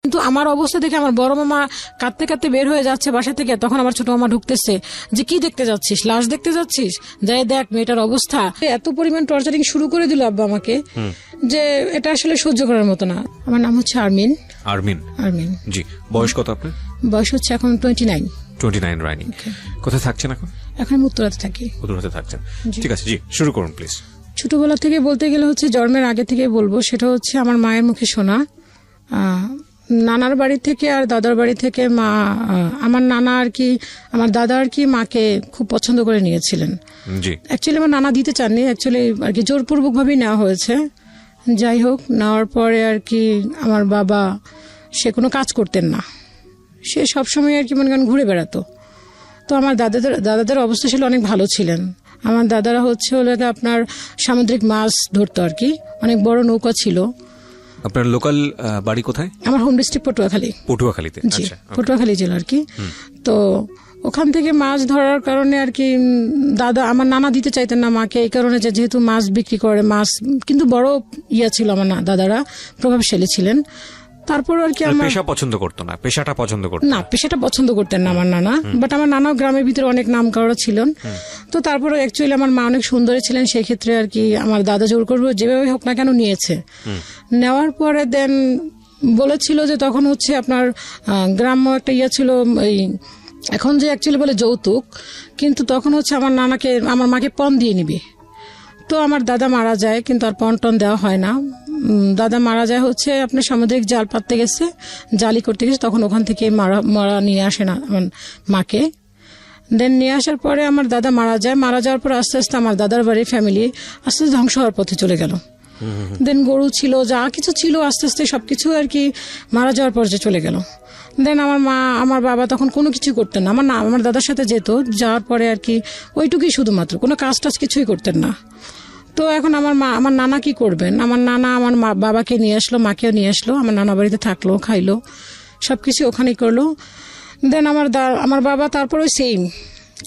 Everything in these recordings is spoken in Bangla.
কিন্তু আমার অবস্থা দেখে আমার বড় মামা কাঁদতে কাঁদতে বের হয়ে যাচ্ছে বাসা থেকে, তখন আমার ছোট মামা ঢুকতেছে যে কি দেখতে যাচ্ছিস, লাশ দেখতে যাচ্ছিস, যাই দেখ মেয়েটার অবস্থা। এত পরিমাণ টর্চারিং শুরু করে দিল আব্বা আমাকে যে এটা আসলে সহ্য করার মতো না। আমার নাম হচ্ছে আরমিন। আরমিন, আরমিন জি। বয়স কত আপনার? বয়স হচ্ছে এখন 29। 29 রানিং। কোথায় থাকছেন এখন? এখন আমি উত্তরাতে থাকি। উত্তরাতে থাকছেন, ঠিক আছে জি, শুরু করুন প্লিজ। ছোটবেলা থেকে বলতে গেলে হচ্ছে জন্মের আগে থেকে বলবো, সেটা হচ্ছে আমার মায়ের মুখে শোনা। নানার বাড়ি থেকে আর দাদার বাড়ি থেকে মা, আমার নানা আর কি, আমার দাদা আর কি মাকে খুব পছন্দ করে নিয়েছিলেন। অ্যাকচুয়ালি আমার নানা দিতে চাননি, অ্যাকচুয়ালি আর কি জোরপূর্বক ভাবেই নেওয়া হয়েছে। যাই হোক, নেওয়ার পরে আর কি আমার বাবা সে কোনো কাজ করতেন না, সে সবসময় আর কি মনে করেন ঘুরে বেড়াতো। তো আমার দাদাদের অবস্থা ছিল অনেক ভালো ছিলেন। আমার দাদারা হচ্ছে আপনার সামুদ্রিক মাছ ধরতো আর কি, অনেক বড় নৌকা ছিল। আপনার লোকাল বাড়ি কোথায়? আমার হোম ডিস্ট্রিক্ট পটুয়াখালী। পটুয়াখালীতে? জি, পটুয়াখালী জেলা আর কি। তো ওখান থেকে মাছ ধরার কারণে আর কি দাদা, আমার নানা দিতে চাইতেন না মাকে, এই কারণে যেহেতু মাছ বিক্রি করে, মাছ কিন্তু বড় ছিল আমার দাদারা, প্রভাবশালী ছিলেন। তারপর আর কি আমার পেশা পছন্দ করতো না, পেশাটা পছন্দ করতো না, পেশাটা পছন্দ করতেন না আমার নানা, বাট আমার নানাও গ্রামের ভিতরে অনেক নাম করা ছিলেন। তো তারপরে অ্যাকচুয়ালি আমার মা অনেক সুন্দরী ছিলেন, সেই ক্ষেত্রে আর কি আমার দাদা জোর করবো যেভাবে হোক না কেন নিয়েছে। নেওয়ার পরে দেন বলেছিল যে তখন হচ্ছে আপনার গ্রাম্য একটা ছিল, এই এখন যে অ্যাকচুয়ালি বলে যৌতুক, কিন্তু তখন হচ্ছে আমার নানাকে, আমার মাকে পণ দিয়ে নিবে। তো আমার দাদা মারা যায়, কিন্তু আর পণ টন দেওয়া হয় না। দাদা মারা যায় হচ্ছে আপনার সামুদ্রিক জাল পাততে গেছে, জালি করতে গেছে, তখন ওখান থেকে মারা নিয়ে আসে না আমার মাকে। দেন নিয়ে আসার পরে আমার দাদা মারা যায়। মারা যাওয়ার পর আস্তে আস্তে আমার দাদার বাড়ির ফ্যামিলি আস্তে আস্তে ধ্বংস হওয়ার পথে চলে গেল। দেন গরু ছিল, যা কিছু ছিল, আস্তে আস্তে সবকিছু আর কি মারা যাওয়ার পর্যায়ে চলে গেল। দেন আমার বাবা তখন কোনো কিছু করতেন না, আমার দাদার সাথে যেত, যাওয়ার পরে আর কি ওইটুকুই শুধুমাত্র, কোনো কাজ টাজ কিছুই করতেন না। তো এখন আমার নানা কি করবেন? আমার নানা আমার বাবাকে নিয়ে আসলো, মাকেও নিয়ে আসলো, আমার নানা বাড়িতে থাকলো, খাইলো, সবকিছু ওখানেই করলো। দেন আমার বাবা তারপর ওই সেম,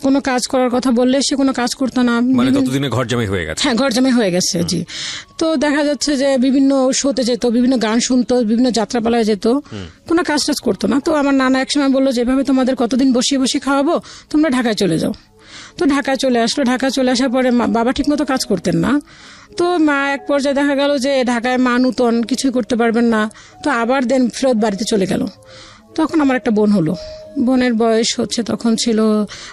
কোনো কাজ করার কথা বললে সে কোনো কাজ করতো না। মানে ততদিনে ঘর জামাই হয়ে গেছে? হ্যাঁ, ঘর জামাই হয়ে গেছে জি। তো দেখা যাচ্ছে যে বিভিন্ন শোতে যেত, বিভিন্ন গান শুনতো, বিভিন্ন যাত্রাপালায় যেত, কোনো কাজ টাজ করতো না। তো আমার নানা একসময় বললো যেভাবে তোমাদের কতদিন বসিয়ে বসিয়ে খাওয়াবো, তোমরা ঢাকায় চলে যাও। তো ঢাকায় চলে আসলো। ঢাকায় চলে আসার পরে বাবা ঠিক মতো কাজ করতেন না। তো মা এক পর্যায়ে দেখা গেল যে ঢাকায় মা নূতন, কিছুই করতে পারবেন না। তো আবার দেন ফেরত বাড়িতে চলে গেল। তখন আমার একটা বোন হলো, বোনের বয়স হচ্ছে তখন ছিল,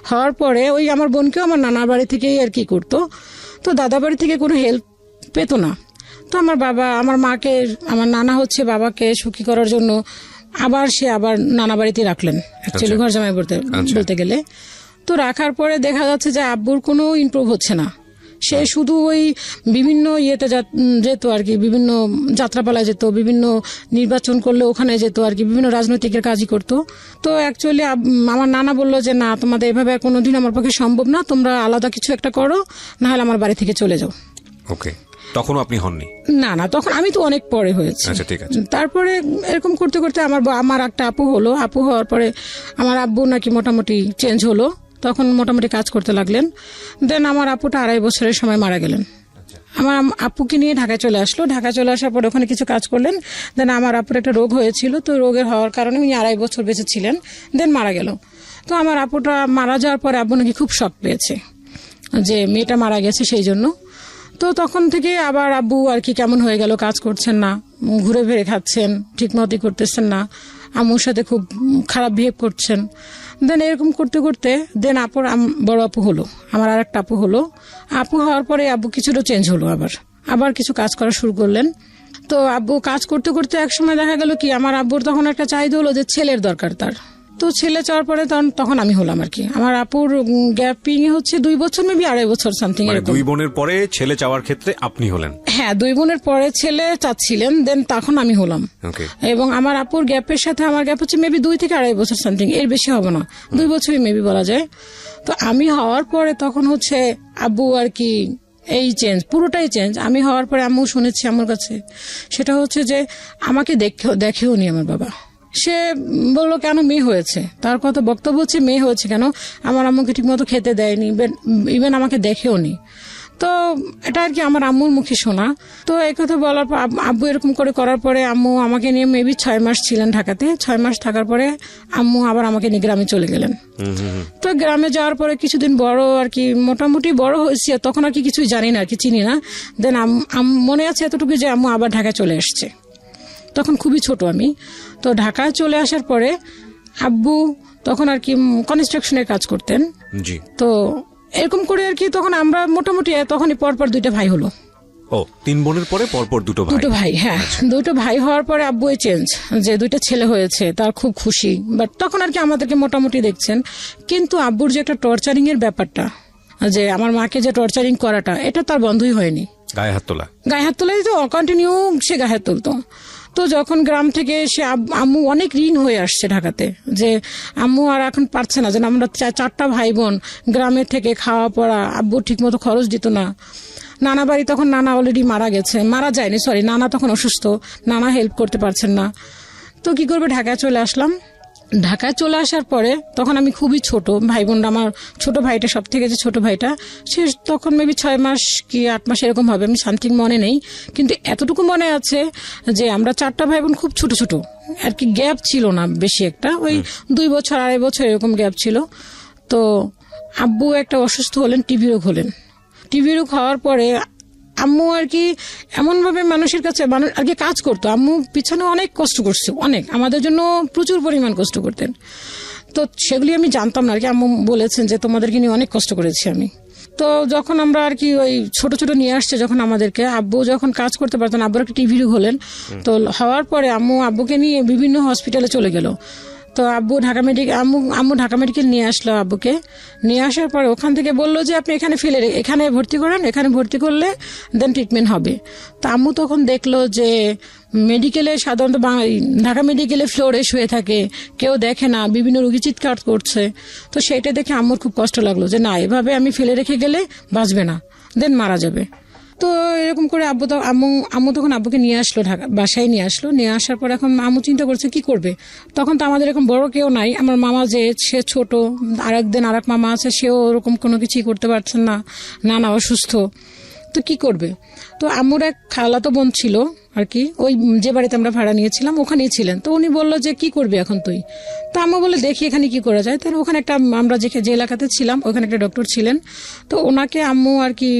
হওয়ার পরে ওই আমার বোনকেও আমার নানার বাড়ি থেকেই আর কি করতো। তো দাদা বাড়ি থেকে কোনো হেল্প পেতো না। তো আমার মাকে, আমার নানা হচ্ছে বাবাকে সুখী করার জন্য আবার নানা বাড়িতে রাখলেন, অ্যাকচুয়ালি ঘর জামাই বলতে গেলে। তো রাখার পরে দেখা যাচ্ছে যে আব্বুর কোনো ইমপ্রুভ হচ্ছে না। সে শুধু ওই বিভিন্ন ইয়েতে যেত আর কি, বিভিন্ন যাত্রাপালায় যেত, বিভিন্ন নির্বাচন করলে ওখানে যেত আর কি, বিভিন্ন রাজনৈতিকের কাজই করতো। তো অ্যাকচুয়ালি আমার নানা বললো যে না, তোমাদের এভাবে কোনোদিন আমার পক্ষে সম্ভব না, তোমরা আলাদা কিছু একটা করো, না হলে আমার বাড়ি থেকে চলে যাও। ওকে, তখনও আপনি হননি? না, তখন আমি তো অনেক পরে হয়েছে। আচ্ছা, ঠিক আছে। তারপরে এরকম করতে করতে আমার একটা আপু হলো। আপু হওয়ার পরে আমার আব্বু নাকি মোটামুটি চেঞ্জ হলো, তখন মোটামুটি কাজ করতে লাগলেন। দেন আমার আপুটা 2.5 বছরের সময় মারা গেলেন। আমার আপুকে নিয়ে ঢাকায় চলে আসলো। ঢাকায় চলে আসার পর ওখানে কিছু কাজ করলেন। দেন আমার আপুর একটা রোগ হয়েছিল, তো রোগের হওয়ার কারণে উনি 2.5 বছর বেঁচে ছিলেন, দেন মারা গেল। তো আমার আপুটা মারা যাওয়ার পরে আব্বু নাকি খুব শক পেয়েছে যে মেয়েটা মারা গেছে, সেই জন্য। তো তখন থেকে আবার আব্বু আর কি কেমন হয়ে গেল, কাজ করছেন না, ঘুরে ফিরে খাচ্ছেন, ঠিক মতোই করতেছেন না, আম্মুর সাথে খুব খারাপ বিহেভ করছেন। দেন এরকম করতে করতে দেন বড় আপু হলো, আমার আর একটা আপু হলো। আপু হওয়ার পরে আব্বু কিছুটা চেঞ্জ হলো, আবার কিছু কাজ করা শুরু করলেন। তো আব্বু কাজ করতে করতে একসময় দেখা গেল কি, আমার আব্বুর তখন একটা চাহিদা হলো যে ছেলের দরকার তার। তো ছেলে চাওয়ার পরে তখন আমি হলাম আর কি। আমার আপুর গ্যাপিং হচ্ছে 2 বছর, মেবি 2.5 বছর সামথিং। 2 বোনের পরে ছেলে চাওয়ার ক্ষেত্রে আপনি হলেন? হ্যাঁ, 2 বোনের পরে ছেলে চাচ্ছিলেন, দেন তখন আমি হলাম। এবং আমার আপুর গ্যাপের সাথে আমার গ্যাপ হচ্ছে মেবি 2 থেকে 2.5 বছর সামথিং, এর বেশি হবে না, 2 বছরই মেবি বলা যায়। তো আমি হওয়ার পরে তখন হচ্ছে আব্বু আর কি এই চেঞ্জ, পুরোটাই চেঞ্জ। আমি হওয়ার পরে আম্মু শুনেছি আমার কাছে, সেটা হচ্ছে যে আমাকে দেখেও নি আমার বাবা। সে বললো কেন মেয়ে হয়েছে, তার কথা বক্তব্য হচ্ছে মেয়ে হয়েছে কেন, আমার আম্মুকে ঠিক মতো খেতে দেয়নি, ইভেন আমাকে দেখেও নি। তো এটা আর কি আমার আম্মুর মুখে শোনা। তো এই কথা বলার পর আব্বু এরকম করে করার পরে আম্মু আমাকে নিয়ে মেবি 6 মাস ছিলেন ঢাকাতে। 6 মাস থাকার পরে আম্মু আবার আমাকে নিয়ে গ্রামে চলে গেলেন। তো গ্রামে যাওয়ার পরে কিছুদিন বড় আর কি মোটামুটি বড় হয়েছি, তখন আর কি কিছুই জানি না আর কি, চিনি না। দেন মনে আছে এতটুকু যে আম্মু আবার ঢাকায় চলে আসছে, তখন খুবই ছোট আমি। তো ঢাকায় চলে আসার পরে আব্বু তখন আর কি কনস্ট্রাকশনের কাজ করতেন। জি। তো এরকম করে আর কি তখন আমরা মোটামুটি তখনই পরপর 2টা ভাই হলো। ও 3 বোনের পরে পরপর 2 ভাই। 2 ভাই, হ্যাঁ। 2 ভাই হওয়ার পরে আব্বু চেঞ্জ, যে 2টা ছেলে হয়েছে, তার খুব খুশি। বাট তখন আর কি আমাদেরকে মোটামুটি দেখছেন। কিন্তু আব্বুর যে একটা টর্চারিং এর ব্যাপারটা, যে আমার মাকে যে টর্চারিং করাটা, এটা তার বন্ধই হয়নি। গায়ে হাত তোলা তো কন্টিনিউ সে গায়ে হাত তুলতো। তো যখন গ্রাম থেকে সে আম্মু অনেক ঋণ হয়ে আসছে ঢাকাতে, যে আম্মু আর এখন পারছে না, যে আমরা 4টা ভাই বোন গ্রামের থেকে খাওয়া পড়া, আব্বু ঠিক মতো খরচ দিত না। নানা বাড়ি তখন নানা অলরেডি মারা যায়নি, সরি, নানা তখন অসুস্থ, নানা হেল্প করতে পারছেন না। তো কি করবে, ঢাকায় চলে আসলাম। ঢাকায় চলে আসার পরে তখন আমি খুবই ছোট, ভাই বোনরা, আমার ছোট ভাইটা, সব থেকে যে ছোট ভাইটা, সে তখন মেবি 6 মাস কি 8 মাস এরকম হবে, আমি সামথিং মনে নেই। কিন্তু এতটুকু মনে আছে যে আমরা 4টা ভাই বোন খুব ছোট ছোট আর কি, গ্যাপ ছিল না বেশি একটা, ওই 2 বছর 2.5 বছর এরকম গ্যাপ ছিল। তো আব্বু একটা অসুস্থ হলেন, টিবি রোগ হলেন। টিবি রোগ হওয়ার পরে আম্মু আর কি এমন ভাবে মানুষের কাছে আর কি কাজ করতো। আম্মু পিছনে অনেক কষ্ট করছে, অনেক, আমাদের জন্য প্রচুর পরিমাণ কষ্ট করতেন। তো সেগুলি আমি জানতাম না আর কি, আম্মু বলেছেন যে তোমাদেরকে নিয়ে অনেক কষ্ট করেছি আমি। তো যখন আমরা আর কি ওই ছোট ছোট নিয়ে আসছে যখন আমাদেরকে, আব্বু যখন কাজ করতে পারতেন, আব্বুর একটা টিভি রোগ হলেন। তো হওয়ার পরে আব্বুকে নিয়ে বিভিন্ন হসপিটালে চলে গেল। তো আম্মু ঢাকা মেডিকেল নিয়ে আসলো আব্বুকে। নিয়ে আসার পরে ওখান থেকে বললো যে আপনি এখানে ভর্তি করেন, এখানে ভর্তি করলে দেন ট্রিটমেন্ট হবে। তো আম্মু তখন দেখলো যে মেডিকেলে সাধারণত ঢাকা মেডিকেলে ফ্লোরে শুয়ে থাকে, কেউ দেখে না, বিভিন্ন রোগী চিৎকার করছে। তো সেইটা দেখে আম্মুর খুব কষ্ট লাগলো, যে না, এভাবে আমি ফেলে রেখে গেলে বাঁচবে না, দেন মারা যাবে। তো এরকম করে আম্মু তখন আব্বুকে নিয়ে আসলো, বাসায় নিয়ে আসলো। নিয়ে আসার পর এখন আম্মু চিন্তা করছে কি করবে। তখন তো আমাদের এরকম বড় কেউ নাই, আমার মামা যে সে ছোট, আরেক মামা আছে, সেও ওরকম কোনো কিছুই করতে পারছেন না, নানা অসুস্থ। তো কি করবে। তো আম্মুর এক খালাতো বোন ছিল আর কি, ওই যে বাড়িতে আমরা ভাড়া নিয়েছিলাম ওখানেই ছিলেন। তো উনি বললো যে কি করবি এখন তুই। তো আম্মু বলে দেখি এখানে কি করা যায়। তাহলে ওখানে আমরা যে এলাকাতে ছিলাম ওখানে একটা ডক্টর ছিলেন। তো ওনাকে আম্মু আর কি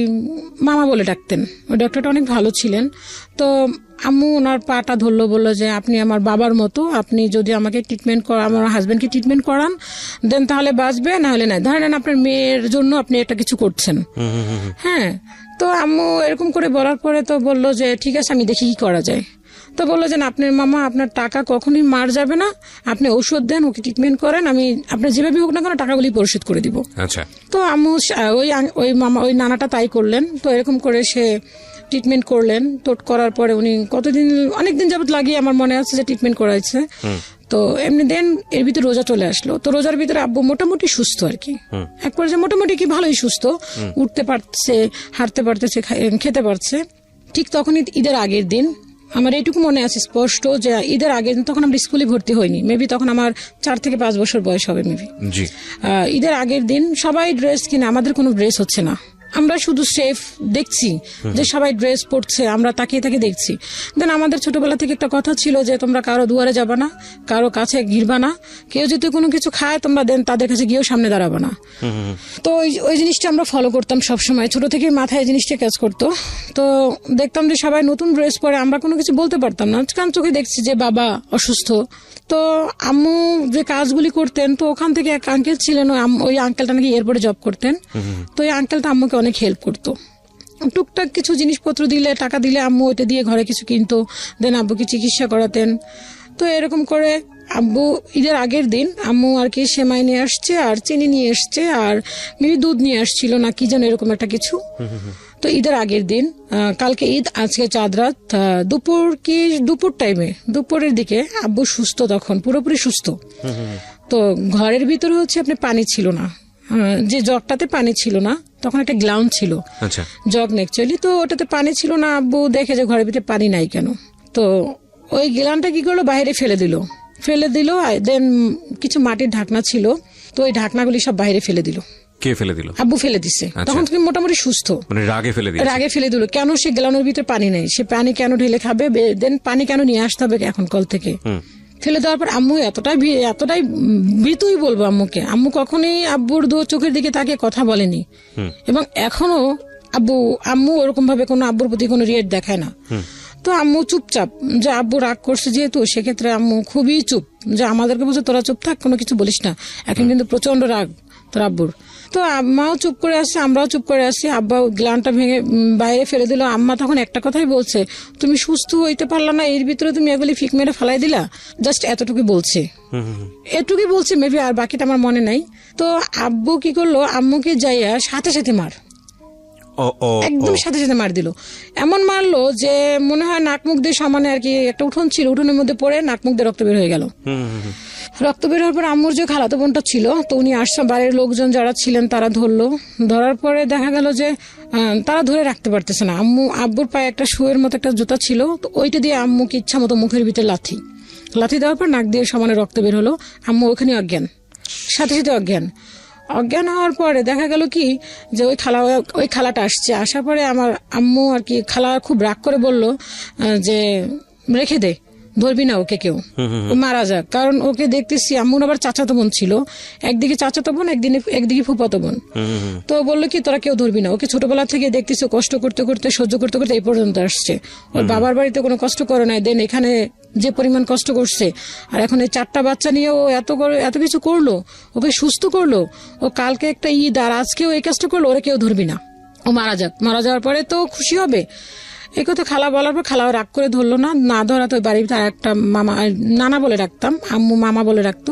মামা বলে ডাকতেন। ওই ডক্টরটা অনেক ভালো ছিলেন। তো আম্মু ওনার পাটা ধরলো, বললো যে আপনি আমার বাবার মতো, আপনি যদি আমাকে আমার হাজবেন্ডকে ট্রিটমেন্ট করান দেন তাহলে বাঁচবে, না হলে নাই। ধরেন আপনার মেয়ের জন্য আপনি একটা কিছু করছেন। হ্যাঁ। তো আম্মু এরকম করে বলার পরে তো বললো যে ঠিক আছে, আমি দেখি কি করা যায়। তো বললো যে আপনার মামা, আপনার টাকা কখনোই মার যাবে না, আপনি ঔষধ দেন, ওকে ট্রিটমেন্ট করেন, আমি আপনার যেভাবে হোক না কেন টাকাগুলি পরিশোধ করে দিব। আচ্ছা। তো আম্মু ওই নানাটা তাই করলেন। তো এরকম করে সে ট্রিটমেন্ট করলেন। তো করার পরে উনি অনেকদিন যাবত লাগিয়ে আমার মনে আছে যে ট্রিটমেন্ট করাইছে। তো এমনি দেন এর ভিতরে রোজা চলে আসলো। তো রোজার ভিতরে আব্বু মোটামুটি সুস্থ আর কি, এক পর্যায়ে মোটামুটি কি ভালোই সুস্থ, উঠতে পারছে, হাঁটতে পারতেছে, খেতে পারছে। ঠিক তখনই ঈদের আগের দিন, আমার এইটুকু মনে আছে স্পষ্ট যে ঈদের আগের দিন, তখন আমরা স্কুলে ভর্তি হইনি, মেবি তখন আমার 4 থেকে 5 বছর বয়স হবে মেবি। ঈদের আগের দিন সবাই ড্রেস কিনে, আমাদের কোনো ড্রেস হচ্ছে না। আমরা শুধু সেফ দেখছি যে সবাই ড্রেস পরছে, আমরা তাকিয়ে তাকিয়ে দেখছি। দেন আমাদের ছোটবেলা থেকে একটা কথা ছিল যে তোমরা কারো দুয়ারে যাবা না, কারো কাছে ঘিরবা না, কেউ যদি কোনো কিছু খায় তোমরা দেন তাদের কাছে গিয়েও সামনে দাঁড়াবা না। তো ওই জিনিসটা আমরা ফলো করতাম সবসময়, ছোট থেকে মাথায় জিনিসটা কাজ করতো। তো দেখতাম যে সবাই নতুন ড্রেস পরে, আমরা কোনো কিছু বলতে পারতাম না, কারণ চোখে দেখছি যে বাবা অসুস্থ। তো আম্মু যে কাজগুলি করতেন, তো ওখান থেকে এক আঙ্কেল ছিলেন, ওই আঙ্কেলটা নাকি এয়ারপোর্টে জব করতেন। তো ওই আঙ্কেলটা আম্মুকে অনেক হেল্প করতো, টুকটাক কিছু জিনিসপত্র দিলে, টাকা দিলে আম্মু ওইটা দিয়ে ঘরে কিছু কিনতো, দেন আব্বুকে চিকিৎসা করাতেন। তো এরকম করে আব্বু ঈদের আগের দিন আম্মু আর কি সেমাই নিয়ে আসছে, আর চিনি নিয়ে আসছে, আর মেবি দুধ নিয়ে আসছিল না কি যেন এরকম একটা কিছু। তো ঈদের আগের দিন, কালকে ঈদ, আজকে চাঁদ রাত, দুপুরের দিকে আব্বু সুস্থ, তখন পুরোপুরি সুস্থ। তো ঘরের ভিতরে হচ্ছে আপনি পানি ছিল না, যে জগটাতে পানি ছিল না, তখন একটা গ্লাউন ছিল, জগ অ্যাকচুয়ালি। তো ওটাতে পানি ছিল না। আব্বু দেখে যে ঘরের ভিতরে পানি নাই কেন। তো ওই গ্লাউনটা কি করলো, বাইরে ফেলে দিল। দেন কিছু মাটির ঢাকনা ছিল, তো ওই ঢাকনাগুলি সব বাইরে ফেলে দিল। কে ফেলে দিল? আব্বু ফেলে দিছে। তখন তুমি মোটামুটি সুস্থ, মানে রাগে ফেলে দিল। রাগে ফেলে দিল। কেন সে গ্যালনের ভিতরে পানি নেই, সে পানি কেন ঢেলে খাবে, দেন পানি কেন নিয়ে আসতে হবে এখন কল থেকে। ফেলে দেওয়ার পর আম্মু এতটাই ভীতুই বলবো আম্মুকে। আম্মু কখনোই আব্বুর চোখের দিকে তাকে কথা বলেনি, এবং এখনো আম্মু ওরকম ভাবে কোনো আব্বুর প্রতি কোনো রিয়েক্ট দেখায় না। তো আম্মু চুপচাপ, যে আব্বু রাগ করছে যেহেতু, সেক্ষেত্রে আম্মু খুবই চুপ, যে আমাদেরকে বলছে তোরা চুপ থাক, কোনো কিছু বলিস না, এখন কিন্তু প্রচন্ড রাগ তোর আব্বুর। তো আম্মাও চুপ করে আসছে, আমরাও চুপ করে আসছি। আব্বা গ্লানটা ভেঙে বাইরে ফেলে দিল। আম্মা তখন একটা কথাই বলছে, তুমি সুস্থ হইতে পারলা না, এর ভিতরে তুমি এগুলি ফিক মেরে ফেলাই দিলা, জাস্ট এতটুকু বলছে, এটুকুই বলছে মেবি, আর বাকিটা আমার মনে নাই। তো আব্বু কি করলো, আম্মুকে যাইয়া সাথে সাথে মার, একদম সাথে সাথে মার দিল। এমন মারলো যে মনে হয় নাক মুখ দিয়ে সমানে আর কি, একটা উঠোন ছিল, উঠোনের মধ্যে পড়ে নাক মুখ দিয়ে রক্ত বের হয়ে গেল। রক্ত বের হওয়ার পর আম্মুর যে খালাতো বোনটা ছিল, তো উনি আসছে, বাড়ির লোকজন যারা ছিলেন তারা ধরলো। ধরার পরে দেখা গেল যে তারা ধরে রাখতে পারতেছে না। আব্বুর পায়ে একটা শুয়ের মতো একটা জুতা ছিল, তো ওইটা দিয়ে আম্মুকে ইচ্ছা মতো মুখের ভিতরে লাথি দেওয়ার পর নাক দিয়ে সমানে রক্ত বের হলো। আম্মু ওখানে অজ্ঞান, সাথে সাথে অজ্ঞান হওয়ার পরে দেখা গেল কি, যে ওই খালাটা আসছে। আসার পরে আমার আম্মু আর কি, খালা খুব রাগ করে বলল যে রেখে দে, ধরবি না ওকে কেউ, ও মারা যাক। কারণ ওকে দেখতেছি, আম্মুর আবার চাচাতো বোন ছিল, একদিকে চাচাতো বোন, একদিকে ফুফাতো বোন। তো বললো কি তোরা কেউ ধরবি না ওকে, ছোটবেলা থেকে দেখতেছি কষ্ট করতে করতে সহ্য করতে করতে এই পর্যন্ত আসছে। ওর বাবার বাড়িতে কোনো কষ্ট করে নাই, দেন এখানে যে পরিমাণ কষ্ট করছে, আর এখন এই 4টা বাচ্চা নিয়ে ও এত কিছু করলো, ওকে সুস্থ করলো। ও কালকে একটা ঈদ, আর আজকেও এই কাজটা করলো, ওরা কেউ ধরবি না, ও মারা যাক, মারা যাওয়ার পরে তো খুশি হবে। এই কথা খালা বলার পর খালাও রাগ করে ধরলো না ধরা তো বাড়িতে আর একটা মামা, নানা বলে রাখতাম, আম্মু মামা বলে রাখতো,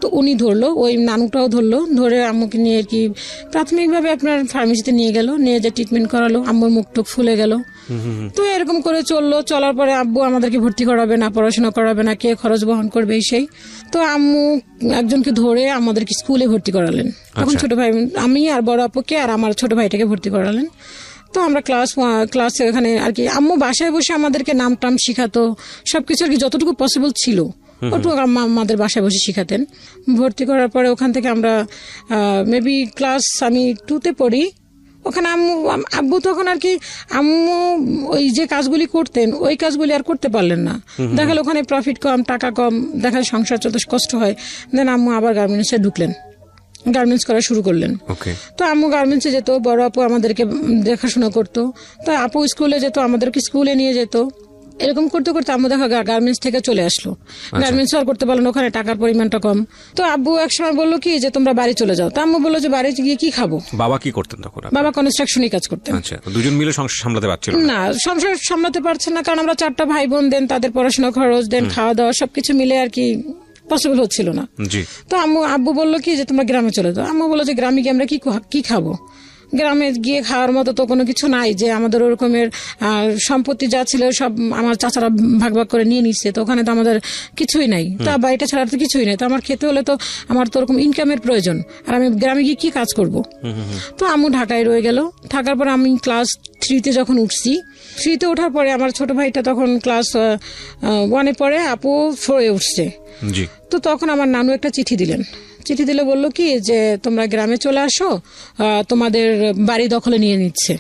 তো উনি ধরলো, ওই নানুটাও ধরলো। ধরে আম্মুকে নিয়ে আর কি প্রাথমিকভাবে আপনার ফার্মেসিতে নিয়ে গেল, নিয়ে যে ট্রিটমেন্ট করালো, আম্মুর মুখ টুক ফুলে গেল। তো এরকম করে চলার পরে আব্বু আমাদেরকে ভর্তি করাবে না, পড়াশোনা করাবে না, কে খরচ বহন করবে সেই। তো আম্মু একজনকে ধরে আমাদেরকে স্কুলে ভর্তি করালেন। তখন ছোট ভাই, আমি আর বড় আপুকে আর আমার ছোট ভাইটাকে ভর্তি করালেন। তো আমরা ক্লাসে ওখানে আর কি, আম্মু বাসায় বসে আমাদেরকে নাম টাম শিখাতো, সবকিছু আর কি যতটুকু পসিবল ছিল ওটুকু আমাদের বাসায় বসে শিখাতেন। ভর্তি করার পরে ওখান থেকে আমরা মেবি ক্লাস আমি 2তে পড়ি। ওখানে আব্বু তখন আর কি, আম্মু ওই যে কাজগুলি করতেন ওই কাজগুলি আর করতে পারলেন না। দেখাল ওখানে প্রফিট কম, টাকা কম, দেখাল সংসার চলতে কষ্ট হয়। দেন আম্মু আবার গার্মেন্টসে ঢুকলেন, গার্মেন্টস করা শুরু করলেন। তো আম্মু গার্মেন্টসে যেত, বড় আপু আমাদেরকে দেখাশোনা করতো। তো আপু স্কুলে যেত, আমাদেরকে স্কুলে নিয়ে যেত। এরকম করতে করতে আম্মু দেখা গার্মেন্টস থেকে চলে আসলো। গার্মেন্টস আর করতে পারলো না, ওখানে টাকার পরিমাণটা কম। তো আব্বু একসময় বললো কি যে তোমরা বাড়ি চলে যাও। তো আম্মু বললো যে বাড়ি গিয়ে কি খাবো। বাবা কি করতেন তখন? বাবা কনস্ট্রাকশনই কাজ করতেন। আচ্ছা, দুজন মিলে সংসার সামলাতে পারছিল না? সংসার সামলাতে পারছে না, কারণ আমরা 4টা ভাই বোন, দেন তাদের পড়াশোনা খরচ, দেন খাওয়া দাওয়া সবকিছু মিলে আর কি পসিবল হচ্ছিল না। তো আব্বু বললো কি যে তোমরা গ্রামে চলে যাও। আম্মু বললো যে গ্রামে গিয়ে আমরা কি খাবো, গ্রামে গিয়ে খাওয়ার মতো তো কোনো কিছু নাই, যে আমাদের ওরকমের সম্পত্তি যা ছিল সব আমার চাচারা ভাগ ভাগ করে নিয়ে নিচ্ছে, তো ওখানে তো আমাদের কিছুই নাই, তা বাড়িটা ছাড়া তো কিছুই নাই, তো আমার খেতে হলে তো আমার তো ওরকম ইনকামের প্রয়োজন, আর আমি গ্রামে গিয়ে কি কাজ করব। তো আম্মু ঢাকায় রয়ে গেল। থাকার পর আমি ক্লাস 3তে যখন উঠছি, 3তে ওঠার পরে আমার ছোট ভাইটা তখন ক্লাস 1-এ পড়ে, আপু 4-এ উঠছে। তো তখন আমার নানু একটা চিঠি দিলে বললো কি যে তোমরা গ্রামে চলে আসো, তোমাদের বাড়ি দখলে নিয়ে নিচ্ছে।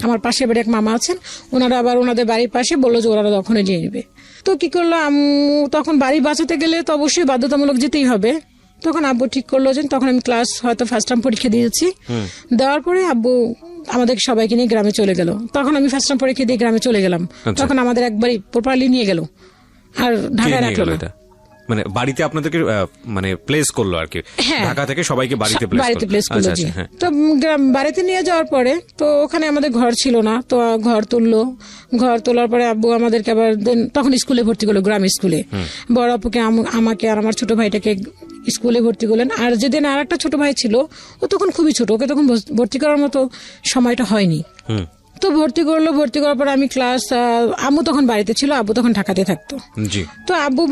আমার পাশে বাড়ি এক মামা আছেন, ওনারা আবার ওনাদের বাড়ির পাশে বললো যে ওরা দখলে নিয়ে নিবে। তো কি করলো আম্মু, তখন বাড়ি বাঁচাতে গেলে তো অবশ্যই বাধ্যতামূলক যেতেই হবে। তখন আব্বু ঠিক করলো যে তখন আমি ক্লাস হয়তো ফার্স্ট টার্ম পরীক্ষা দিয়েছি, দেওয়ার পরে আব্বু আমাদের সবাইকে নিয়ে গ্রামে চলে গেল। তখন আমি ফার্স্ট টার্ম পরীক্ষা দিয়ে গ্রামে চলে গেলাম। তখন আমাদের একবারই প্রপারলি নিয়ে গেল, আর ঢাকায় রাখলো না। মানে বাড়িতে আপনাদেরকে মানে প্লেস করলো আর কি, ঢাকা থেকে সবাইকে বাড়িতে প্লেস করলো। তো বাড়িতে নিয়ে যাওয়ার পরে তো ওখানে আমাদের ঘর ছিল না, তো ঘর তোলার পরে আব্বু আমাদেরকে আবার তখন স্কুলে ভর্তি করলো, গ্রাম স্কুলে। বড় আপুকে, আমাকে আর আমার ছোট ভাইটাকে স্কুলে ভর্তি করলেন। আর যেদিন আর একটা ছোট ভাই ছিল, ও তখন খুবই ছোট, ওকে তখন ভর্তি করার মতো সময়টা হয়নি। তো ভর্তি করার পর আমি ক্লাস, আম্মু তখন বাড়িতে ছিল, আব্বু তখন ঢাকাতে থাকতো। তো আব্বু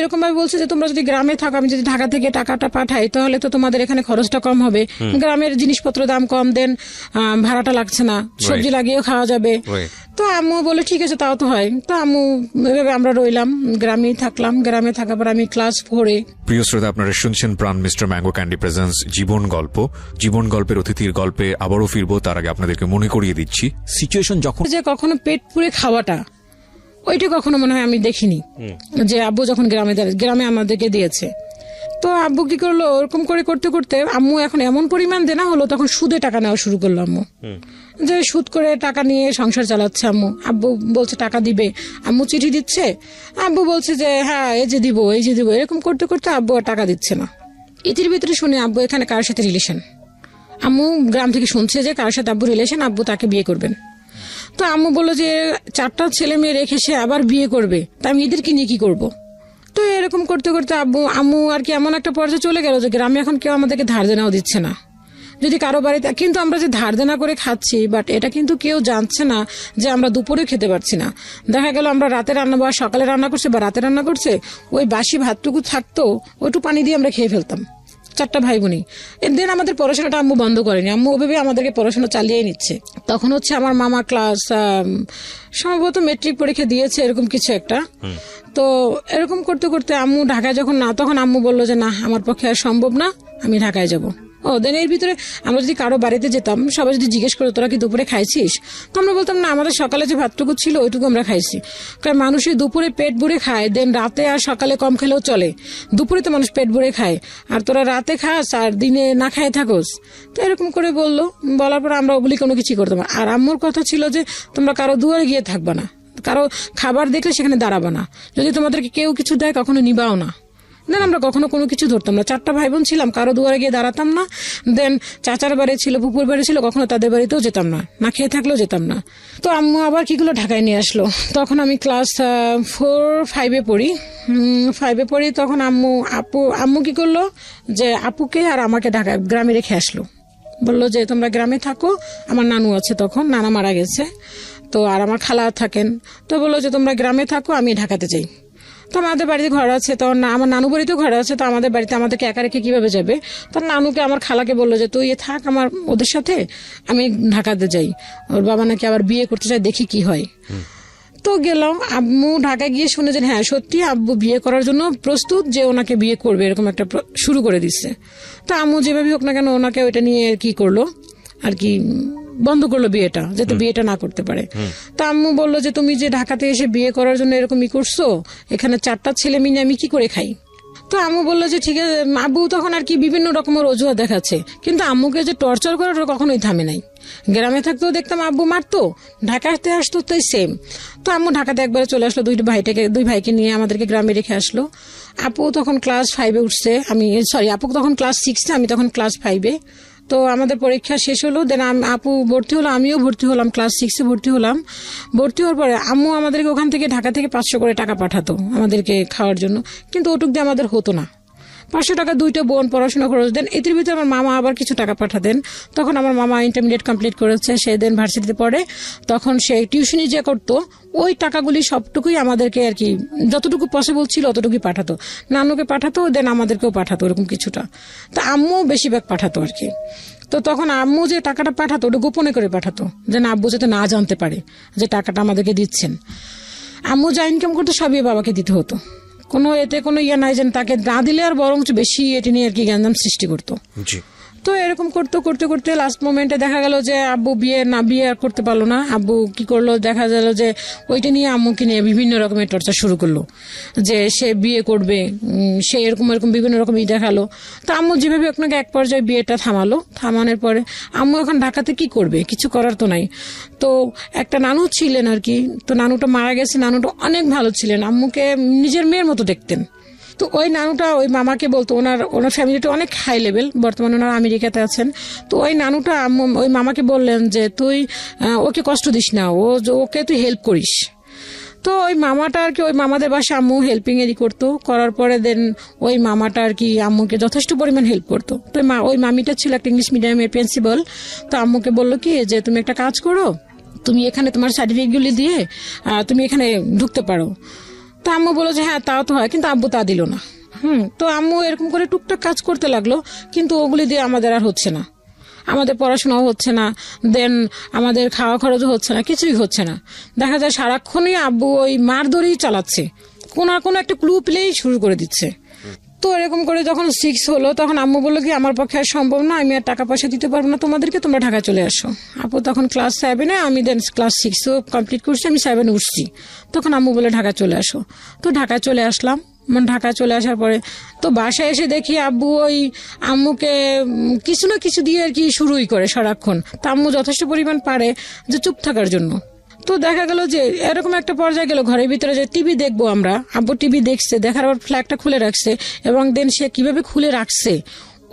এরকম ভাবে বলছে যে তোমরা যদি গ্রামে থাকো, আমি যদি ঢাকা থেকে টাকাটা পাঠাই, তাহলে তো তোমাদের এখানে খরচটা কম হবে, গ্রামের জিনিসপত্র দাম কম, দেন ভাড়াটা লাগছে না, সবজি লাগিয়েও খাওয়া যাবে। তো তো আম্মু বলে ঠিক আছে তাও তো হয়। তো আম্মু এভাবে আমরা রইলাম, গ্রামেই থাকলাম। গ্রামে থাকার পর আমি ক্লাস 4-এ। প্রিয় শ্রোতা, আপনারা শুনছেন প্রাণ মিস্টার ম্যাঙ্গো ক্যান্ডি প্রেজেন্স জীবন গল্প। জীবন গল্পের অতিথির গল্পে আবারও ফিরবো, তার আগে আপনাদেরকে মনে করিয়ে দিচ্ছি সিচুয়েশন যখন যে কখনো পেট পুড়ে খাওয়াটা, ওইটা কখনো মনে হয় আমি দেখিনি। যে আব্বু যখন গ্রামে আমাদেরকে দিয়েছে, তো আব্বু কি করলো, ওরকম করে করতে করতে আম্মু এখন এমন পরিমাণ দেনা হলো, তখন সুদে টাকা নেওয়া শুরু করলো আম্মু। যে সুদ করে টাকা নিয়ে সংসার চালাচ্ছে আম্মু। আব্বু বলছে টাকা দিবে, আম্মু চিঠি দিচ্ছে, আব্বু বলছে যে হ্যাঁ এই যে দিব, এরকম করতে করতে আব্বু আর টাকা দিচ্ছে না। ইতির ভিতরে শুনে আব্বু এখানে কার সাথে রিলেশন, আম্মু গ্রাম থেকে শুনছে যে কার সাথে আব্বু রিলেশন, আব্বু তাকে বিয়ে করবেন। তো আম্মু বললো যে 4টা ছেলে মেয়ে রেখে সে আবার বিয়ে করবে, তা আমি এদেরকে নিয়ে কি করবো। তো এরকম করতে করতে আম্মু আর কি এমন একটা পর্যায়ে চলে গেল যে গ্রামে এখন কেউ আমাদেরকে ধার দেনাও দিচ্ছে না। যদি কারো বাড়িতে, কিন্তু আমরা যে ধার দেনা করে খাচ্ছি, বাট এটা কিন্তু কেউ জানছে না যে আমরা দুপুরে খেতে পারছি না। দেখা গেল আমরা রাতে রান্না বা সকালে রান্না করছে বা রাতে রান্না করছে, ওই বাসি ভাতটুকু থাকতো, ওইটু পানি দিয়ে আমরা খেয়ে ফেলতাম 4টা ভাই বোনই। এর আমাদের পড়াশোনাটা আম্মু বন্ধ করেনি, আম্মু ওভাবে আমাদেরকে পড়াশোনা চালিয়ে নিচ্ছে। তখন হচ্ছে আমার মামা ক্লাস সম্ভবত মেট্রিক পরীক্ষা দিয়েছে, এরকম কিছু একটা। তো এরকম করতে করতে আম্মু ঢাকায় যখন না, তখন আম্মু বললো যে না আমার পক্ষে আর সম্ভব না, আমি ঢাকায় যাব। দেন এর ভিতরে আমরা যদি কারো বাড়িতে যেতাম, সবাই যদি জিজ্ঞেস করতো তোরা কি দুপুরে খাইছিস, তো আমরা বলতাম না আমাদের সকালে যে ভাতটুকু ছিল ওইটুকু আমরা খাইছি। কারণ মানুষই দুপুরে পেট ভরে খায়, দেন রাতে আর সকালে কম খেলেও চলে। দুপুরে তো মানুষ পেট ভরে খায়, আর তোরা রাতে খাস আর দিনে না খায় থাকোস। তো এরকম করে বলার পর আমরা ওগুলি কোনো কিছু করতাম না। আর আম্মুর কথা ছিল যে তোমরা কারো দুয়ারে গিয়ে থাকবা না, কারো খাবার দেখলে সেখানে দাঁড়াবা না, যদি তোমাদেরকে কেউ কিছু দেয় কখনো নিবাও না। দেন আমরা কখনো কোনো কিছু ধরতাম না। 4টা ভাই বোন ছিলাম, কারো দুয়ারে গিয়ে দাঁড়াতাম না। দেন চাচার বাড়ি ছিল, পুকুর বাড়ি ছিল, কখনো তাদের বাড়িতেও যেতাম না, না খেয়ে থাকলেও যেতাম না। তো আম্মু আবার কিগুলো ঢাকায় নিয়ে আসলো। তখন আমি ক্লাস 4-5-এ পড়ি। 5-এ পড়ি, তখন আম্মু কি করলো যে আপুকে আর আমাকে ঢাকায় গ্রামে রেখে আসলো। বললো যে তোমরা গ্রামে থাকো, আমার নানু আছে, তখন নানা মারা গেছে, তো আর আমার খালা থাকেন। তো বললো যে তোমরা গ্রামে থাকো, আমি ঢাকাতে যাই। তো আমাদের বাড়িতে ঘর আছে, তো আমার নানু বাড়িতেও ঘর আছে, তো আমাদের বাড়িতে আমাদেরকে একা রেখে কিভাবে যাবে। তো নানুকে আমার খালাকে বললো যে তুই থাক আমার ওদের সাথে, আমি ঢাকাতে যাই, ওর বাবা নাকি আবার বিয়ে করতে চাই, দেখি কি হয়। তো গেলাম, আম্মু ঢাকায় গিয়ে শুনে যে হ্যাঁ সত্যি আব্বু বিয়ে করার জন্য প্রস্তুত, যে ওনাকে বিয়ে করবে, এরকম একটা শুরু করে দিচ্ছে। তো আম্মু যেভাবে হোক না কেন ওনাকে ওইটা নিয়ে কি করলো আর কি, বন্ধ করলো বিয়েটা, যাতে বিয়েটা না করতে পারে। তা আম্মু বললো যে তুমি যে ঢাকাতে এসে বিয়ে করার জন্য এরকমই করছো, এখানে 4টা ছেলে মিলে আমি কি করে খাই। তো আম্মু বললো যে ঠিক আছে। আব্বু তখন আর কি বিভিন্ন রকমের অজুহাত দেখাচ্ছে, কিন্তু আম্মুকে যে টর্চার করার কখনোই থামে নাই। গ্রামে থাকতেও দেখতাম আব্বু মারতো, ঢাকাতে আসতো তো সেম। তো আম্মু ঢাকাতে একবারে চলে আসলো, দুই ভাইকে নিয়ে আমাদেরকে গ্রামে রেখে আসলো। আপু তখন ক্লাস 5-এ উঠছে, আপু তখন ক্লাস 6-এ, আমি তখন ক্লাস 5-এ। তো আমাদের পরীক্ষা শেষ হলো, দেন আপু ভর্তি হলো, আমিও ভর্তি হলাম, ক্লাস 6-এ ভর্তি হলাম। ভর্তি হওয়ার পরে আম্মু আমাদেরকে ওখান থেকে ঢাকা থেকে 500 করে টাকা পাঠাতো আমাদেরকে খাওয়ার জন্য, কিন্তু ওটুক দিয়ে আমাদের হতো না। 500 টাকা 2টা বোন পড়াশোনা খরচ দেন। এর ভিতরে আমার মামা আবার কিছু টাকা পাঠাতেন। তখন আমার মামা ইন্টারমিডিয়েট কমপ্লিট করেছে, সে দেন ভার্সিটিতে পড়ে। তখন সে টিউশনি যে করতো, ওই টাকাগুলি সবটুকুই আমাদেরকে আর কি যতটুকু পসিবল ছিল অতটুকুই পাঠাতো। নানুকে পাঠাতো, দেন আমাদেরকেও পাঠাতো, এরকম কিছুটা। তা আম্মু বেশিরভাগ পাঠাতো আর কি। তো তখন আম্মু যে টাকাটা পাঠাতো ওটা গোপনে করে পাঠাতো, যে না আব্বু যাতে না জানতে পারে যে টাকাটা আমাদেরকে দিচ্ছেন। আম্মু যা ইনকাম করতো সবই বাবাকে দিতে হতো, কোনো এতে কোনো নাই যেন তাকে না দিলে আর বরঞ্চ বেশি এটি নিয়ে আর কি গ্যাঞ্জাম সৃষ্টি করতো। তো এরকম করতে করতে লাস্ট মোমেন্টে দেখা গেল যে আব্বু বিয়ে আর করতে পারলো না। আব্বু কি করলো, দেখা গেল যে ওইটা নিয়ে আম্মুকে নিয়ে বিভিন্ন রকমের টর্চার শুরু করলো, যে সে বিয়ে করবে, সে এরকম বিভিন্ন রকম দেখালো। তো আম্মু যেভাবে আপনাকে এক পর্যায়ে বিয়েটা থামানোর পরে আম্মু এখন ঢাকাতে কি করবে, কিছু করার তো নাই। তো একটা নানু ছিলেন আর কি, তো নানুটা মারা গেছে, নানুটা অনেক ভালো ছিলেন, আম্মুকে নিজের মেয়ের মতো দেখতেন। তো ওই নানুটা ওই মামাকে বলতো, ওনার ফ্যামিলিটা অনেক হাই লেভেল, বর্তমানে ওনারা আমেরিকাতে আছেন। তো ওই নানুটা ওই মামাকে বললেন যে তুই ওকে কষ্ট দিস না, ওকে তুই হেল্প করিস। তো ওই মামাটা আর কি, ওই মামাদের বাসায় আম্মু হেল্পিং এরই করতো, করার পরে দেন ওই মামাটা আর কি আম্মুকে যথেষ্ট পরিমাণ হেল্প করতো। তো ওই মামিটা ছিল একটা ইংলিশ মিডিয়ামের প্রিন্সিপাল। তো আম্মুকে বললো কি যে তুমি একটা কাজ করো, তুমি এখানে তোমার সার্টিফিকেটগুলি দিয়ে তুমি এখানে ঢুকতে পারো। তো আম্মু বললো যে হ্যাঁ তাও তো হয়, কিন্তু আব্বু তা দিল না। তো আম্মু এরকম করে টুকটাক কাজ করতে লাগলো, কিন্তু ওগুলি দিয়ে আমাদের আর হচ্ছে না। আমাদের পড়াশোনাও হচ্ছে না, দেন আমাদের খাওয়া খরচও হচ্ছে না, কিছুই হচ্ছে না। দেখা যায় সারাক্ষণই আব্বু ওই মারধরেই চালাচ্ছে, কোনো না কোনো একটা ক্লু পেলেই শুরু করে দিচ্ছে। তো এরকম করে যখন 6 হলো তখন আম্মু বললো কি আমার পক্ষে আর সম্ভব না, আমি আর টাকা পয়সা দিতে পারবো না তোমাদেরকে, তোমরা ঢাকায় চলে আসো। আপু তখন ক্লাস 7-এ, আমি দেন ক্লাস 6ও কমপ্লিট করছি, আমি 7 উঠছি। তখন আম্মু বলে ঢাকা চলে আসো। তো ঢাকায় চলে আসলাম। ঢাকায় চলে আসার পরে তো বাসায় এসে দেখি আব্বু ওই আম্মুকে কিছু না কিছু দিয়ে আর কি শুরুই করে সারাক্ষণ। তা আম্মু যথেষ্ট পরিমাণ পারে যে চুপ থাকার জন্য। তো দেখা গেল যে এরকম একটা পর্যায়ে গেল, ঘরের ভিতরে যে টিভি দেখবো আমরা, আব্বু টিভি দেখছে, দেখার পর ফ্ল্যাগটা খুলে রাখছে, এবং দেন সে কিভাবে খুলে রাখছে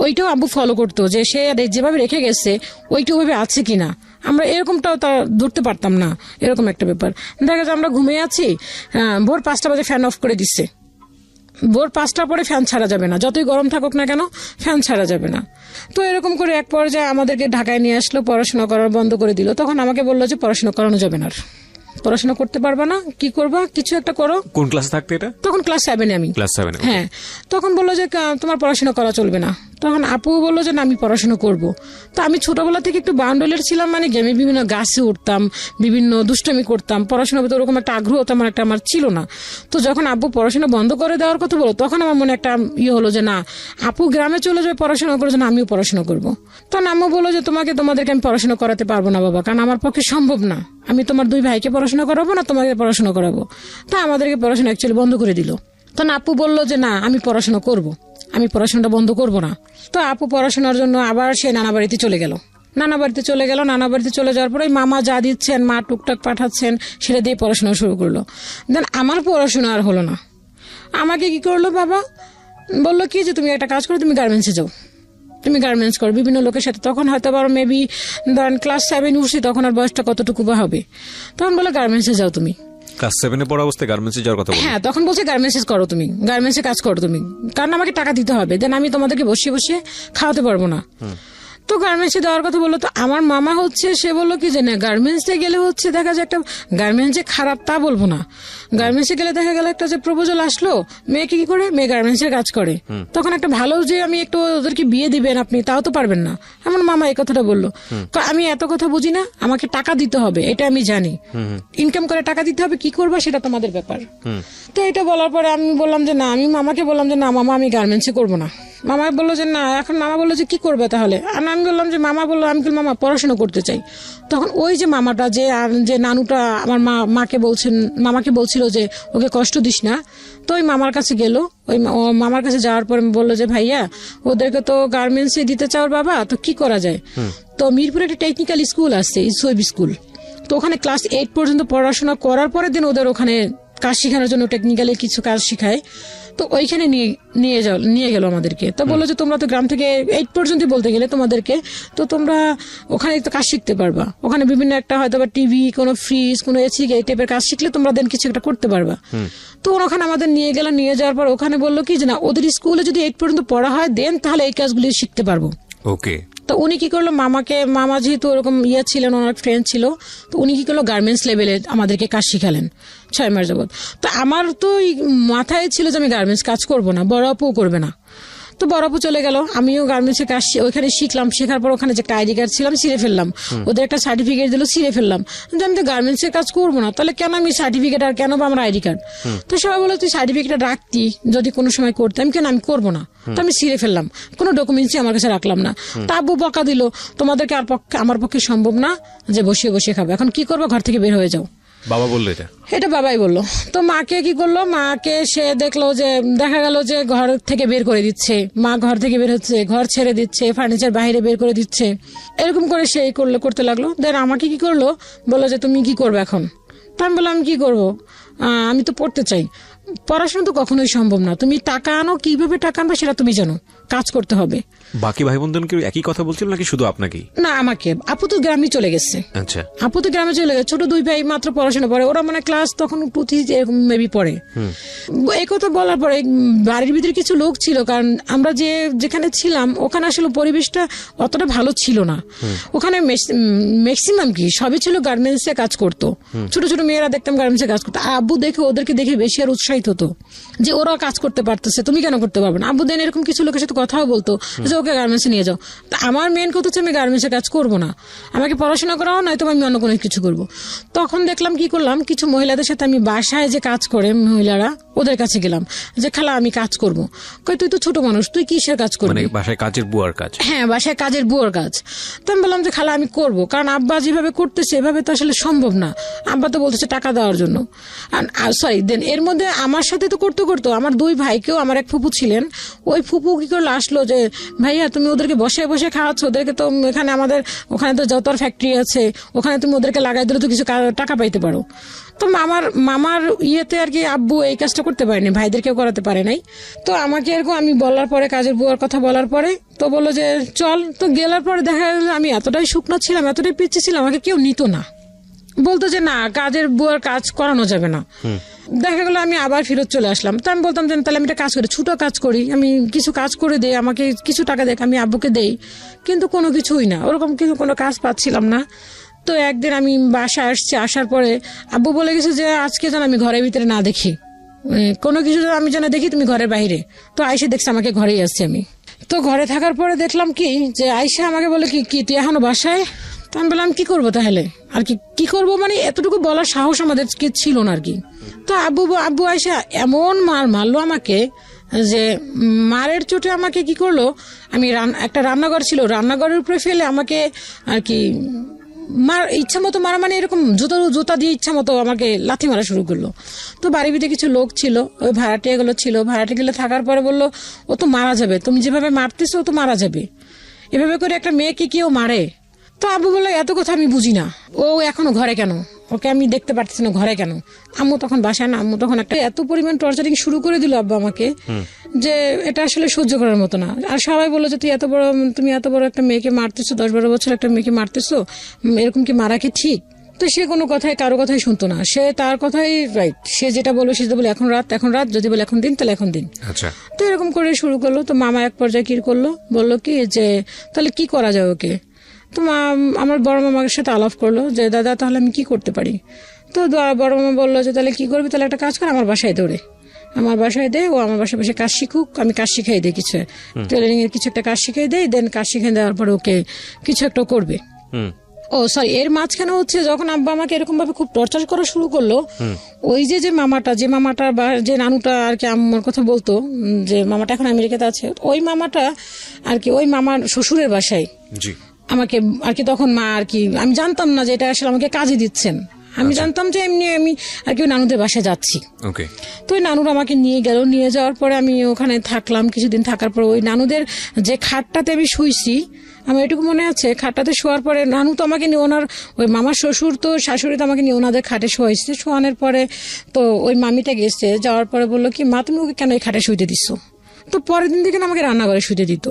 ওইটাও আব্বু ফলো করতো, যে সে যেভাবে রেখে গেছে ওইটা ওইভাবে আছে কিনা। আমরা এরকমটাও তা ধরতে পারতাম না, এরকম একটা ব্যাপার। দেখা যায় আমরা ঘুমিয়ে আছি, ভোর 5টা বাজে ফ্যান অফ করে দিচ্ছে। ভোর 5টার পরে ফ্যান ছাড়া যাবে না, যতই গরম থাকুক না কেন ফ্যান ছাড়া যাবে না। তো এরকম করে এক পর্যায়ে আমাদেরকে ঢাকায় নিয়ে আসলো, পড়াশোনা করার বন্ধ করে দিল। তখন আমাকে বললো যে পড়াশোনা করানো যাবে না, পড়াশোনা করতে পারবা না, কি করবা, কিছু একটা করো। কোন ক্লাসে থাকতে এটা? তখন ক্লাস 7-এ আমি। ক্লাস 7? হ্যাঁ। তখন বললো যে তোমার পড়াশোনা করা চলবে না। তখন আপু বললো যে না, আমি পড়াশোনা করব। তো আমি ছোটবেলা থেকে একটু বাউন্ডুলের ছিলাম, মানে গেমে বিভিন্ন গাছে উঠতাম, বিভিন্ন দুষ্টামি করতাম, পড়াশোনার ভিতরে ওরকম একটা আগ্রহ তেমন একটা আমার ছিল না। তো যখন আব্বু পড়াশোনা বন্ধ করে দেওয়ার কথা বলো, তখন আমার মনে একটা ইয়ে হলো যে না, আপু গ্রামে চলে যাবে পড়াশোনা করে, যে না আমিও পড়াশোনা করবো। তখন আম্মু বললো যে তোমাদেরকে আমি পড়াশোনা করাতে পারবো না বাবা, কারণ আমার পক্ষে সম্ভব না, আমি তোমার 2 ভাইকে পড়াশোনা করাবো না, তোমাকে পড়াশোনা করাবো। তা আমাদেরকে পড়াশোনা অ্যাকচুয়ালি বন্ধ করে দিল। তখন আপু বললো যে না, আমি পড়াশোনা করব, আমি পড়াশোনাটা বন্ধ করব না। তো আপু পড়াশোনার জন্য আবার সে নানা বাড়িতে চলে গেল। নানা বাড়িতে চলে যাওয়ার পরে মামা যা দিচ্ছেন, মা টুকটাক পাঠাচ্ছেন, সেটা দিয়ে পড়াশোনা শুরু করলো। দেন আমার পড়াশোনা আর হলো না। আমাকে কি করলো বাবা, বললো কি যে তুমি একটা কাজ করো, তুমি গার্মেন্টসে যাও, তুমি গার্মেন্টস করো বিভিন্ন লোকের সাথে। তখন হয়তো আবার মেবি ধরেন ক্লাস 7 উঠছি, তখন আর বয়সটা কতটুকু বা হবে। তখন বলে গার্মেন্টসে যাও তুমি। ক্লাস 7-এ পড়া অবস্থায় গার্মেন্টসে যাওয়ার কথা বললেন? হ্যাঁ, তখন বলছে গার্মেন্টসে করো তুমি, গার্মেন্টসে কাজ করো তুমি, কারণ আমাকে টাকা দিতে হবে, দেন আমি তোমাদেরকে বসিয়ে বসিয়ে খাওয়াতে পারবো না। তো গার্মেন্টসে দেওয়ার কথা বললো। তো আমার মামা সে বললো কি যে না, গার্মেন্টসে গেলে দেখা যায় একটা গার্মেন্টস যে খারাপ তা বলবো না, গার্মেন্টসে গেলে দেখা গেল একটা যে প্রপোজাল আসলো, মেয়েকে কি করে, মেয়ে গার্মেন্টসের কাজ করে, তখন একটা ভালো যে আমি একটু ওদেরকে বিয়ে দিবেন আপনি, তাও তো পারবেন না। আমার মামা এই কথাটা বললো। আমি এত কথা বুঝি না, আমাকে টাকা দিতে হবে এটা আমি জানি, ইনকাম করে টাকা দিতে হবে, কি করবো সেটা তোমাদের ব্যাপার। তো এটা বলার পরে আমি বললাম যে না, আমি মামাকে বললাম যে না মামা, আমি গার্মেন্টসে করবো না। মামা বললো যে না, এখন মামা বললো যে কি করবে তাহলে। আর আমি বললাম যে মামা বললো, আমি বললাম মামা পড়াশোনা করতে চাই। তখন ওই যে মামাটা যে নানুটা আমার মামাকে বলছিল যে ওকে কষ্ট দিস না। তো ওই মামার কাছে গেল, ওই মামার কাছে যাওয়ার পরে বললো যে ভাইয়া, ওদেরকে তো গার্মেন্টসে দিতে চাও বাবা, তো কি করা যায়। তো মিরপুরে একটা টেকনিক্যাল স্কুল আছে, ইসওবি স্কুল। তো ওখানে ক্লাস 8 পর্যন্ত পড়াশোনা করার পরে দিন ওদের ওখানে কাজ শেখানোর জন্য টেকনিক্যালি কিছু কাজ শেখায়। তো ওইখানে নিয়ে গেল আমাদেরকে। তো বললো যে তোমরা তো গ্রাম থেকে 8 পর্যন্ত বলতে গেলে তোমাদেরকে, তো তোমরা ওখানে তো কাজ শিখতে পারবা, ওখানে বিভিন্ন একটা হয়তো বা টিভি, কোনো ফ্রিজ, কোনো এসি, এই টাইপের কাজ শিখলে তোমরা দেন কিছু একটা করতে পারবা। তো ওখানে আমাদের নিয়ে গেল, নিয়ে যাওয়ার পর ওখানে বললো কি যে না, ওদের স্কুলে যদি 8 পর্যন্ত পড়া হয় দেন তাহলে এই কাজগুলি শিখতে পারবো। ওকে। তো উনি কি করলো, মামা যেহেতু ওরকম ছিলেন, ওনার ফ্রেন্ড ছিল, তো উনি কি করলো গার্মেন্টস লেভেলে আমাদেরকে কাজ শিখালেন 6 মাস যাবত। তো আমার তো মাথায় ছিল যে আমি গার্মেন্টস কাজ করব না, বড় আপুও করবে না। তো বড় আপু চলে গেল, আমিও গার্মেন্টসের কাজ ওইখানে শিখলাম। শেখার পর ওখানে যে একটা আইডি কার্ড ছিলাম ছিঁড়ে ফেললাম, ওদের একটা সার্টিফিকেট দিল, ছিঁড়ে ফেললাম। আমি তো গার্মেন্টসের কাজ করবো না, তাহলে কেন আমি সার্টিফিকেট, আর কেন বা আমার আইডি কার্ড। তো সবাই বলে তুই সার্টিফিকেটটা রাখতি, যদি কোনো সময় করতাম, কেন আমি করবো না। তো আমি ছিঁড়ে ফেললাম, কোনো ডকুমেন্টসই আমার কাছে রাখলাম না। তা আব্বু বকা দিল, তোমাদেরকে আমার পক্ষে সম্ভব না যে বসিয়ে বসিয়ে খাবো, এখন কি করবো, ঘর থেকে বের হয়ে যাও। বাবা বললো এটা বাবাই বললো। তো মাকে কি করলো, মাকে সে দেখলো যে দেখা গেল যে ঘর থেকে বের করে দিচ্ছে, মা ঘর থেকে বের হচ্ছে, ঘর ছেড়ে দিচ্ছে, ফার্নিচার বাইরে বের করে দিচ্ছে, এরকম করে সে করতে লাগলো। দেন আমাকে কি করলো, বললো যে তুমি কি করবে এখন। তা আমি বললাম কি করবো, আমি তো পড়তে চাই। পড়াশোনা তো কখনোই সম্ভব না, তুমি টাকা আনো, কিভাবে টাকা আনবে সেটা তুমি জানো, কাজ করতে হবে। বাকি ভাই বোনদেরকে একই কথা বলছিল নাকি শুধু আপনাকে? না, আমাকে। আপু তো গ্রামে চলে গেছে। আচ্ছা, আপু তো গ্রামে চলে গেছে, ছোট 2 ভাই মাত্র পড়াশোনা পড়ে, ওরা মানে ক্লাস তখন 2-3 এরকম মেবি পড়ে। এই কথা বলার পরে বাড়ির ভিতরে কিছু লোক ছিল, কারণ আমরা যেখানে ছিলাম ওখানে আসলে পরিবেশটা অতটা ভালো ছিল না। ওখানে ম্যাক্সিমাম কি সবই ছিল গার্মেন্টসে কাজ করতো, ছোট ছোট মেয়েরা দেখতাম গার্মেন্টসে কাজ করতো। আব্বু ওদেরকে দেখে বেশি আর উৎসাহী হতো যে ওরা কাজ করতে পারতেছে, তুমি কেন করতে পারবে না। আব্বু দেন এরকম কিছু লোকের সাথে কথাও বলতো যে ওকে গার্মেন্টসে নিয়ে যাও। তা আমার মেন কথা হচ্ছে আমি গার্মেন্টসে কাজ করবো না, আমাকে পড়াশোনা করাও নয়তো আমি অন্য কোনো কিছু করবো। তখন দেখলাম কি করলাম, কিছু মহিলাদের সাথে আমি বাসায় যে কাজ করে মহিলারা ওদের কাছে গেলাম যে খালা আমি কাজ করবো। কই তুই তো ছোট মানুষ, তুই কিসের কাজ করবি? মানে বাসায় কাজের বুয়ার কাজ। হ্যাঁ, বাসায় কাজের বুয়ার কাজ। তো আমি বললাম যে খালা আমি করবো, কারণ আব্বা যেভাবে করতেছে এভাবে তো আসলে সম্ভব না। আব্বা তো বলতেছে টাকা দেওয়ার জন্য, সরি দেন। এর মধ্যে আমার সাথে তো করতে আমার 2 ভাইকেও, আমার এক ফুপু ছিলেন, ওই ফুপু কি করলো আসলো যে ভাইয়া তুমি ওদেরকে বসে বসে খাওয়াচ্ছ, ওদেরকে তো এখানে আমাদের ওখানে তো যত ফ্যাক্টরি আছে, ওখানে তুমি ওদেরকে লাগাই দিলে তো কিছু টাকা পাইতে পারো। তো মামার ইয়েতে আর কি আব্বু এই কাজটা করতে পারেনি, ভাইদেরকেও করাতে পারে নাই। তো আমাকে এরকম আমি বলার পরে, কাজের বুয়ার কথা বলার পরে তো বললো যে চল। তো গেলার পরে দেখা গেল আমি এতটাই শুকনো ছিলাম, এতটাই পিচ্ছি ছিলাম, আমাকে কেউ নিত না, বলতো যে না কাজের বুয়ার কাজ করানো যাবে না। দেখা গেলো আমি আবার ফেরত চলে আসলাম। তো আমি বলতাম যে তাহলে আমি একটা কাজ করি, ছোট কাজ করি, আমি কিছু কাজ করে দেই, আমাকে কিছু টাকা দেখ, আমি আব্বুকে দেই। কিন্তু কোনো কিছুই না, ওরকম কিছু কোনো কাজ পাচ্ছিলাম না। তো একদিন আমি বাসায় আসছি, আসার পরে আব্বু বলে গেছে যে আজকে যেন আমি ঘরের ভিতরে না দেখি, কোনো কিছু যেন আমি যেন দেখি তুমি ঘরের বাইরে। তো আইসে দেখছি আমাকে ঘরেই আসছি আমি। তো ঘরে থাকার পরে দেখলাম কি যে আইসা আমাকে বলে কি তুই এখনো বাসায়? তো আমি বললাম কি করবো তাহলে, আর কি করবো, মানে এতটুকু বলার সাহস আমাদের ছিল না আর কি। তো আব্বু আইসা এমন মারলো আমাকে যে মারের চোটে আমাকে কি করলো, আমি একটা রান্নাঘর ছিল, রান্নাঘরের উপরে ফেলে আমাকে আর কি ইচ্ছা মতো মারা, মানে এরকম জুতা দিয়ে ইচ্ছা মতো আমাকে লাথি মারা শুরু করলো। তো বাড়ির ভিতরে কিছু লোক ছিল, ওই ভাড়াটিয়া গুলো ছিল, ভাড়াটিয়া থাকার পরে বললো ও তো মারা যাবে, তুমি যেভাবে মারতেছো ও তো মারা যাবে, এভাবে করে একটা মেয়েকে কেউ মারে। তো আব্বু বললো এত কথা আমি বুঝি না, ও এখনো ঘরে কেন, ওকে আমি দেখতে পারতেছি না ঘরে কেন। আম্মু তখন বাসায় না, আম্মু তখন একটা এত পরিমাণ টর্চারিং শুরু করে দিল আব্বা আমাকে যে এটা আসলে সহ্য করার মতো না। আর সবাই বললো যে তুমি এত বড় একটা মেয়েকে মারতেছো, 10-12 বছর একটা মেয়েকে মারতেছো, এরকম কি মারা কি ঠিক? তো সে কোনো কথাই কারো কথাই শুনতো না, সে তার কথাই রাইট, সে যেটা বললো সে বলে এখন রাত, যদি বলে এখন দিন তাহলে এখন দিন। আচ্ছা। তো এরকম করে শুরু করলো। তো মামা এক পর্যায়ে কি করলো, বললো কি যে তাহলে কি করা যায় ওকে। তো আমার বড় মামার সাথে আলাপ করলো যে দাদা তাহলে আমি কি করতে পারি। তো বড় মামা বললো যে তাহলে কি করবি, তাহলে একটা কাজ কর, আমার বাসায় দৌড়ে, আমার বাসায় দে, ও আমার বাসায় বসে কাজ শিখুক, আমি কাজ শিখাই দিই, কিছু টেলারিং এর কিছু একটা কাজ শিখাই দেই, দেন কাজ শিখে দেওয়ার পরে ওকে কিছু একটা করবে। ও সরি, এর মাঝখানে হচ্ছে যখন আব্বা আমাকে এরকম ভাবে খুব টর্চার করা শুরু করলো, ওই যে মামাটা বা যে নানুটা আর কি আমার কথা বলতো, যে মামাটা এখন আমেরিকাতে আছে, ওই মামাটা আর কি ওই মামার শ্বশুরের বাসায় আমাকে আর কি, তখন মা আর কি, আমি জানতাম না যে এটা আসলে আমাকে কাজে দিচ্ছেন, আমি জানতাম যে এমনি আমি আর কি নানুদের বাসায় যাচ্ছি। তো ওই নানুরা আমাকে নিয়ে গেল, নিয়ে যাওয়ার পরে আমি ওখানে থাকলাম কিছুদিন। থাকার পর ওই নানুদের যে খাটটাতে আমি শুইছি, আমার এটুকু মনে আছে, খাটটাতে শোয়ার পরে নানু তো আমাকে নিয়ে, ওনার ওই মামার শ্বশুর তো শাশুড়ি তো আমাকে নিয়ে ওনাদের খাটে শোয়াইছে। শোয়ানোর পরে তো ওই মামিটা গেছে, যাওয়ার পরে বললো কি মা তুমি ওকে কেন এই খাটে শুইতে দিছো। তো পরের দিন থেকে আমাকে রান্নাঘরে শুইতে দিত।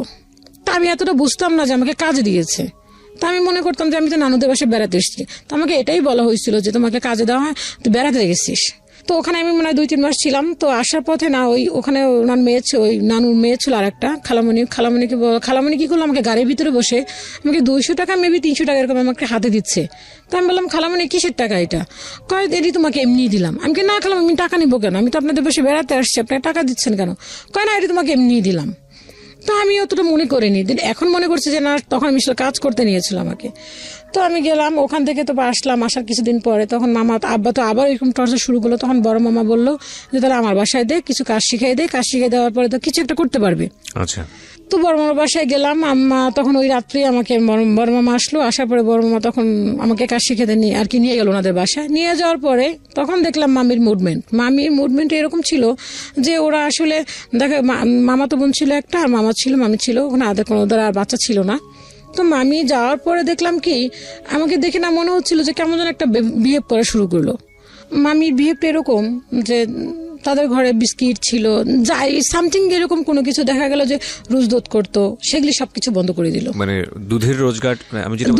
তা আমি এতটা বুঝতাম না যে আমাকে কাজে দিয়েছে। তা আমি মনে করতাম যে আমি তো নানুদের বাসায় বেড়াতে এসেছি। তো আমাকে এটাই বলা হয়েছিল যে তোমাকে কাজে দেওয়া হয়, তুই বেড়াতে গেছিস। তো ওখানে আমি মনে হয় 2-3 মাস ছিলাম। তো আসার পথে না ওখানে ওনার মেয়ে, ওই নানুর মেয়ে ছিল আর একটা খালামণি কি করলো, আমাকে গাড়ির ভিতরে বসে আমাকে 200 টাকা মেবি 300 টাকা এরকম আমাকে হাতে দিচ্ছে। তো আমি বললাম খালামণি কিসের টাকা এটা? কয় এটি তোমাকে এমনি দিলাম। আমি না খালাম, আমি টাকা নিবো কেন, আমি তো আপনাদের বসে বেড়াতে আসছি, আপনাকে টাকা দিচ্ছেন কেন? কয় না এটি তোমাকে এমনি দিলাম। তো আমি অতটা মনে করিনি, এখন মনে করছি যে না, তখন আমি কাজ করতে নিয়েছিল আমাকে। তো আমি গেলাম ওখান থেকে, তো আসলাম, আসার কিছুদিন পরে তখন আব্বা তো আবার এরকম টর্চার শুরু করলো। তখন বড় মামা বললো যে তাহলে আমার বাসায় দে, কিছু কাজ শিখাই দে, কাজ শিখাই দেওয়ার পরে তো কিছু একটা করতে পারবে। আচ্ছা। তো বড় মামার বাসায় গেলাম। আম্মা তখন ওই রাত্রে আমাকে বড় মামা আসলো, আসার পরে বড় মামা তখন আমাকে কাজ শিখাতে আর কি নিয়ে গেল ওনাদের বাসায়। নিয়ে যাওয়ার পরে তখন দেখলাম মামির মুভমেন্ট এরকম ছিল যে ওরা আসলে দেখে, মামা তো বোন ছিল একটা, আর মামি ছিল ওখানে, ওদের আর বাচ্চা ছিল না। তো মামি যাওয়ার পরে দেখলাম কি আমাকে দেখে না মনে হচ্ছিল যে কেমন যেন একটা বিহেভ করা শুরু করলো। মামির বিহেভটা এরকম যে তাদের ঘরে বিস্কিট ছিল, যাই সামথিং এরকম কোনো কিছু দেখা গেল যে রোজ দুধ করতো, সেগুলি সবকিছু বন্ধ করে দিল। মানে দুধের রোজগার,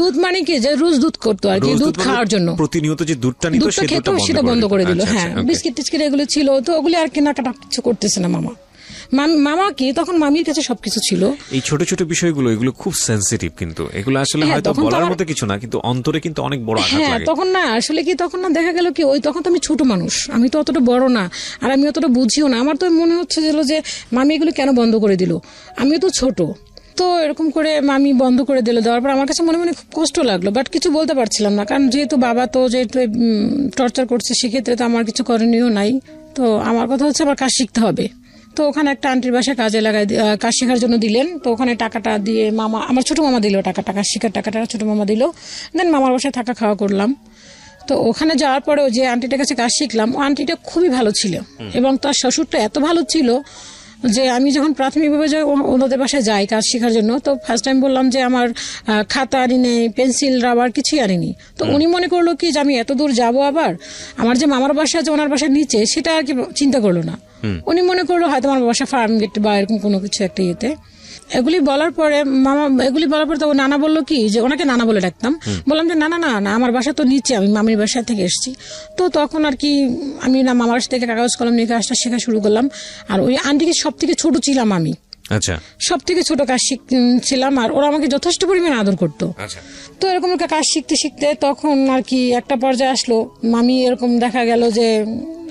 দুধ মানে কি যে রোজ দুধ করতো আর কি, দুধ খাওয়ার জন্য প্রতিনিয়ত যে দুধটা খেতো সেটা বন্ধ করে দিল। হ্যাঁ, বিস্কিট টিস্কিট এগুলো ছিল, তো ওগুলি আর কেনাকাটা কিছু করতেছে না মামা। মামা কি তখন মামির কাছে সবকিছু ছিল। এই ছোট ছোট বিষয়গুলো এগুলো খুব সেন্সিটিভ, কিন্তু এগুলো আসলে হ্যাঁ, হয়তো তখন তো বলার আমার- মতো কিছু না, কিন্তু অন্তরে কিন্তু অনেক বড় আঘাত হ্যাঁ লাগে। তখন না আসলে কি তখন না দেখা গেল কি ওই তখন তো আমি ছোট মানুষ, আমি তো অতটা বড় না, আর আমি অতটা বুঝিও না। আমার তো মনে হচ্ছে যে মামি এগুলো কেন বন্ধ করে দিল, আমিও তো ছোট। তো এরকম করে মামি বন্ধ করে দিল, দেওয়ার পর আমার কাছে মনে মনে খুব কষ্ট লাগলো, বাট কিছু বলতে পারছিলাম না, কারণ যেহেতু বাবা তো যেহেতু টর্চার করছে সেক্ষেত্রে তো আমার কিছু করণীয় নাই। তো আমার কথা হচ্ছে আমার কাজ শিখতে হবে। তো ওখানে একটা আন্টির বাসায় কাজে লাগাই, কাজ শেখার জন্য দিলেন। তো ওখানে টাকাটা দিয়ে মামা, আমার ছোট মামা দিল টাকা শেখার টাকাটা ছোট মামা দিল। দেন মামার বাসায় থাকা খাওয়া করলাম। তো ওখানে যাওয়ার পরেও যে আন্টিটার কাছে কাজ শিখলাম, ও আন্টিটা খুবই ভালো ছিল এবং তার শ্বশুরটা এত ভালো ছিল যে আমি যখন প্রাথমিকভাবে ওনাদের বাসায় যাই কাজ শেখার জন্য, তো ফার্স্ট টাইম বললাম যে আমার খাতা আনি নেই, পেন্সিল রাবার কিছুই আনিনি। তো উনি মনে করলো কি যে আমি এত দূর যাবো, আবার আমার যে মামার বাসা আছে ওনার বাসার নিচে সেটা আর কি চিন্তা করলো না। উনি মনে করলো হয়তো আমার বাসা ফার্ম গেট বা এরকম কোনো কিছু একটা ইয়েতে। এগুলি বলার পরে তো নানা বললো কি যে, ওনাকে নানা বলে ডাকতাম, বললাম যে না না না না আমার বাসা তো নিচে, আমি মামির বাসা থেকে এসেছি। তো তখন আর কি আমি না মামার বাসা থেকে কাগজ কলম নিয়ে কাজটা শেখা শুরু করলাম। আর ওই আন্টিকে সব থেকে ছোট ছিলাম আমি, আচ্ছা সব থেকে ছোট কাজ শিখছিলাম, আর ওরা আমাকে যথেষ্ট পরিমাণে আদর করতো। আচ্ছা তো এরকম একটা কাজ শিখতে শিখতে তখন আর কি একটা পর্যায়ে আসলো, মামি এরকম দেখা গেল যে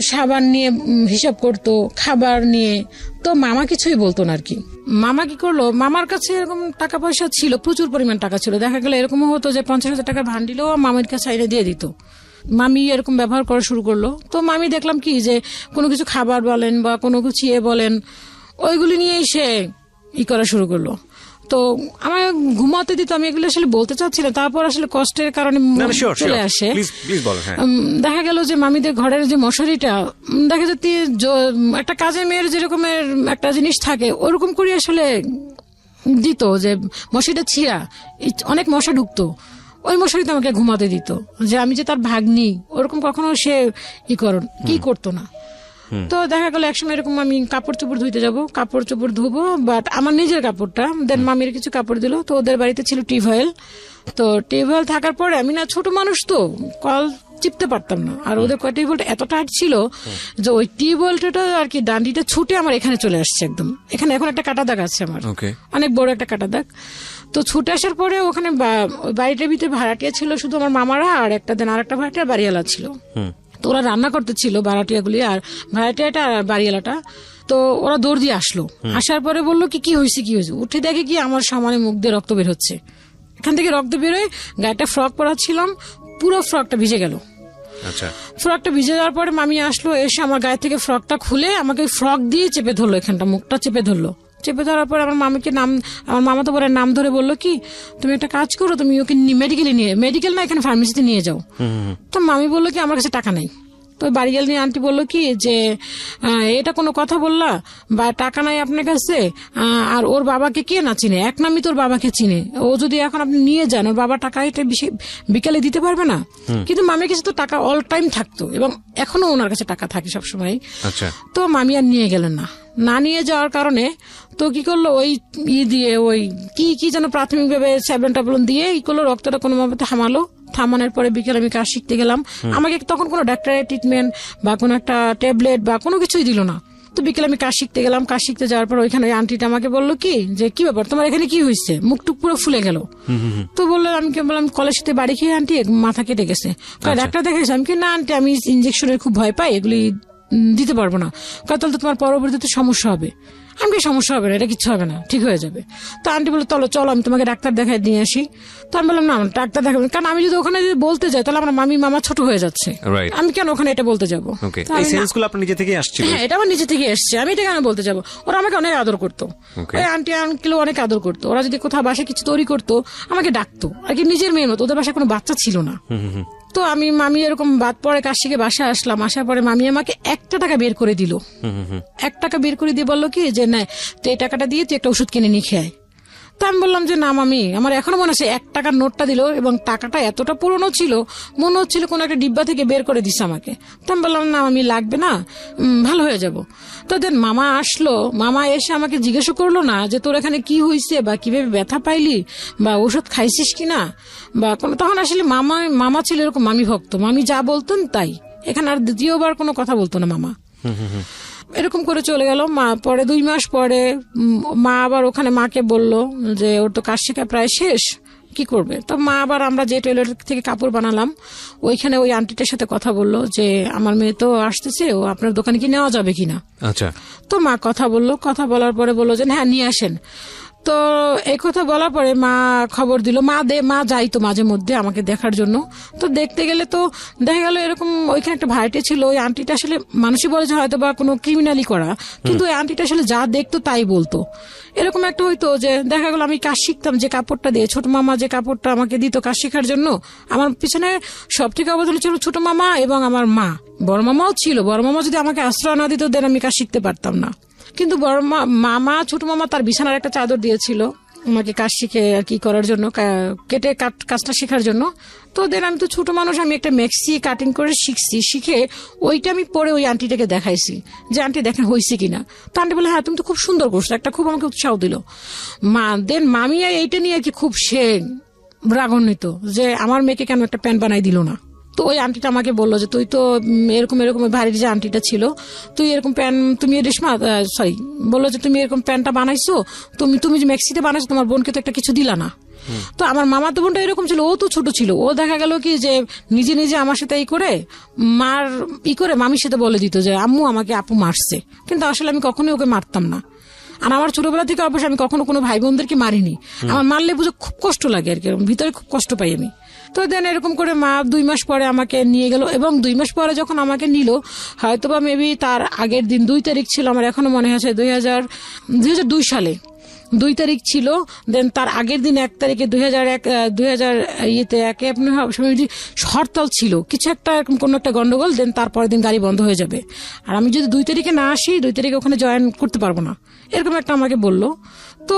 সাবান নিয়ে হিসাব করতো, খাবার নিয়ে। তো মামা কিছুই বলতো না আর কি। মামা কি করলো, মামার কাছে এরকম টাকা পয়সা ছিল, প্রচুর পরিমাণ টাকা ছিল। দেখা গেল এরকমও হতো যে 50,000 টাকার ভান্ডিলও মামির কাছে এনে দিয়ে দিত। মামি এরকম ব্যবহার করা শুরু করলো। তো মামি দেখলাম কি যে কোনো কিছু খাবার বলেন বা কোনো কিছু বলেন, ওইগুলি নিয়েই সে করা শুরু করলো। তো আমার ঘুমাতে দিত, আমি এগুলো আসলে বলতে চাচ্ছিলাম, তারপর আসলে কষ্টের কারণে চলে আসে। দেখা গেল যে মামিদের ঘরের যে মশারিটা দেখা যাচ্ছে একটা কাজের মেয়ের যেরকমের একটা জিনিস থাকে ওরকম করে আসলে দিত, যে মশারিটা ছিঁড়া, অনেক মশা ঢুকতো, ওই মশারিতে আমাকে ঘুমাতে দিত। যে আমি যে তার ভাগ্নি ওরকম কখনো সে কি করতো না। তো দেখা গেল একসময় এরকম আমি কাপড় চোপড় ধুইতে যাবো, কাপড় চোপড় ধুবো, বাট আমার নিজের কাপড়টা, দেন মামির কিছু কাপড় দিল। তো ওদের বাড়িতে ছিল টিউবওয়েল। তো টিউবওয়েল থাকার পরে আমি না ছোট মানুষ, তো কল চিপতে পারতাম না। আর ওদের টিউবওয়েলটা এত টাইট ছিল যে ওই টিউবওয়েলটা আর কি ডান্ডিটা ছুটে আমার এখানে চলে আসছে একদম। এখানে এখন একটা কাটা দাগ আছে আমার, অনেক বড় একটা কাটা দাগ। তো ছুটে আসার পরে ওখানে বাড়িটার ভিতরে ভাড়াটিয়া ছিল শুধু আমার মামারা, আর আরেকটা ভাড়াটিয়া বাড়িওয়ালা ছিল। তো ওরা রান্না করতেছিল ভাড়াটিয়াগুলি, আর ভাড়াটিয়াটা আর বাড়িওয়ালাটা। তো ওরা দৌড় দিয়ে আসলো, আসার পরে বললো কি হয়েছে, উঠে দেখে কি আমার সামনে মুখ দিয়ে রক্ত বের হচ্ছে। এখান থেকে রক্ত বেরোয়, গায়েটা ফ্রক পরা ছিলাম, পুরো ফ্রকটা ভিজে গেল। ফ্রকটা ভিজে যাওয়ার পরে মামি আসলো, এসে আমার গায়ে থেকে ফ্রকটা খুলে আমাকে ফ্রক দিয়ে চেপে ধরলো, এখানটা মুখটা চেপে ধরলো। চেপে ধরার পর আমার মামা তো বলে নাম ধরে বললো কি তুমি একটা কাজ করো, তুমি ওকে মেডিকেল না এখানে ফার্মেসিতে নিয়ে যাও। তো মামি বললো কি আমার কাছে টাকা নাই। তো বাড়ি গেলে আন্টি বললো কি যে এটা কোনো কথা বললা, বা টাকা নাই আপনার কাছে, আর ওর বাবাকে কে না চিনে, এক নামই তোর বাবাকে চিনে, ও যদি এখন আপনি নিয়ে যান ওর বাবা টাকা এটা বিকালে দিতে পারবে না। কিন্তু মামির কাছে তো টাকা অল টাইম থাকতো এবং এখনো ওনার কাছে টাকা থাকে সবসময়। তো মামি আর নিয়ে গেলেন না নিয়ে যাওয়ার কারণে তো কি করলো, ওই দিয়ে ওই কি যেন প্রাথমিকভাবে স্যাবলন টাবলন দিয়ে করলো, রক্তটা কোনো ভাবে থামানোর পরে বিকেলে আমি কাজ শিখতে গেলাম। আমাকে তখন কোনো ডাক্তারের ট্রিটমেন্ট বা কোনো একটা ট্যাবলেট বা কোনো কিছুই দিল না। তো বিকেলে আমি কাজ শিখতে গেলাম, কাজ শিখতে যাওয়ার পর ওইখানে ওই আন্টিটা আমাকে বললো কি ব্যাপার তোমার এখানে কি হয়েছে, মুখটুক পুরো ফুলে গেল। তো বললো আমি কলের সাথে বাড়ি খেয়ে আন্টি মাথা কেটে গেছে, ডাক্তার দেখাইছে। আমি কি না আন্টি আমি ইঞ্জেকশনের খুব ভয় পাই, এগুলি দিতে পারবো না। তাহলে তো তোমার পরবর্তীতে সমস্যা হবে। আমি কি সমস্যা হবে না, এটা কিচ্ছু হবে না, ঠিক হয়ে যাবে। তো আন্টি বললো চলো আমি তোমাকে ডাক্তার দেখাই নিয়ে আসি। তো আমি বললাম না ডাক্তার দেখাবো, কারণ আমি যদি ওখানে বলতে যাই তাহলে আমার মামা ছোট হয়ে যাচ্ছে, আমি কেন ওখানে এটা বলতে যাবো। হ্যাঁ এটা আমার নিজে থেকে এসছে, আমি এটা কেন বলতে যাবো। ওরা আমাকে অনেক আদর করতো, ওই আন্টি আঙ্কেল অনেক আদর করতো। ওরা যদি কোথাও বাসায় কিছু তৈরি করতো আমাকে ডাকতো আর কি নিজের মেয়ের মতো। ওদের বাসায় কোনো বাচ্চা ছিল না। তো মামি এরকম বাদ পরে কাজ শিখে বাসায় আসলাম, আসার পরে মামি আমাকে 1 টাকা বের করে দিল। 1 টাকা বের করে দিয়ে বললো কি যে না তো এই টাকাটা দিয়ে তুই একটা ওষুধ কিনে নিয়ে খেয়ে। তো আমি বললাম যে না মামি, আমার এখনো মনে আছে 1 টাকার নোটটা দিল এবং টাকাটা এতটা পুরনো ছিল মনে হচ্ছিল কোন একটা ডিব্বা থেকে বের করে দিছে আমাকে। তো আমি বললাম না মামি লাগবে না, ভালো হয়ে যাব। তো দেন মামা আসলো, মামা এসে আমাকে জিজ্ঞাসা করলো না যে তোর এখানে কি হয়েছে বা কিভাবে ব্যথা পাইলি বা ওষুধ খাইছিস কিনা বা কোনো। তখন আসলে মামা ছিল এরকম মামি ভক্ত, মামি যা বলতেন তাই, এখানে আর দ্বিতীয়বার কোনো কথা বলতো না মামা। এরকম করে চলে গেল। মা পরে 2 মাস পরে মা আবার ওখানে মাকে বলল যে ওর তো কাজ শেখা প্রায় শেষ, কি করবে? তো মা আবার আমরা যে টেলার থেকে কাপড় বানালাম ওইখানে ওই আন্টিটার সাথে কথা বললো যে আমার মেয়ে তো আসতেছে, ও আপনার দোকানে কি নেওয়া যাবে কিনা। আচ্ছা, তো মা কথা বললো, কথা বলার পরে বললো যে হ্যাঁ নিয়ে আসেন। তো এই কথা বলার পরে মা খবর দিল, মা যাইতো মাঝে মধ্যে আমাকে দেখার জন্য। তো দেখতে গেলে তো দেখা গেল এরকম ওইখানে একটা ভাড়াটে ছিল, ওই আন্টিটা আসলে মানুষই বলে যে হয়তো বা কোনো ক্রিমিনালি করা, কিন্তু ওই আন্টিটা আসলে যা দেখতো তাই বলতো। এরকম একটা হইতো যে দেখা গেল আমি কাজ শিখতাম যে কাপড়টা দিয়ে, ছোট মামা যে কাপড়টা আমাকে দিত কাজ শেখার জন্য, আমার পিছনে সব থেকে অবদান ছিল ছোট মামা এবং আমার মা। বড় মামাও ছিল, বড় মামা যদি আমাকে আশ্রয় না দিত দেন আমি কাজ শিখতে পারতাম না। কিন্তু বড় মামা ছোট মামা তার বিছানার একটা চাদর দিয়েছিল আমাকে কাজ শিখে আর কি করার জন্য, কেটে কাজটা শেখার জন্য। তো দেন আমি তো ছোট মানুষ, আমি একটা মেক্সি কাটিং করে শিখছি, শিখে ওইটা আমি পরে ওই আন্টিটাকে দেখাইছি যে আন্টি দেখেন হয়েছে কিনা। তো আন্টি বলে হ্যাঁ তুমি তো খুব সুন্দর করছো, একটা খুব আমাকে উৎসাহ দিল। দেন মামি এইটা নিয়ে আর কি খুব সে রাগান্বিত যে আমার মেয়েকে কেন একটা প্যান্ট বানাই দিল না। তো ওই আন্টিটা আমাকে বললো যে তুই তো এরকম ভারী যে আন্টিটা ছিল, তুই এরকম প্যান্ট তুমি রেশমা সরি বললো যে তুমি এরকম প্যান্টটা বানাইছো, তুমি যে মেক্সিতে বানাইছো তোমার বোনকে তো একটা কিছু দিলা না। তো আমার মামা তো বোনটা এরকম ছিল, ও তো ছোট ছিল, ও দেখা গেল কি যে নিজে নিজে আমার সাথে করে মামির সাথে বলে দিত যে আম্মু আমাকে আপু মারছে, কিন্তু আসলে আমি কখনোই ওকে মারতাম না। আর আমার ছোটবেলা থেকে অবশ্য আমি কখনো কোনো ভাই বোনদেরকে মারিনি, আমার মারলে বুঝে খুব কষ্ট লাগে আর কি, ভিতরে খুব কষ্ট পাই আমি। তো দেন এরকম করে মা 2 মাস পরে আমাকে নিয়ে গেল, এবং 2 মাস পরে যখন আমাকে নিল হয়তোবা মেবি তার আগের দিন 2 তারিখ ছিল, আমার এখনো মনে আছে 2002 সালে 2 তারিখ ছিল। দেন তার আগের দিন 1 তারিখে 2001 আপনি হরতাল ছিল, কিছু একটা এরকম কোনো একটা গন্ডগোল। দেন তারপরের দিন গাড়ি বন্ধ হয়ে যাবে, আর আমি যদি 2 তারিখে না আসি 2 তারিখে ওখানে জয়েন করতে পারবো না, এরকম একটা আমাকে বললো। তো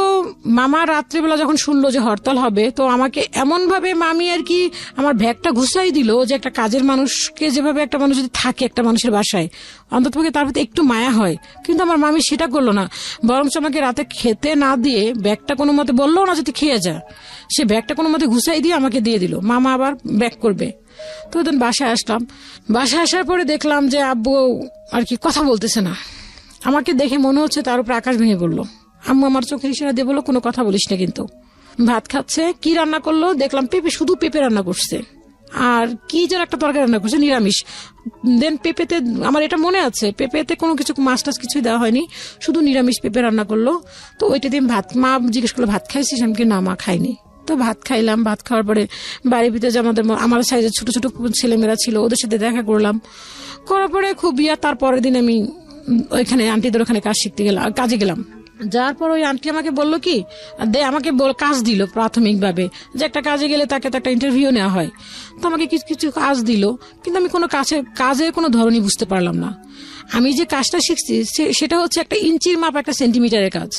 মামা রাত্রিবেলা যখন শুনলো যে হরতাল হবে, তো আমাকে এমন ভাবে মামি আর কি আমার ব্যাগটা ঘুষাই দিল যে একটা কাজের মানুষকে যেভাবে একটা মানুষ যদি থাকে একটা মানুষের বাসায় অন্ততপক্ষে তার প্রতি একটু মায়া হয়, কিন্তু আমার মামি সেটা করলো না, বরঞ্চ আমাকে রাতে খেতে না দিয়ে ব্যাগটা কোনো মতে বললো না যদি খেয়ে যা, সে ব্যাগটা কোনো মতে ঘুষাই দিয়ে আমাকে দিয়ে দিল, মামা আবার ব্যাগ করবে। তো দেন বাসায় আসলাম, বাসায় আসার পরে দেখলাম যে আব্বু আর কি কথা বলতেছে না, আমাকে দেখে মনে হচ্ছে তার উপর আকাশ ভেঙে পড়লো। আম্মু আমার চোখের ইশারা দিয়ে বললো কোনো কথা বলিস না, কিন্তু ভাত খাচ্ছে। কি রান্না করলো দেখলাম শুধু পেঁপে রান্না করছে, আর কি যেন একটা তরকারি রান্না করছে নিরামিষ। দেন পেঁপেতে আমার এটা মনে আছে পেঁপেতে কোনো কিছু মাছ টাছ কিছুই দেওয়া হয়নি, শুধু নিরামিষ পেঁপে রান্না করলো। তো ওইটা দিয়ে মা জিজ্ঞেস করলো ভাত খাইছিস, আমি কি না মা খাইনি। তো ভাত খাইলাম, ভাত খাওয়ার পরে বাড়ির ভিতরে যে আমার সাইজের ছোট ছোট ছেলেমেয়েরা ছিল ওদের সাথে দেখা করলাম, করার পরে খুব তারপরের দিন আমি ওইখানে আন্টিদের ওখানে কাজে গেলাম। যার পর ওই আন্টি আমাকে বললো কি আমাকে কাজ দিল প্রাথমিকভাবে, যে একটা কাজে গেলে তাকে তো একটা ইন্টারভিউ নেওয়া হয়। তো আমাকে কিছু কিছু কাজ দিল, কিন্তু আমি কোনো কাজের কোনো ধরনই বুঝতে পারলাম না। আমি যে কাজটা শিখছি সেটা হচ্ছে একটা ইঞ্চির মাপ একটা সেন্টিমিটারের কাজ,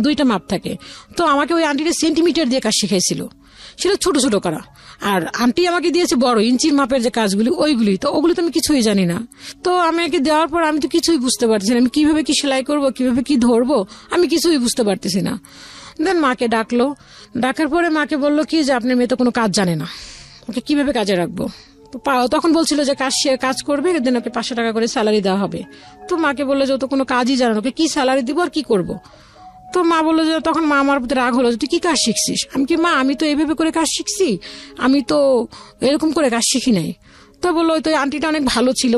2টা মাপ থাকে। তো আমাকে ওই আন্টিটা সেন্টিমিটার দিয়ে কাজ শিখাইছিল, সেটা ছোট ছোট করা। আর আন্টি আমাকে দিয়েছে বড় ইঞ্চির মাপের যে কাজগুলি ওইগুলি, তো ওগুলি তো আমি কিছুই জানি না। তো আমাকে দেওয়ার পর আমি তো কিছুই বুঝতে পারছি না, আমি কিভাবে কি সেলাই করবো, কিভাবে কি ধরবো, আমি কিছুই বুঝতে পারতেছি না। দেন মাকে ডাকলো, ডাকার পরে মাকে বললো কি যে আপনার মেয়ে তো কোনো কাজ জানে না, ওকে কিভাবে কাজে রাখবো। তখন বলছিল যে কাজ করবে, দেন ওকে 500 টাকা করে স্যালারি দেওয়া হবে। তো মাকে বললো যে ও তো কোনো কাজই জানে না, ওকে কি স্যালারি দিব আর কি করবো। তো মা বললো যে তখন মা আমার প্রতি রাগ হলো, তুই কি কাজ শিখছিস। আমি কি মা আমি তো এইভাবে করে কাজ শিখছি, আমি তো এরকম করে কাজ শিখি নাই। তো বললো তো আন্টিটা অনেক ভালো ছিল,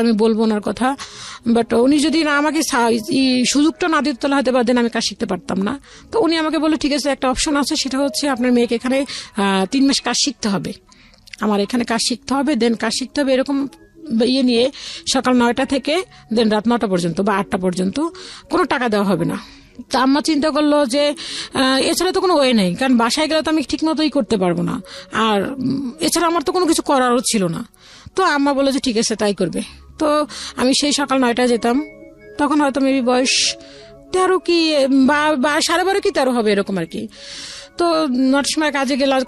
আমি বলবো ওনার কথা, বাট উনি যদি না আমাকে সুযোগটা না দিত তাহলে হয়তো বা দেন আমি কাজ শিখতে পারতাম না। তো উনি আমাকে বললো ঠিক আছে একটা অপশন আছে, সেটা হচ্ছে আপনার মেয়েকে এখানে 3 মাস কাজ শিখতে হবে, আমার এখানে কাজ শিখতে হবে, দেন কাজ শিখতে হবে এরকম নিয়ে সকাল 9টা থেকে দেন রাত 9টা পর্যন্ত বা 8টা পর্যন্ত কোনো টাকা দেওয়া হবে না। তা আম্মা চিন্তা করলো যে এছাড়া তো কোনো ওয়ে নেই, কারণ বাসায় গেলে তো আমি ঠিক মতোই করতে পারবো না, আর এছাড়া আমার তো কোনো কিছু করারও ছিল না। তো আম্মা বললো যে ঠিক আছে তাই করবে। তো আমি সেই সকাল 9টায় যেতাম, তখন হয়তো মেবি বয়স 13 কি বা 12.5 কি 13 হবে এরকম আর কি। তো 9টার সময়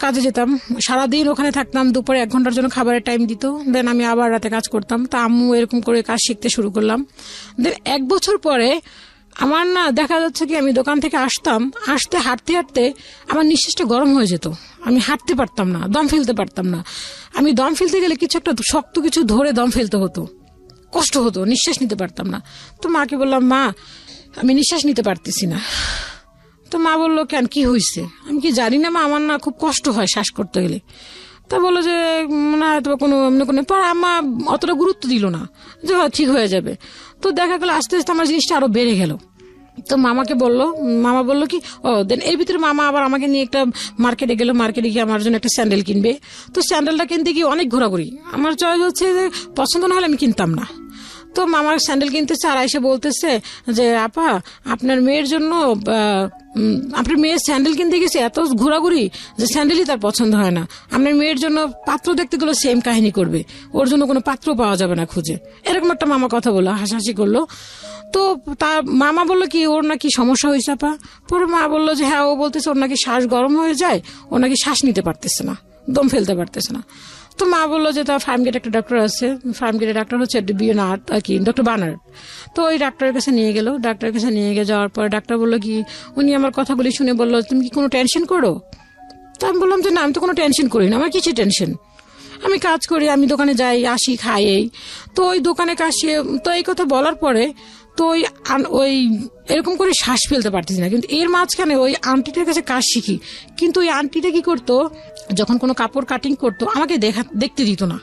কাজে যেতাম, সারাদিন ওখানে থাকতাম, দুপুরে 1 ঘন্টার জন্য খাবারের টাইম দিত, দেন আমি আবার রাতে কাজ করতাম। তা আম্মু এরকম করে কাজ শিখতে শুরু করলাম। দেন 1 বছর পরে আমার না দেখা যাচ্ছে কি আমি দোকান থেকে হাঁটতে হাঁটতে আমার নিঃশ্বাসটা গরম হয়ে যেত, আমি হাঁটতে পারতাম না, দম ফেলতে পারতাম না। আমি দম ফেলতে গেলে কিছু একটা শক্ত কিছু ধরে দম ফেলতে হতো, কষ্ট হতো, নিঃশ্বাস নিতে পারতাম না। তো মাকে বললাম, মা আমি নিঃশ্বাস নিতে পারতেছি না। তো মা বললো, কেন, কি হয়েছে? আমি কি জানি না মা, আমার না খুব কষ্ট হয় শ্বাস করতে গেলে। তা বললো যে না হয়তো কোনো এমনি কোনো, পর আম্মা অতটা গুরুত্ব দিল না যে ঠিক হয়ে যাবে। তো দেখা গেল আস্তে আস্তে আমার জিনিসটা আরো বেড়ে গেল। তো মামাকে বললো, মামা বললো কি দেন এর ভিতরে মামা আবার আমাকে নিয়ে একটা মার্কেটে গেল, মার্কেটে গিয়ে আমার জন্য একটা স্যান্ডেল কিনবে। তো স্যান্ডেলটা কিনতে গিয়ে অনেক ঘোরাঘুরি, আমার চয়েস হচ্ছে যে পছন্দ না হলে আমি কিনতাম না। তো মামার স্যান্ডেল কিনতেছে আর এসে বলতেছে যে আপা আপনার মেয়ের জন্য আপনার মেয়ের স্যান্ডেল কিনতে গেছে, এত ঘোরাঘুরি যে স্যান্ডেলই তার পছন্দ হয় না। আপনার মেয়ের জন্য পাত্র দেখতে গেলে সেম কাহিনী করবে, ওর জন্য কোনো পাত্র পাওয়া যাবে না খুঁজে। এরকম একটা মামা কথা বললো, হাসাহাসি করলো। তো তা মামা বললো কি ওর নাকি সমস্যা হয়েছে আপা। পরে মা বললো যে হ্যাঁ, ও বলতেছে ওর নাকি শ্বাস গরম হয়ে যায়, ও নাকি শ্বাস নিতে পারতেছে না, দম ফেলতে পারতেছে না। তো মা বললো যে তার ফার্মগেট একটা ডাক্তার আছে, ফার্মগেটের ডাক্তার হচ্ছে বিয়নার্ড আর কি, ডক্টর বানার্ড। তো ওই ডাক্তারের কাছে নিয়ে গেল। ডাক্তারের কাছে নিয়ে গিয়ে যাওয়ার পর ডাক্তার বললো কি, উনি আমার কথাগুলি শুনে বললো তুমি কি কোনো টেনশন করো? তো আমি বললাম যে না, আমি তো কোনো টেনশন করি না, আমার কিছু টেনশন, আমি কাজ করি, আমি দোকানে যাই আসি খাই এই। তো ওই দোকানে কাশি, তো এই কথা বলার পরে তো ওই এরকম করে শ্বাস ফেলতে পারতেছি না। কিন্তু এর মাঝখানে ওই আন্টিটার কাছে কাজ শিখি, কিন্তু ওই আন্টিটা কি করতো, যখন কোনো কাপড় কাটিং করতো আমাকে দেখতে দিত না।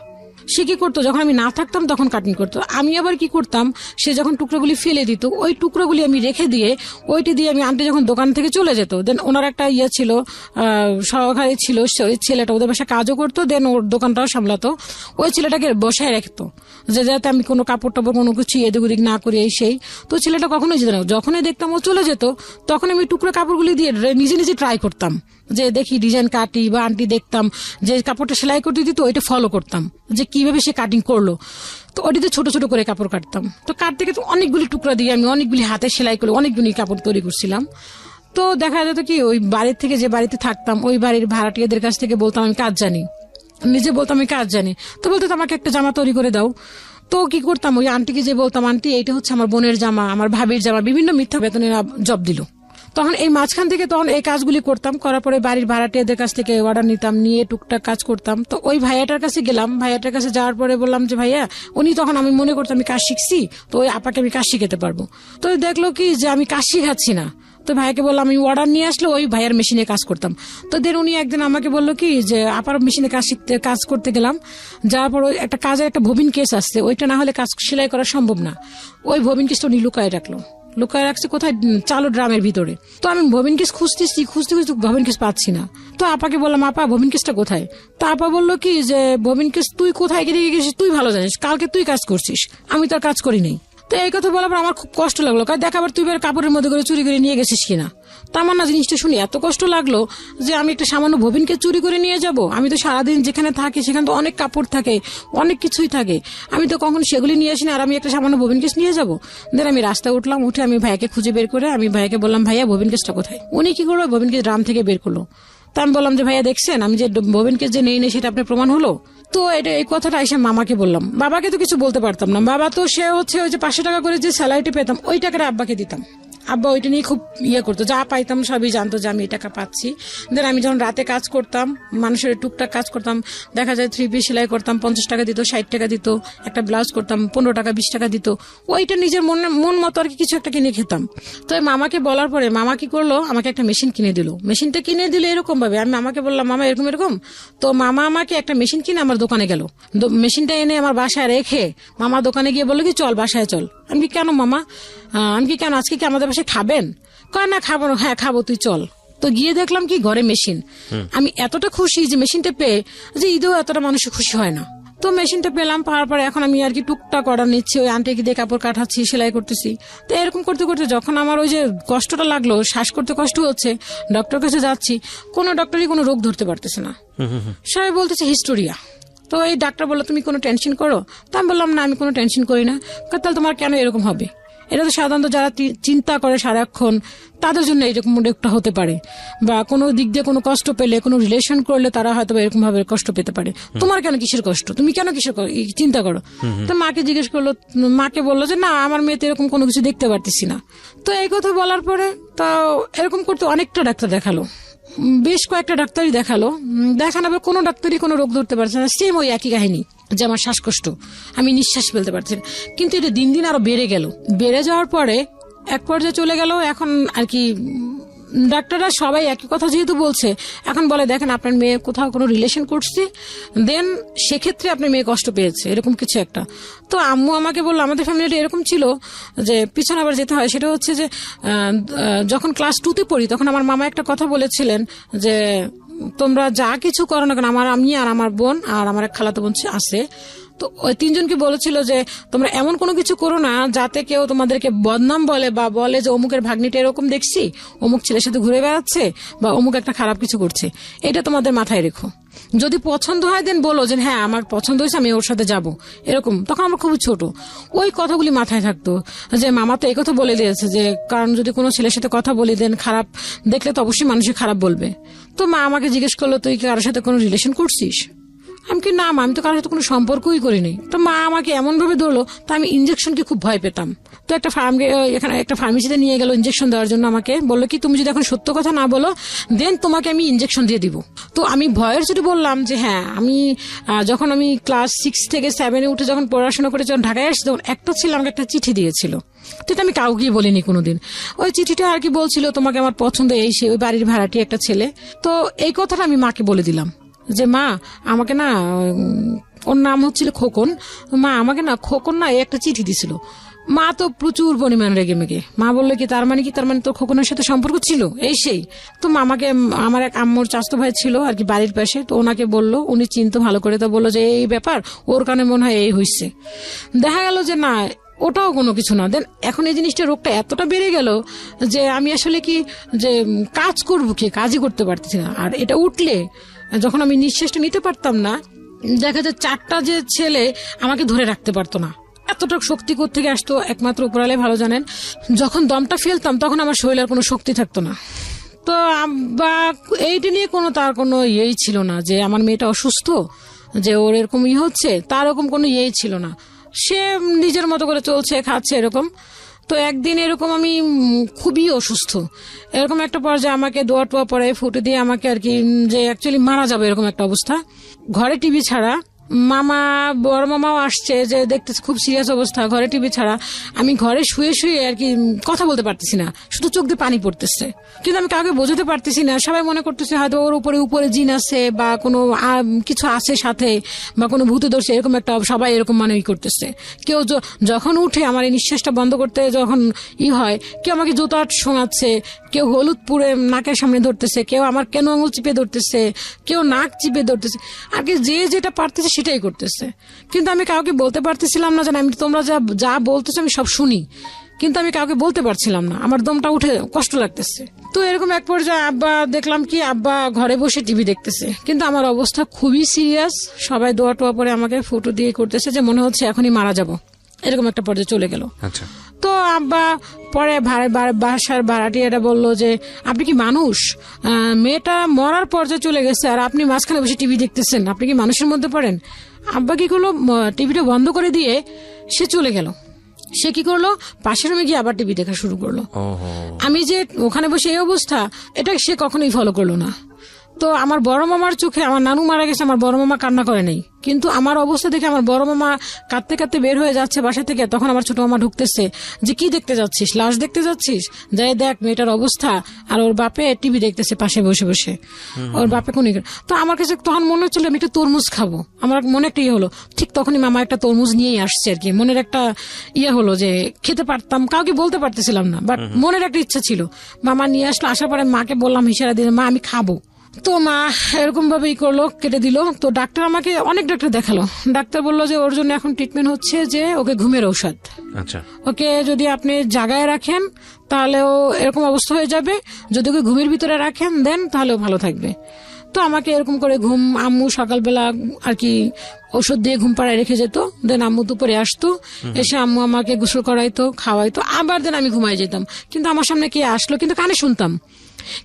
সে কি করতো, যখন আমি না থাকতাম তখন কাটিং করতো। আমি আবার কি করতাম, সে যখন টুকরোগুলি ফেলে দিত ওই টুকরোগুলি আমি রেখে দিয়ে ওইটি দিয়ে আমি আন্টি যখন দোকান থেকে চলে যেত, দেন ওনার একটা ইয়ে ছিল, সহকারী ছিল, ওই ছেলেটা ওদের বাসায় কাজও করতো, দেন ওর দোকানটাও সামলাতো। ওই ছেলেটাকে বসায় রাখতো যে যাতে আমি কোনো কাপড় টাপড় কোনো কিছু এদিক ওদিক না করি এই সেই। তো ছেলেটা কখনোই যেত না, যখনই দেখতাম ও চলে যেত তখন আমি টুকরো কাপড়গুলি দিয়ে নিজে নিজে ট্রাই করতাম যে দেখি ডিজাইন কাটি, বা আন্টি দেখতাম যে কাপড়টা সেলাই করতে দিত ওইটা ফলো করতাম যে কিভাবে সে কাটিং করলো। তো ওটিতে ছোট ছোট করে কাপড় কাটতাম। তো কাটতে গেলে অনেকগুলি টুকরা দিয়ে আমি অনেকগুলি হাতে সেলাই করে অনেকগুলি কাপড় তৈরি করছিলাম। তো দেখা যেত কি ওই বাড়ির থেকে, যে বাড়িতে থাকতাম ওই বাড়ির ভাড়াটিয়াদের কাছ থেকে বলতাম আমি কাজ জানি, নিজে বলতাম আমি কাজ জানি। তো বলতো আমাকে একটা জামা তৈরি করে দাও। তো কি করতাম, ওই আন্টিকে যে বলতাম আন্টি এইটা হচ্ছে আমার বোনের জামা, আমার ভাবির জামা, বিভিন্ন মিথ্যা বেতনের জব দিল। তখন এই মাঝখান থেকে তখন এই কাজগুলি করতাম, করার পরে বাড়ির ভাড়াটিয়াদের কাছ থেকে অর্ডার নিতাম, নিয়ে টুকটাক কাজ করতাম। তো ওই ভাইয়াটার কাছে গেলাম, ভাইয়াটার কাছে যাওয়ার পরে বললাম যে ভাইয়া, উনি তখন আমি মনে করতাম আমি কাজ শিখছি, তো ওই আপাকে আমি কাজ শিখাতে পারবো। তো দেখলো কি যে আমি কাজ শিখাচ্ছি না, তো ভাইকে বললাম আমি অর্ডার নিয়ে আসলে ওই ভাইয়ের মেশিনে কাজ করতাম। তো দেন উনি একদিন আমাকে বললো কি যে আপার মেশিনে কাজ করতে গেলাম, যাওয়ার পর একটা কাজের একটা ববিন কেস আসছে, ওইটা না হলে কাজ সেলাই করা সম্ভব না। ওই ববিন কেসটা উনি লুকায় রাখছে কোথায়, চালু ড্রামের ভিতরে। তো আমি ববিন কেস খুঁজতে খুঁজতে ববিন কেস পাচ্ছি না। তো আপাকে বললাম আপা ববিন কেসটা কোথায়? তো আপা বললো কি যে ববিন কেস তুই কোথায় গেছিস তুই ভালো জানিস, কালকে তুই কাজ করছিস, আমি তো আর কাজ করি নাই। তো এই কথা বলার পর আমার খুব কষ্ট লাগলো, কারণ দেখাবার তুই কাপড়ের মধ্যে করে চুরি করে নিয়ে গেছিস কিনা। তা আমার না জিনিসটা শুনে এত কষ্ট লাগলো যে আমি একটা সামান্য ববিনকে চুরি করে নিয়ে যাব। আমি তো সারাদিন যেখানে থাকি সেখানে তো অনেক কাপড় থাকে, অনেক কিছুই থাকে, আমি তো কখনো সেগুলি নিয়ে আসি না, আর আমি একটা সামান্য ববিন কেস নিয়ে যাবো। দেন আমি রাস্তায় উঠলাম, উঠে আমি ভাইয়াকে খুঁজে বের করে আমি ভাইয়াকে বললাম ভাইয়া ববিন কেসটা কোথায়? উনি কি করলো, ববিন কেস ড্রাম থেকে বের করলো। তা আমি বললাম যে ভাইয়া দেখছেন আমি যে ববিন কেস যে নেই সেটা আপনার প্রমাণ হলো। তো এটা এই কথাটা এসে মামাকে বললাম, বাবাকে তো কিছু বলতে পারতাম না, বাবা তো সে হচ্ছে ওই যে 500 টাকা করে যে স্যালারিটি পেতাম ওই টাকাটা আব্বাকে দিতাম। আব্বা ওইটা নিয়ে খুব করতো, যা পাইতাম সবই জানতো যে আমি এই টাকা পাচ্ছি। দেন আমি যখন রাতে কাজ করতাম, মানুষের টুকটাক কাজ করতাম, দেখা যায় 3 পিস সেলাই করতাম, 50 টাকা দিত, 60 টাকা দিত, একটা ব্লাউজ করতাম 15 টাকা 20 টাকা দিত, ওইটা নিজের মন মতো আর কিছু একটা কিনে খেতাম। তো মামাকে বলার পরে মামা কি করলো, আমাকে একটা মেশিন কিনে দিল। মেশিনটা কিনে দিলে এরকম ভাবে, আমি মামাকে বললাম মামা এরকম। তো মামা আমাকে একটা মেশিন কিনে আমার দোকানে গেল, মেশিনটা এনে আমার বাসায় রেখে মামা দোকানে গিয়ে বললো কি চল বাসায় চল। আমি কি কেন মামা, আমি কি কেন, আজকে কি আমাদের বাসায় খাবেন? কয় না খাবো, হ্যাঁ খাবো, তুই চল। তো গিয়ে দেখলাম কি ঘরে মেশিন। আমি এতটা খুশি যে মেশিনটা পেয়ে, যে ঈদেও এতটা মানুষ খুশি হয় না। তো মেশিনটা পেলাম, পাওয়ার পরে এখন আমি আর কি টুকটাক অর্ডার নিচ্ছি, ওই আন্টিকে দিয়ে কাপড় কাটাচ্ছি, সেলাই করতেছি। তো এরকম করতে করতে যখন আমার ওই যে কষ্টটা লাগলো, শ্বাস করতে কষ্ট হচ্ছে, ডক্টর কাছে যাচ্ছি, কোনো ডক্টরই কোনো রোগ ধরতে পারতেছে না, সবাই বলতেছে হিস্টোরিয়া। তো এই ডাক্তার বললো তুমি কোনো টেনশন করো? তা আমি বললাম না আমি কোনো টেনশন করি না। তাহলে তোমার কেন এরকম হবে? এটা তো সাধারণত যারা চিন্তা করে সারাক্ষণ তাদের জন্য এরকম একটা হতে পারে, বা কোনো দিক দিয়ে কোনো কষ্ট পেলে, কোনো রিলেশন করলে তারা হয়তো এরকম ভাবে কষ্ট পেতে পারে। তোমার কেন কিসের কষ্ট, তুমি কেন কিসের চিন্তা করো? তো মাকে জিজ্ঞেস করলো, মাকে বললো যে না আমার মেয়েতে এরকম কোনো কিছু দেখতে পারতেছি না। তো এই কথা বলার পরে তো এরকম করতে অনেকটা ডাক্তার দেখালো, বেশ কয়েকটা ডাক্তারই দেখালো, দেখানোর পর কোনো ডাক্তারই কোনো রোগ ধরতে পারছে না। সেম ওই একই কাহিনী যে আমার শ্বাসকষ্ট, আমি নিঃশ্বাস ফেলতে পারছি না। কিন্তু এটা দিন দিন আরো বেড়ে গেল। বেড়ে যাওয়ার পরে এক পর্যায়ে চলে গেল, এখন আর কি ডাক্তাররা সবাই একই কথা যেহেতু বলছে, এখন বলে দেখেন আপনার মেয়ে কোথাও কোনো রিলেশন করছে, দেন সেক্ষেত্রে আপনার মেয়ে কষ্ট পেয়েছে, এরকম কিছু একটা। তো আম্মু আমাকে বললো, আমাদের ফ্যামিলিটা এরকম ছিল যে পিছনে আবার যেতে হয়, সেটা হচ্ছে যে যখন ক্লাস 2-তে পড়ি তখন আমার মামা একটা কথা বলেছিলেন যে তোমরা যা কিছু করো না কেন, আমি আর আমার বোন আর আমার এক খালাতো বোন আছে, তো ওই তিনজনকে বলেছিল যে তোমরা এমন কোনো কিছু করো না যাতে কেউ তোমাদেরকে বদনাম বলে বা বলে যে অমুকের ভাগ্নিটা এরকম দেখছি, অমুক ছেলের সাথে ঘুরে বেড়াচ্ছে বা অমুক একটা খারাপ কিছু করছে, এটা তোমাদের মাথায় রেখো। যদি পছন্দ হয় দেন বলো যে হ্যাঁ আমার পছন্দ হয়েছে, আমি ওর সাথে যাব, এরকম। তখন আমরা খুবই ছোট, ওই কথাগুলি মাথায় থাকতো যে মামা তো এই কথা বলে দিয়েছে যে কারণ যদি কোনো ছেলের সাথে কথা বলি দেন খারাপ দেখলে তো অবশ্যই মানুষই খারাপ বলবে। তো মা আমাকে জিজ্ঞেস করলো তুই কি কারোর সাথে কোনো রিলেশন করছিস? আমি কি না মা, আমি তো কারোর সাথে কোনো সম্পর্কই করিনি। তো মা আমাকে এমন ভাবে ধরলো, তা আমি ইনজেকশনকে খুব ভয় পেতাম। তো এখানে একটা ফার্মেসিতে নিয়ে গেল ইনজেকশন দেওয়ার জন্য, আমাকে বললো কি তুমি যদি এখন সত্য কথা না বলো দেন তোমাকে আমি ইনজেকশন দিয়ে দিব। তো আমি ভয়ের চোটে বললাম যে হ্যাঁ আমি যখন আমি ক্লাস 6 থেকে 7-এ উঠে যখন পড়াশোনা করে যখন ঢাকায় আসছি তখন একটা ছিল আমাকে একটা চিঠি দিয়েছিল, তো এটা আমি কাউকে বলিনি কোনোদিন। ওই চিঠিটা আর কি বলছিল তোমাকে আমার পছন্দ এই সে, ওই বাড়ির ভাড়াটি একটা ছেলে। তো এই কথাটা আমি মাকে বলে দিলাম যে মা আমাকে না, ওর নাম হচ্ছিল খোকন, মা আমাকে না খোকন না এই একটা চিঠি দিছিল। মা তো প্রচুর পরিমাণ রেগে মেগে, মা বললো কি তার মানে তোর খোকনের সাথে সম্পর্ক ছিল এই সেই। তো মামাকে আমার এক আম্মুর চাচতো ভাই ছিল আর কি বাড়ির পাশে, তো ওনাকে বললো, উনি চিনতো ভালো করে, তো বললো যে এই ব্যাপার, ওর কারণে মনে হয় এই হয়েছে। দেখা গেল যে না ওটাও কোনো কিছু না। দেন এখন এই জিনিসটা রোগটা এতটা বেড়ে গেল যে আমি আসলে কি যে কাজ করবো কি, কাজই করতে পারতেছি না। আর এটা উঠলে যখন আমি নিঃশ্বাসটা নিতে পারতাম না, দেখা যায় 4টা যে ছেলে আমাকে ধরে রাখতে পারতো না। এতটা শক্তি কোত্থেকে আসতো একমাত্র উপরালাই ভালো জানেন। যখন দমটা ফেলতাম তখন আমার শরীরের কোনো শক্তি থাকতো না। তো বা এইটা নিয়ে তার কোনো ইয়েই ছিল না যে আমার মেয়েটা অসুস্থ, যে ওর এরকম হচ্ছে, তার এরকম কোনো ইয়েই ছিল না। সে নিজের মতো করে চলছে, খাচ্ছে, এরকম। তো একদিন এরকম আমি খুবই অসুস্থ, এরকম একটা পর্যায়ে আমাকে দোয়া টোয়া পরে ফুটে দিয়ে আমাকে আর কি যে অ্যাকচুয়ালি মারা যাবে এরকম একটা অবস্থা। ঘরে টিভি ছাড়া, মামা বড় মামাও আসছে যে দেখতেছে খুব সিরিয়াস অবস্থা, ঘরে টিভি ছাড়া। আমি ঘরে শুয়ে শুয়ে আর কি কথা বলতে পারতেছি না, শুধু চোখ দিয়ে পানি পড়তেছে, কিন্তু আমি কাউকে বোঝাতে পারতেছি না। সবাই মনে করতেছে হয়তো ওর উপরে জিন আছে বা কোনো কিছু আছে সাথে বা কোনো ভূতে ধরছে, এরকম একটা সবাই এরকম মানে করতেছে। কেউ যখন উঠে আমার এই নিঃশ্বাসটা বন্ধ করতে যখন হয়, কেউ আমাকে জুতা শোনাচ্ছে, কেউ হলুদ পুড়ে নাকের সামনে ধরতেছে, কেউ আমার কেন আঙুল চিপে ধরতেছে, কেউ নাক চিপে ধরতেছে, আগে যে যেটা পারতেছে সেটাই করতেছে। কিন্তু আমি কাউকে বলতে পারতেছিলাম না, জানি আমি তোমরা যা বলতেছো আমি সব শুনি, কিন্তু আমি কাউকে বলতে পারছিলাম না, আমার দমটা উঠে কষ্ট লাগতেছে। তো এরকম এক পর্যায়ে আব্বা দেখলাম কি আব্বা ঘরে বসে টিভি দেখতেছে, কিন্তু আমার অবস্থা খুবই সিরিয়াস। সবাই দোয়া টোয়া পরে আমাকে ফটো দিয়ে করতেছে যে মনে হচ্ছে এখনই মারা যাব, এরকম একটা পর্যায়ে চলে গেল। আচ্ছা। তো আব্বা পরে বাসার ভাড়াটিয়াটা বললো যে আপনি কি মানুষ, মেয়েটা মরার পর্যায়ে চলে গেছে আর আপনি মাঝখানে বসে টিভি দেখতেছেন, আপনি কি মানুষের মধ্যে পড়েন? আব্বা কি করলো, টিভিটা বন্ধ করে দিয়ে সে চলে গেল। সে কি করলো, পাশের রুমে গিয়ে আবার টিভি দেখা শুরু করলো। আমি যে ওখানে বসে এই অবস্থা, এটা সে কখনোই ফলো করলো না। তো আমার বড় মামার চোখে, আমার নানু মারা গেছে, আমার বড় মামা কান্না করে নাই, কিন্তু আমার অবস্থা দেখে আমার বড় মামা কাঁদতে কাঁদতে বের হয়ে যাচ্ছে বাসা থেকে। তখন আমার ছোট মামা ঢুকতেছে যে কি দেখতে যাচ্ছিস, লাশ দেখতে যাচ্ছিস, যাই দেখ মেয়েটার অবস্থা। আর ওর বাপে টিভি দেখতেছে পাশে বসে বসে, ওর বাপে কোন। তো আমার কাছে তখন মনে হচ্ছিল আমি একটা তরমুজ খাবো, আমার মনে একটা ইয়ে হলো। ঠিক তখনই মামা একটা তরমুজ নিয়েই আসছে আর কি, মনের একটা ইয়ে হলো যে খেতে পারতাম, কাউকে বলতে পারতেছিলাম না, বাট মনের একটা ইচ্ছা ছিল। মামা নিয়ে আসলো, আসার পরে মাকে বললাম ইশারা দিয়ে, মা আমি খাবো। তো মা এরকম ভাবেই করলো, কেটে দিল। তো ডাক্তার আমাকে অনেক ডাক্তার দেখালো, ডাক্তার বললো যে ওর জন্য এখন ট্রিটমেন্ট হচ্ছে যে ওকে ঘুমের ঔষধ। আচ্ছা। ওকে যদি আপনি জাগায় রাখেন তাহলে ও এরকম অবস্থা হয়ে যাবে, যদি ওকে ঘুমের ভিতরে রাখেন দেন তাহলে ও ভালো থাকবে। তো আমাকে এরকম করে আম্মু সকালবেলা আর কি ওষুধ দিয়ে ঘুম পাড়ায় রেখে যেত, দেন আম্মু দুপুরে আসতো, এসে আম্মু আমাকে গোসল করাইতো, খাওয়াইতো, আবার দেন আমি ঘুমাই যেতাম। কিন্তু আমার সামনে কে আসলো, কিন্তু কানে শুনতাম,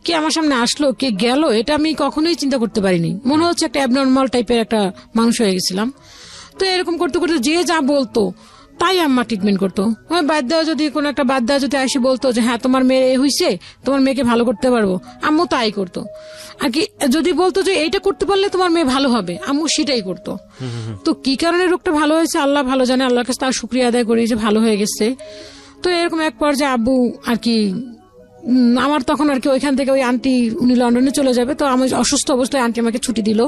কে আমার সামনে আসলো কে গেল এটা আমি কখনোই চিন্তা করতে পারিনি। মনে হচ্ছে একটা অ্যাবনর্মাল টাইপের একটা মানুষ হয়ে গেছিলাম। তো এরকম করতে করতে যে যা বলতো তাই আম্মা ট্রিটমেন্ট করতো। বাদ দেওয়া যদি কোনো একটা বাদ দেওয়া যদি এসে বলতো যে হ্যাঁ তোমার মেয়ে এই হয়েছে, তোমার মেয়েকে ভালো করতে পারবো, আম্মু তাই করতো আর কি। যদি বলতো যে এইটা করতে পারলে তোমার মেয়ে ভালো হবে, আম্মু সেটাই করতো। তো কি কারণে রোগটা ভালো হয়েছে আল্লাহ ভালো জানে, আল্লাহর কাছে তার শুক্রিয়া আদায় করি যে ভালো হয়ে গেছে। তো এরকম এক পর্যায়ে আব্বু আর কি আমার তখন আর কি ওইখান থেকে ওই আন্টি উনি লন্ডনে চলে যাবে, তো আমি অসুস্থ অবস্থায় আন্টি আমাকে ছুটি দিল।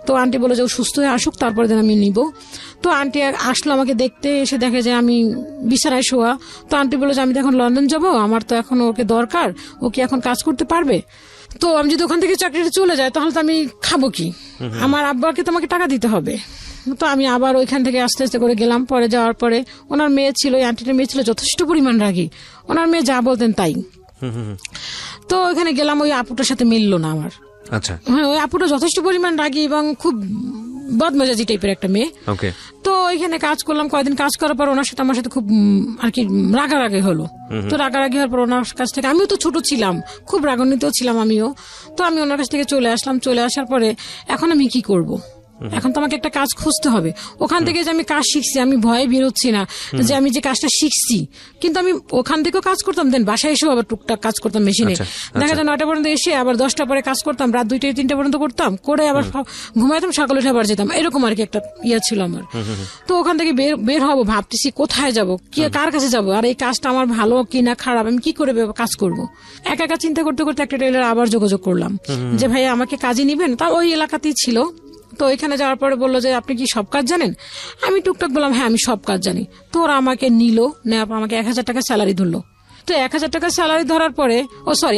তো আন্টি বলে যে ও সুস্থ হয়ে আসুক তারপরে দিন আমি নিব। তো আন্টি আসলো আমাকে দেখতে, এসে দেখে যে আমি বিছানায় শোয়া। তো আন্টি বলে যে আমি তো এখন লন্ডন যাব, আমার তো এখন ওকে দরকার, ও কি এখন কাজ করতে পারবে? তো আমি যদি ওখান থেকে চাকরিটা চলে যায় তাহলে তো আমি খাবো কি, আমার আব্বাকে তো আমাকে টাকা দিতে হবে। তো আমি আবার ওইখান থেকে আস্তে আস্তে করে গেলাম। পরে যাওয়ার পরে ওনার মেয়ে ছিল, ওই আন্টিটার মেয়ে ছিল যথেষ্ট পরিমাণ রাগী, ওনার মেয়ে যা বলতেন তাই। তো ওইখানে গেলাম, ওই আপুটার সাথে মিললো না আমার। আচ্ছা, হ্যাঁ ওই আপুটা যথেষ্ট পরিমাণ রাগী এবং খুব বদমেজাজি টাইপের একটা মেয়ে। ওকে। তো ওইখানে কাজ করলাম, কয়েকদিন কাজ করার পর ওনার সাথে আমার সাথে খুব আর কি রাগারাগি হলো। তো রাগারাগি হওয়ার পর ওনার কাছ থেকে, আমিও তো ছোট ছিলাম, খুব রাগান্বিত ছিলাম আমিও। তো আমি ওনার কাছ থেকে চলে আসলাম। চলে আসার পরে এখন আমি কি করব, এখন তো আমাকে একটা কাজ খুঁজতে হবে। ওখান থেকে যে আমি কাজ শিখছি, আমি ভয়ে বেরোচ্ছি না যে আমি যে কাজটা শিখছি, কিন্তু আমি ওখান থেকেও কাজ করতাম, দেন বাসায় এসেও আবার টুকটাক কাজ করতাম মেশিনে। দেখা যায় 9টা পর্যন্ত এসে আবার 10টা পরে কাজ করতাম, রাত 2টা 3টা পর্যন্ত করতাম, করে আবার ঘুমাইতাম, সকালে উঠে আবার যেতাম, এরকম আর কি একটা ইয়ে ছিল আমার। তো ওখান থেকে বের হবো ভাবতেছি কোথায় যাব, কি কার কাছে যাব, আর এই কাজটা আমার ভালো কি না খারাপ, আমি কি করে কাজ করব। একা একা চিন্তা করতে করতে একটা টেলার আবার যোগাযোগ করলাম যে ভাই আমাকে কাজে নিবেন। তা ওই এলাকাতেই ছিল। তো ওইখানে যাওয়ার পরে বললো যে আপনি কি সব কাজ জানেন? আমি টুকটাক বললাম হ্যাঁ আমি সব কাজ জানি। তো ওরা আমাকে নিল, আমাকে 1000 টাকা স্যালারি ধরলো। তো 1000 টাকা স্যালারি ধরার পরে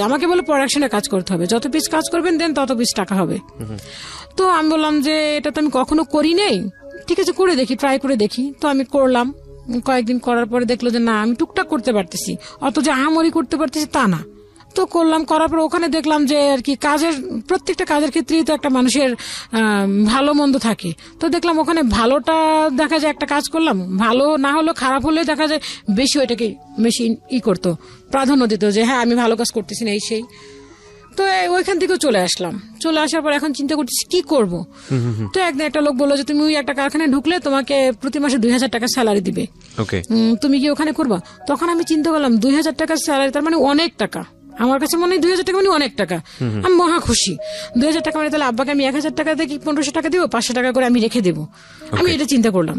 আমাকে বলে প্রোডাকশনে কাজ করতে হবে, যত পিস কাজ করবেন দেন তত পিস টাকা হবে। তো আমি বললাম যে এটা তো আমি কখনো করি নাই, ঠিক আছে করে দেখি, ট্রাই করে দেখি। তো আমি করলাম, কয়েকদিন করার পরে দেখলো যে না আমি টুকটাক করতে পারতেছি, অত যে আহামরি করতে পারতেছি তা না। তো করলাম, করার পর ওখানে দেখলাম যে আর কি কাজের প্রত্যেকটা কাজের ক্ষেত্রেই তো একটা মানুষের ভালো মন্দ থাকে। তো দেখলাম ওখানে ভালোটা দেখা যায়, একটা কাজ করলাম ভালো না হলো খারাপ হলে দেখা যায় বেশি ওইটাকে মেশিন করতো, প্রাধান্য দিত যে হ্যাঁ আমি ভালো কাজ করতেছি না এই সেই। তো ওইখান থেকেও চলে আসলাম। চলে আসার পর এখন চিন্তা করতেছি কি করব। তো একদিন একটা লোক বললো যে তুমি ওই একটা কারখানায় ঢুকলে তোমাকে প্রতি মাসে 2000 টাকা স্যালারি দিবে, তুমি কি ওখানে করবা? তখন আমি চিন্তা করলাম 2000 টাকা স্যালারি তার মানে অনেক টাকা, আমার কাছে মনে হয় 2000 টাকা মানে অনেক টাকা। আমি মহা খুশি। 2000 টাকা মানে তাহলে আব্বাকে আমি 1000 টাকা দিয়ে 1500 টাকা দিব, 500 টাকা করে আমি রেখে দেবো, আমি এটা চিন্তা করলাম।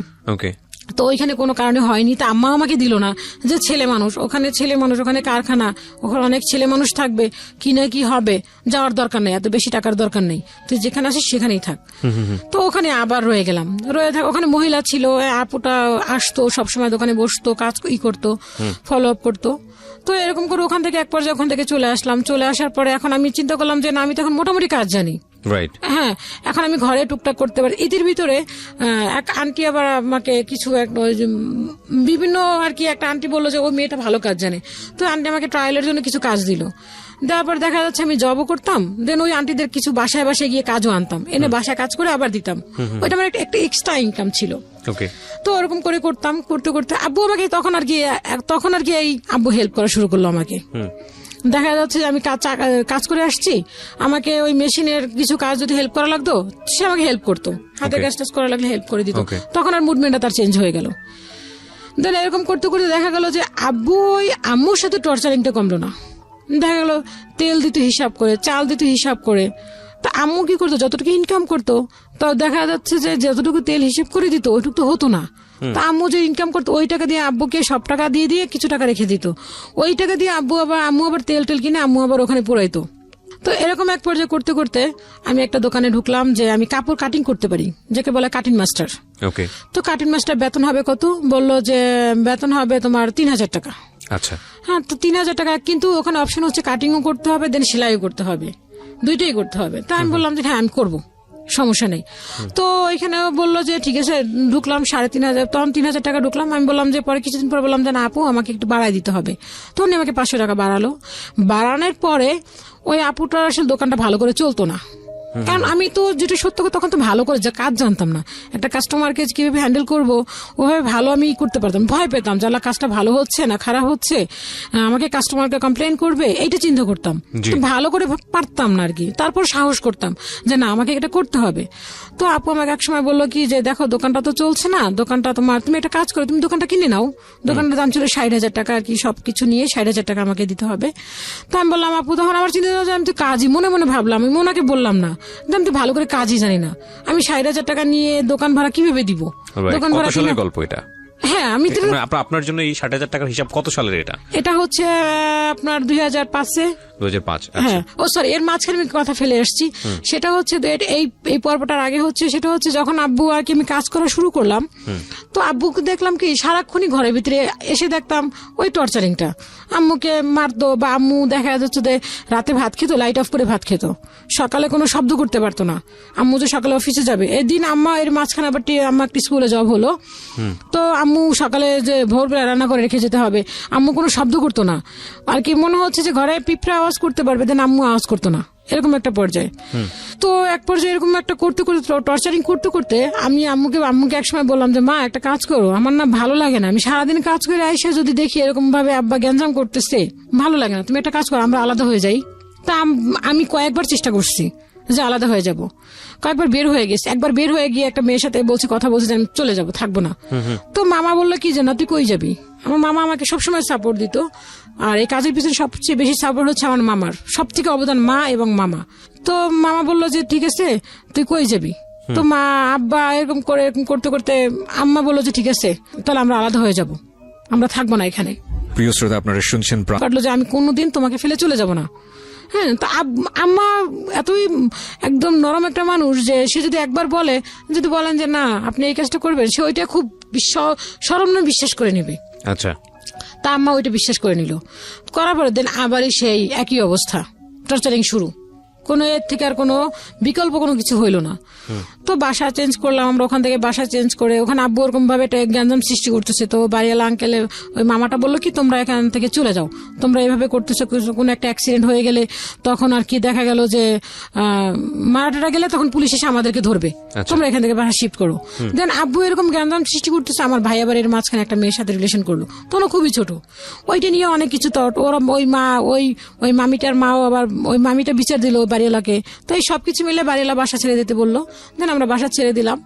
তো ওইখানে কোনো কারণে হয়নি। তা আম্মা আমাকে দিল না, যে ছেলে মানুষ, ওখানে কারখানা, ওখানে অনেক ছেলে মানুষ থাকবে, কি না কি হবে, যাওয়ার দরকার নেই, এত বেশি টাকার দরকার নেই, তুই যেখানে আসিস সেখানেই থাক। তো ওখানে আবার রয়ে গেলাম, ওখানে মহিলা ছিল, আপুটা আসতো সবসময় দোকানে বসতো, কাজ করতো, ফলো আপ করতো। তো এরকম করে ওখান থেকে এক পর্যায়ে ওখান থেকে চলে আসলাম। চলে আসার পরে এখন আমি চিন্তা করলাম যে না আমি তো এখন মোটামুটি কাজ জানি, হ্যাঁ এখন আমি ঘরে টুকটাক করতে পারি। এদের ভিতরে এক আন্টি আবার আমাকে কিছু বিভিন্ন আর কি একটা আন্টি বললো যে ও মেয়েটা ভালো কাজ জানে। তো আন্টি আমাকে ট্রায়ালের জন্য কিছু কাজ দিল, দেওয়ার পর দেখা যাচ্ছে আমি জবও করতাম, দেন ওই আন্টিদের কিছু বাসায় বাসায় গিয়ে কাজও আনতাম, এনে বাসায় কাজ করে আবার দিতাম। ওইটা আমার একটা এক্সট্রা ইনকাম ছিল। তো ওরকম করে করতাম, করতে করতে আব্বু আমাকে তখন আর কি এই আব্বু হেল্প করা শুরু করলো আমাকে। দেখা যাচ্ছে যে আমি কাজ করে আসছি, আমাকে ওই মেশিনের কিছু কাজ যদি হেল্প করা লাগতো সে আমাকে হেল্প করতো, হাতে কাজ টাজ করা লাগলে হেল্প করে দিত। তখন আর মুভমেন্টটা তার চেঞ্জ হয়ে গেল। দেন এরকম করতে করতে দেখা গেল যে আব্বু ওই আম্মুর সাথে টর্চারিংটা কমলো না। দেখা গেল তেল দিত হিসাব করে, চাল দিত হিসাব করে। তা আম্মু কি করতো, যতটুকু ইনকাম করতো তা দেখা যাচ্ছে যে যতটুকু তেল হিসেব করে দিত ওইটুকু তো হতো না। তা আম্মু যে ইনকাম করতো ওই টাকা দিয়ে আব্বুকে সব টাকা দিয়ে দিয়ে কিছু টাকা রেখে দিত, ওই টাকা দিয়ে আম্মু আবার তেল কিনে আম্মু আবার ওখানে পুরাইতো। তো এরকম এক পর্যায়ে করতে করতে আমি একটা দোকানে ঢুকলাম যে আমি কাপড় কাটিং করতে পারি, যাকে বলে কাটিং মাস্টার। তো কাটিং মাস্টার বেতন হবে কত, বললো যে বেতন হবে তোমার 3000 টাকা। আচ্ছা, হ্যাঁ তো 3000 টাকা, কিন্তু ওখানে অপশন হচ্ছে কাটিংও করতে হবে, দেন সেলাইও করতে হবে, দুইটাই করতে হবে। তা আমি বললাম যে হ্যাঁ আমি করবো, সমস্যা নেই। তো এখানে বললো যে ঠিক আছে, ঢুকলাম 3500, তখন 3000 টাকা ঢুকলাম। আমি বললাম যে পরে কিছুদিন পরে বললাম যে না আপু আমাকে একটু বাড়াই দিতে হবে, তখন আমাকে 500 টাকা বাড়ালো। বাড়ানোর পরে ওই আপুটার আসলে দোকানটা ভালো করে চলতো না, কারণ আমি তো যেটা সত্য কথা, তখন তো ভালো করে যে কাজ জানতাম না, একটা কাস্টমারকে কিভাবে হ্যান্ডেল করবো ওভাবে ভালো আমি করতে পারতাম, ভয় পেতাম যে আল্লাহ কাজটা ভালো হচ্ছে না খারাপ হচ্ছে, আমাকে কাস্টমারকে কমপ্লেন করবে, এইটা চিন্তা করতাম। জি। তো ভালো করে পারতাম না আর কি। তারপর সাহস করতাম যে না আমাকে এটা করতে হবে। তো আপু আমাকে এক সময় বললো কি যে দেখো দোকানটা তো চলছে না, দোকানটা তোমার, তুমি একটা কাজ করো, তুমি দোকানটা কিনে নাও। দোকানটার দাম ছিল 60,000 টাকা আর কি, সবকিছু নিয়ে 60,000 টাকা আমাকে দিতে হবে। তো আমি বললাম আপু, তখন আমার চিন্তা হলো যে আমি তো কাজই মনে মনে ভাবলাম, আমি ওনাকে বললাম না যে আমি তো ভালো করে কাজই জানি না, আমি 60,000 টাকা নিয়ে দোকান ভাড়া কিভাবে দিব? দোকান কত ভাড়া সালের গল্প এটা? হ্যাঁ আমি তো মানে আপনার জন্য এই 60,000 টাকার হিসাব কত সালের এটা? এটা হচ্ছে আপনার 2005-এ। 2005। হ্যাঁ, ও সরি, এর মাঝখানে আমি কথা ফেলে আসছি। সেটা হচ্ছে এই পর্বটার আগে হচ্ছে, সেটা হচ্ছে যখন আব্বু আর কি আমি কাজ করা শুরু করলাম, তো আব্বুকে দেখলাম কি সারাক্ষণই ঘরের ভিতরে, এসে দেখতাম ওই টর্চারিংটা, আম্মুকে মারতো বা আম্মু দেখা যাচ্ছে যে রাতে ভাত খেত, লাইট অফ করে ভাত খেত, সকালে কোনো শব্দ করতে পারতো না। আম্মু যে সকালে অফিসে যাবে, এদিন আম্মা এর মাঝখানে আবার আম্মা একটি স্কুলে জব হলো, তো আম্মু সকালে যে ভোরবেলা রান্না করে রেখে যেতে হবে, আম্মু কোনো শব্দ করতো না আর কি, মনে হচ্ছে যে ঘরে পিঁপড়া আওয়াজ করতে পারবে, দেন আম্মু আওয়াজ করতো না, এরকম একটা পর্যায়ে। তো এক পর্যায়ে এরকম একটা করতে করতে টর্চারিং করতে করতে আমি আম্মুকে একসময় বললাম যে মা একটা কাজ করো, আমার না ভালো লাগে না, আমি সারাদিন কাজ করে আইসা যদি দেখি এরকম ভাবে আব্বা গ্যাঞ্জাম করতেছে, ভালো লাগে না, তুমি একটা কাজ করো, আমরা আলাদা হয়ে যাই। তা আমি কয়েকবার চেষ্টা করছি যে আলাদা হয়ে যাব, কয়েকবার বের হয়ে গেছে, একবার বের হয়ে গিয়ে একটা মেয়ের সাথে বলছি, কথা বলছি যে আমি চলে যাব, থাকবো না। তো মামা বললো কি যে না তুই কই যাবি? আমার মামা আমাকে সবসময় সাপোর্ট দিত, আর এই কাজের পিছনে সবচেয়ে বেশি সাপোর্ট হচ্ছে আমার মামার, সব থেকে অবদান মা এবং মামা। তো মামা বললো যে ঠিক আছে তুই কই যাবি? তো মা আব্বা এরকম করতে করতে আম্মা বললো যে ঠিক আছে তাহলে আমরা আলাদা হয়ে যাব, আমরা থাকবো না এখানে। প্রিয় শ্রোতা, আপনারা শুনছেন কাটলো যে আমি কোনোদিন তোমাকে ফেলে চলে যাব না। হ্যাঁ, তা আম্মা এতই একদম নরম একটা মানুষ যে সে যদি একবার বলে, যদি বলেন যে না আপনি এই কাজটা করবেন, সে ওইটা খুব সরম্য বিশ্বাস করে নেবে। আচ্ছা, তা আম্মা ওইটা বিশ্বাস করে নিল, করার পরে দেন আবারই সেই একই অবস্থা, টর্চারিং শুরু, কোনো এর থেকে আর কোনো বিকল্প কোনো কিছু হইল না। তো বাসা চেঞ্জ করলাম আমরা, ওখান থেকে বাসা চেঞ্জ করে ওখানে আব্বু ওরকম ভাবে গ্যাঞ্জাম সৃষ্টি করতেছে। তো বাড়িওয়ালা আঙ্কেলে ওই মামাটা বললো কি তোমরা এখান থেকে চলে যাও, তোমরা এইভাবে করতেছো, কোনো একটা অ্যাক্সিডেন্ট হয়ে গেলে তখন আর কি দেখা গেল যে মারাটাটা গেলে তখন পুলিশ এসে আমাদেরকে ধরবে, তোমরা এখান থেকে বাসা শিফট করো। দেন আব্বু এরকম গ্যাঞ্জাম সৃষ্টি করতেছে, আমার ভাই আবার এর মাঝখানে একটা মেয়ের সাথে রিলেশন করলো, তখন খুবই ছোট, ওইটা নিয়ে অনেক কিছু তট, ওরা ওই মামিটার মাও আবার ওই মামিটা বিচার দিল বাড়িওয়ালাকে। তো এই সবকিছু মিলে বাড়িওয়ালা বাসা ছেড়ে দিতে বললো, দেন আমরা বাসা ছেড়ে দিলাম।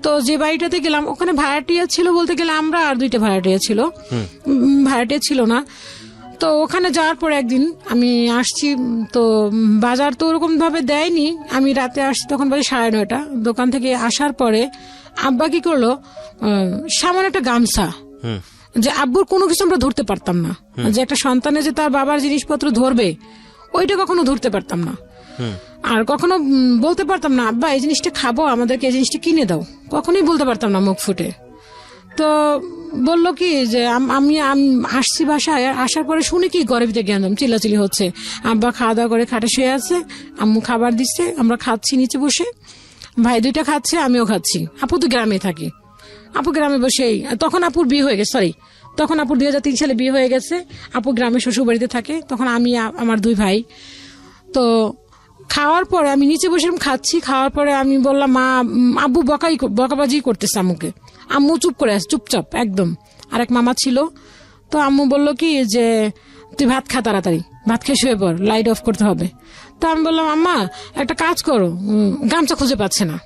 তো যে বাড়িটাতে গেলাম ওখানে ভাড়াটিয়া ছিল বলতে গেলে আমরা আর 2টা ভাড়াটিয়া ছিল, ভাড়াটিয়া ছিল না। তো ওখানে যাওয়ার পর একদিন আমি আসছি, তো বাজার তো ওরকম ভাবে দেয়নি, আমি রাতে আসছি তখন বাজে 9:30। দোকান থেকে আসার পরে আব্বা কি করলো, সামান্য একটা গামছা, যে আব্বুর কোনো কিছু আমরা ধরতে পারতাম না, যে একটা সন্তানে যে তার বাবার জিনিসপত্র ধরবে ওইটা কখনো ধরতে পারতাম না, আর কখনো বলতে পারতাম না আব্বা এই জিনিসটা খাবো, আমাদেরকে এই জিনিসটা কিনে দাও, কখনোই বলতে পারতাম না মুখ ফুটে। তো বললো কি যে আমি আসছি বাসায়, আসার পরে শুনে কি ঘরের ভিতরে গেলাম চিল্লাচিল্লি হচ্ছে, আব্বা খাওয়া দাওয়া করে খাটে শুয়ে আছে, আম্মু খাবার দিচ্ছে, আমরা খাচ্ছি নিচে বসে, ভাই 2টা খাচ্ছে আমিও খাচ্ছি। আপু তো গ্রামে থাকি, আপু গ্রামে বসেই, তখন আপুর বিয়ে হয়ে গেছে, সরি তখন আপুর 2003 সালে বিয়ে হয়ে গেছে, আপু গ্রামে শ্বশুর বাড়িতে থাকে, তখন আমি আমার 2 ভাই। তো খাওয়ার পরে আমি নিচে বসে খাচ্ছি, খাওয়ার পরে আমি বললাম মা, আব্বু বকাবাজি করতেছে আম্মুকে, আম্মু চুপ করে আছে, চুপচাপ একদম। আরেক মামা ছিল, তো আম্মু বললো কি যে তুই ভাত খা, তাড়াতাড়ি ভাত খেয়ে শুয়ে পড়, লাইট অফ করতে হবে। তো আমি বললাম আম্মা একটা কাজ করো, গামছা খুঁজে পাচ্ছে না,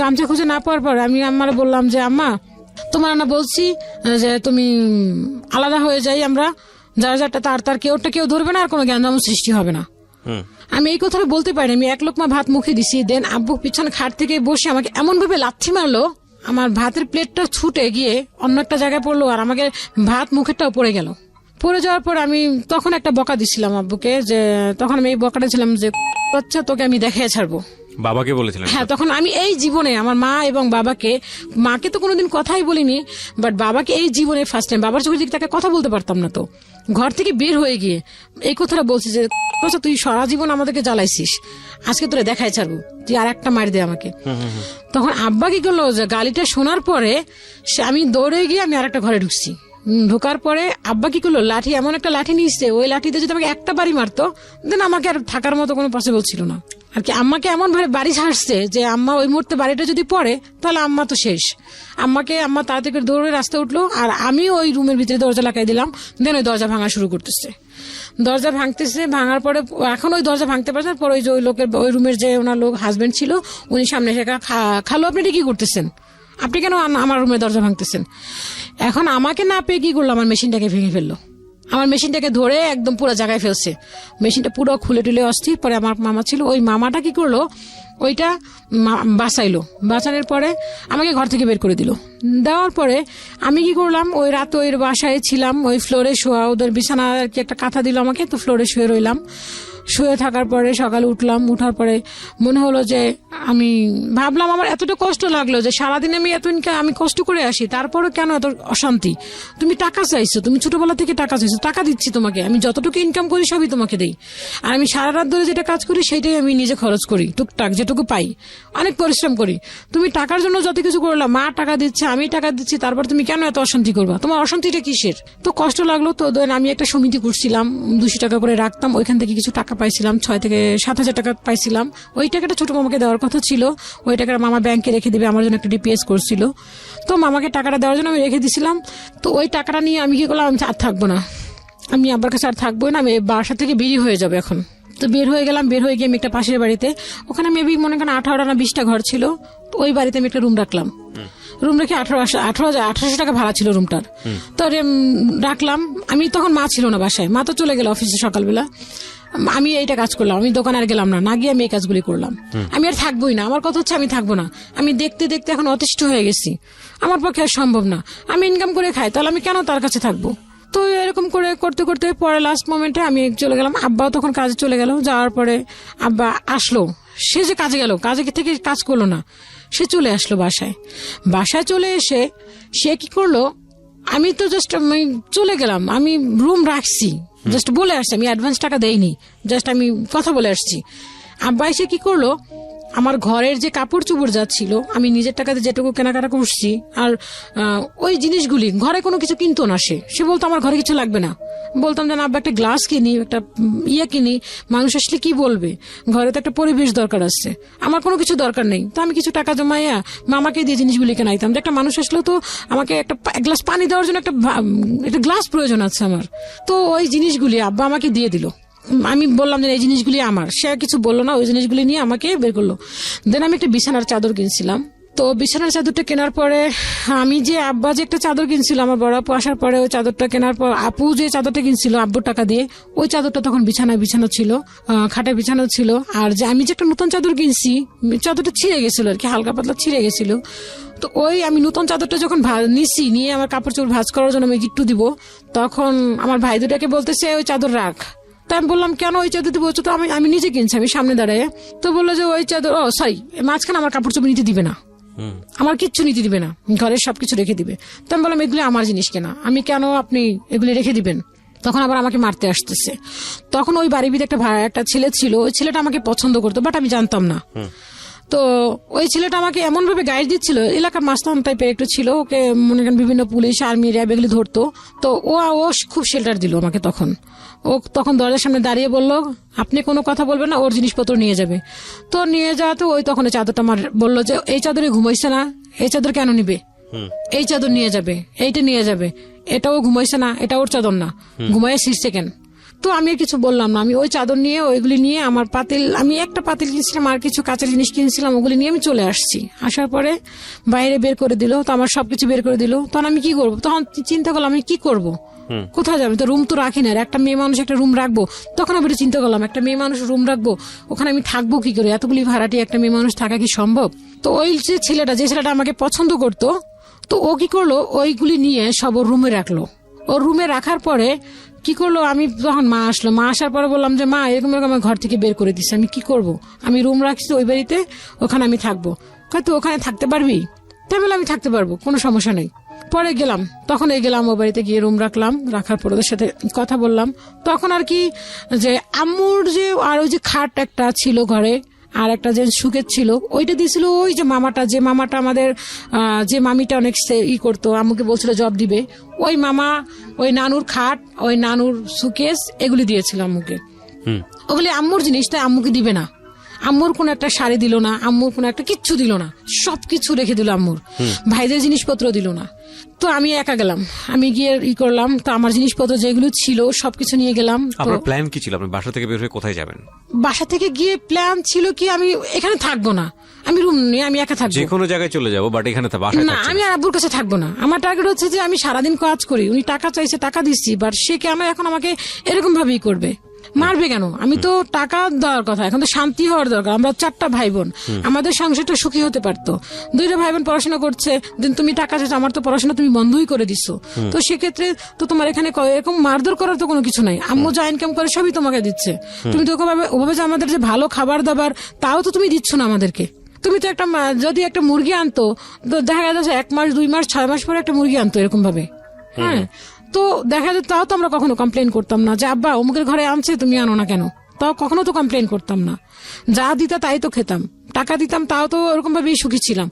গামছা খুঁজে না পাওয়ার পর আমি আম্মারে বললাম যে আম্মা তোমার না বলছি যে তুমি আলাদা হয়ে যাই আমরা, যার যারটা তার কেউটা কেউ ধরবে না, আর কোনো জ্ঞানদাম সৃষ্টি হবে না। আমি এই কথাটা বলতে পারি, আমি 1 লোকমা ভাত মুখে দিছি, দেন আব্বু পিছনে খাট থেকে বসে আমাকে এমন ভাবে লাথি মারলো, আমার ভাতের প্লেটটা ছুটে গিয়ে অন্য একটা জায়গায় পড়লো, আর আমাকে ভাত মুখেরটাও পড়ে গেল। পড়ে যাওয়ার পর আমি তখন একটা বকা দিছিলাম আব্বুকে, যে তখন আমি এই বকাটা ছিলাম যে বাচ্চা তোকে আমি দেখিয়ে ছাড়বো। বাবাকে বলেছিলেন? হ্যাঁ, তখন আমি এই জীবনে আমার মা এবং বাবাকে, মাকে তো কোনোদিন কথাই বলিনি, বাট বাবাকে এই জীবনে ফার্স্ট টাইম, বাবার চোখের দিকে তাকে কথা বলতে পারতাম না, তো ঘর থেকে বের হয়ে গিয়ে এই কথাটা বলছি যে তুই সারা জীবন আমাদেরকে জ্বালাইছিস, আজকে তোরে দেখাই ছাড়বো, তুই আর একটা মার দে আমাকে। তখন আব্বা কি করলো, যে গালিটা শোনার পরে আমি দৌড়ে গিয়ে আমি আর একটা ঘরে ঢুকছি, ঢোকার পরে আব্বা কি করলো, লাঠি, এমন একটা লাঠি নিয়েছে, ওই লাঠিতে যদি আমাকে একটা বাড়ি মারতো দেন আমাকে আর থাকার মতো কোনো পসিবল ছিল না আর কি। আম্মাকে এমন ভাবে বাড়ি ছাড়ছে যে আম্মা ওই মুহূর্তে বাড়িটা যদি পড়ে তাহলে আম্মা তো শেষ। আম্মা তাড়াতাড়ি করে দৌড়ে রাস্তা উঠলো, আর আমি ওই রুমের ভিতরে দরজা লাগাই দিলাম। দেন ওই দরজা ভাঙা শুরু করতেছে, দরজা ভাঙতেছে, ভাঙার পরে এখন ওই দরজা ভাঙতে পারছে না। পরে ওই যে ওই লোকের, ওই রুমের যে ওনার লোক হাজবেন্ড ছিল, উনি সামনে এসে খালো আপনি এটা কি করতেছেন, আপনি কেন আমার রুমের দরজা ভাঙতেছেন? এখন আমাকে না পেয়ে কি করলো, আমার মেশিনটাকে ভেঙে ফেললো। আমার মেশিনটাকে ধরে একদম পুরো জায়গায় ফেলছে, মেশিনটা পুরো খুলে টুলে অস্থির। পরে আমার মামা ছিল, ওই মামাটা কি করলো, ওইটা বাঁচাইলো। বাঁচানোর পরে আমাকে ঘর থেকে বের করে দিল। দেওয়ার পরে আমি কি করলাম, ওই রাত ওই বাসায় ছিলাম, ওই ফ্লোরে শোয়া, ওদের বিছানা আর কি একটা কাঁথা দিল আমাকে, তো ফ্লোরে শুয়ে রইলাম। শুয়ে থাকার পরে সকালে উঠলাম, উঠার পরে মনে হলো যে আমি ভাবলাম, আমার এতটা কষ্ট লাগলো যে সারাদিন আমি আমি কষ্ট করে আসি, তারপরে কেন এত অশান্তি? তুমি টাকা চাইছো, তুমি ছোটবেলা থেকে টাকা চাইছো, টাকা দিচ্ছি তোমাকে, আমি যতটুকু ইনকাম করি সবই তোমাকে দেই, আর আমি সারা রাত ধরে যেটা কাজ করি সেইটাই আমি নিজে খরচ করি, টুকটাক যেটুকু পাই, অনেক পরিশ্রম করি। তুমি টাকার জন্য যত কিছু করলা, মা টাকা দিচ্ছে, আমি টাকা দিচ্ছি, তারপর তুমি কেন এত অশান্তি করবা? তোমার অশান্তিটা কিসের? তো কষ্ট লাগলো। তো আমি একটা সমিতি করছিলাম, 200 টাকা করে রাখতাম, ওইখান থেকে কিছু টাকা পাইছিলাম, 6 থেকে 7 হাজার টাকা পাইছিলাম। ওই টাকাটা ছোট মামাকে দেওয়ার কথা ছিল, ওই টাকাটা মামা ব্যাংকে রেখে দিবে, আমার জন্য একটা ডিপিএস করছিল। তো মামাকে টাকাটা দেওয়ার জন্য আমি রেখে দিছিলাম। তো ওই টাকাটা নিয়ে আমি কি করলাম, আমি আর থাকবো না, আমি আব্বার কাছে আর থাকবো না, আমি বাসা থেকে বেরিয়ে হয়ে যাবে এখন। তো বের হয়ে গেলাম, বের হয়ে গিয়ে আমি একটা পাশের বাড়িতে, ওখানে মেবি মনে করেন 18 না 20টা ঘর ছিল, তো ওই বাড়িতে আমি একটা রুম রাখলাম। রুম রেখে 1800 টাকা ভাড়া ছিল রুমটার। তো রাখলাম। আমি তখন মা ছিল না বাসায়, মা তো চলে গেল অফিসে সকালবেলা। আমি এইটা কাজ করলাম, আমি দোকানে আর গেলাম না, না গিয়ে আমি এই কাজগুলি করলাম। আমি আর থাকবোই না, আমার কথা হচ্ছে আমি থাকবো না। আমি দেখতে দেখতে এখন অতিষ্ঠ হয়ে গেছি, আমার পক্ষে আর সম্ভব না। আমি ইনকাম করে খাই, তাহলে আমি কেন তার কাছে থাকবো? তো এরকম করে করতে করতে পরে লাস্ট মোমেন্টে আমি চলে গেলাম। আব্বাও তখন কাজে চলে গেল। যাওয়ার পরে আব্বা আসলো, সে যে কাজে গেল, কাজে থেকে কাজ করলো না, সে চলে আসলো বাসায়। বাসায় চলে এসে সে কি করলো, আমি তো জাস্ট চলে গেলাম, আমি রুম রাখছি, জাস্ট বলে আসছি, আমি অ্যাডভান্স টাকা দেইনি, জাস্ট আমি কথা বলে আসছি। আব্বা এসে কি করলো, আমার ঘরের যে কাপড় চোপড় যাচ্ছিল, আমি নিজের টাকাতে যেটুকু কেনাকাটা করছি, আর ওই জিনিসগুলি, ঘরে কোনো কিছু কিনতো না। সে বলতো আমার ঘরে কিছু লাগবে না। বলতাম যে না আব্বা, একটা গ্লাস কিনি, একটা কিনি, মানুষ আসলে কি বলবে, ঘরে তো একটা পরিবেশ দরকার আছে, আমার কোনো কিছু দরকার নেই। তো আমি কিছু টাকা জমাইয়া মামাকে দিয়ে জিনিসগুলি কেনাইতাম, যে একটা মানুষ আসলেও তো আমাকে একটা গ্লাস পানি দেওয়ার জন্য একটা গ্লাস প্রয়োজন আছে আমার। তো ওই জিনিসগুলি আব্বা আমাকে দিয়ে দিল। আমি বললাম যে এই জিনিসগুলি আমার, সে কিছু বললো না, ওই জিনিসগুলি নিয়ে আমাকে বের করলো। দেন আমি একটা বিছানার চাদর কিনছিলাম। তো বিছানার চাদরটা কেনার পরে আমি যে আব্বা যে একটা চাদর কিনছিল, আমার বড় আপু আসার পরে ওই চাদরটা কেনার পর আপু যে চাদরটা কিনছিল আব্বুর টাকা দিয়ে, ওই চাদরটা তখন বিছানো ছিল, খাটে বিছানো ছিল। আর যে আমি যে একটা নতুন চাদর কিনছি, চাদরটা ছিঁড়ে গেছিল আর কি, হালকা পাতলা ছিঁড়ে গেছিল। তো ওই আমি নতুন চাদরটা যখন নিয়ে আমার কাপড় চোপড় ভাঁজ করার জন্য আমি গিট্টু দিব, তখন আমার ভাই দুটাকে বলতেছে ওই চাদর রাখ। তা আমি বললাম কেন ওই চাদর দিব, তো আমি নিজে কিনছি, আমি সামনে দাঁড়ায়। তো বললো যে ওই চাদর, সরি, মাঝখানে আমার কাপড় চোপড় নিতে দিবে না, আমার কিচ্ছু নিতে দিবে না, ঘরের সবকিছু রেখে দিবে। তো আমি বললাম এগুলি আমার জিনিস কেনা, আমি কেন আপনি এগুলি রেখে দিবেন? তখন আবার আমাকে মারতে আসতেছে। তখন ওই বাড়ির ভিতরে একটা ছেলে ছিল, ওই ছেলেটা আমাকে পছন্দ করতো, বাট আমি জানতাম না। তো ওই ছেলেটা আমাকে এমন ভাবে গাইড দিচ্ছিল, এলাকার মাস্তান টাইপের একটু ছিল, ওকে মনে করেন বিভিন্ন পুলিশ, আর্মি, র্যাব এগুলি ধরতো। তো ও খুব শেল্টার দিল আমাকে। তখন দরজার সামনে দাঁড়িয়ে বললো আপনি কোনো কথা বলবেন না, ওর জিনিসপত্র নিয়ে যাবে। তো নিয়ে যাওয়াতে ওই তখন চাদরটা আমার বললো যে এই চাদরে ঘুমাইছে না, এই চাদর কেন নিবে, এই চাদর নিয়ে যাবে, এইটা নিয়ে যাবে, এটাও ঘুমাইছে না, এটা ওর চাদর না, ঘুমাইয়া শিরছে কেন? তো আমি আর কিছু বললাম না, আমি ওই চাদর নিয়ে ওইগুলি নিয়ে আমার পাতিল, আমি একটা পাতিল কিনছিলাম আর কিছু কাঁচের জিনিস কিনছিলাম, ওগুলি নিয়ে আমি চলে আসছি। আসার পরে বাইরে বের করে দিল, তো আমার সবকিছু বের করে দিল। তখন আমি কি করবো, তখন চিন্তা করলাম আমি কি করবো, কোথায় যাবে? তো রুম তো রাখি না, একটা মেয়ে মানুষ একটা রুম রাখবো। তখন আমি চিন্তা করলাম একটা মেয়ে মানুষ রুম রাখবো, ওখানে আমি থাকবো কি করে, এতগুলি ভাড়াটি একটা মেয়ে মানুষ থাকা কি সম্ভব? তো ওই যে ছেলেটা আমাকে পছন্দ করতো, তো ও কি করলো, ওইগুলি নিয়ে সব ওর রুমে রাখলো। ওর রুমে রাখার পরে কি করলো, আমি তখন মা আসলো, মা আসার পরে বললাম যে মা এরকম আমার ঘর থেকে বের করে দিচ্ছে, আমি কি করব, আমি রুম রাখছি ওই বাড়িতে, ওখানে আমি থাকবো। তুই ওখানে থাকতে পারবি? তাই বলে আমি থাকতে পারবো, কোনো সমস্যা নেই। পরে গেলাম, তখন গেলাম ও বাড়িতে গিয়ে রুম রাখলাম। রাখার পর ওদের সাথে কথা বললাম। তখন আর কি যে আম্মুর যে আর ওই যে খাট একটা ছিল ঘরে, আর একটা যে সুকেত ছিল ওইটা দিয়েছিল ওই যে মামাটা আমাদের যে মামিটা অনেক করতো, আম্মুকে বলছিল জব দিবে, ওই মামা, ওই নানুর খাট, ওই নানুর সুকেস, এগুলি দিয়েছিল আম্মুকে। ওগুলি আম্মুর জিনিস, তাই আম্মুকে দিবে না। আম্মুর কোন একটা শাড়ি দিল না, আম্মুর কোন একটা কিচ্ছু দিল না, সবকিছু রেখে দিল আম্মুর। ভাইদের জিনিসপত্র দিল না। তো আমি একা গেলাম, আমি গিয়ে করলাম, তো আমার জিনিসপত্র যেগুলো ছিল সবকিছু নিয়ে গেলাম। আপনার প্ল্যান কি ছিল? আপনি বাসা থেকে বের হয়ে কোথায় যাবেন? বাসা থেকে গিয়ে প্ল্যান ছিল কি আমি এখানে থাকবো না, আমি রুম নিয়ে আমি একা থাকবো। যে কোনো জায়গায় চলে যাবো, বাট এখানে বাসায় না, আমি আর আব্বুর কাছে থাকবো না। আমার টার্গেট হচ্ছে যে আমি সারাদিন কাজ করি, উনি টাকা চাইছে, টাকা দিচ্ছি, বাট সে কেন এখন আমাকে এরকম ভাবেই করবে, মারবে কেন? আমি তো টাকা দেওয়ার কথা, এখন তো শান্তি হওয়ার দরকার। আমরা 4টা ভাই বোন, আমাদের সংসারটা সুখী হতে পারতো। 2টা ভাই বোন পড়াশোনা করছে, তুমি টাকা চাইছো, আমার তো পড়াশোনা তুমি বন্ধই করে দিচ্ছ। তো সেক্ষেত্রে তো তোমার এখানে এরকম মারধর করার তো কোনো কিছু নাই। আম্মু যা ইনকাম করে সবই তোমাকে দিচ্ছে, তুমি তো ওভাবে যে আমাদের যে ভালো খাবার দাবার তাও তো তুমি দিচ্ছ না আমাদেরকে। তুমি তো একটা যদি একটা মুরগি আনতো, তো দেখা যাচ্ছে 1 মাস 2 মাস 6 মাস পরে একটা মুরগি আনতো এরকম ভাবে। হ্যাঁ, তো দেখা যেত, তাও তো আমরা কখনো কমপ্লেন করতাম না যে আব্বা অমুকের ঘরে আনছে তুমি আনো না কেন, তাও কখনো তো কমপ্লেন করতাম না। যা দিতা তাই তো খেতাম, টাকা দিতাম, তাও তো ওরকম ভাবেই সুখী ছিলাম।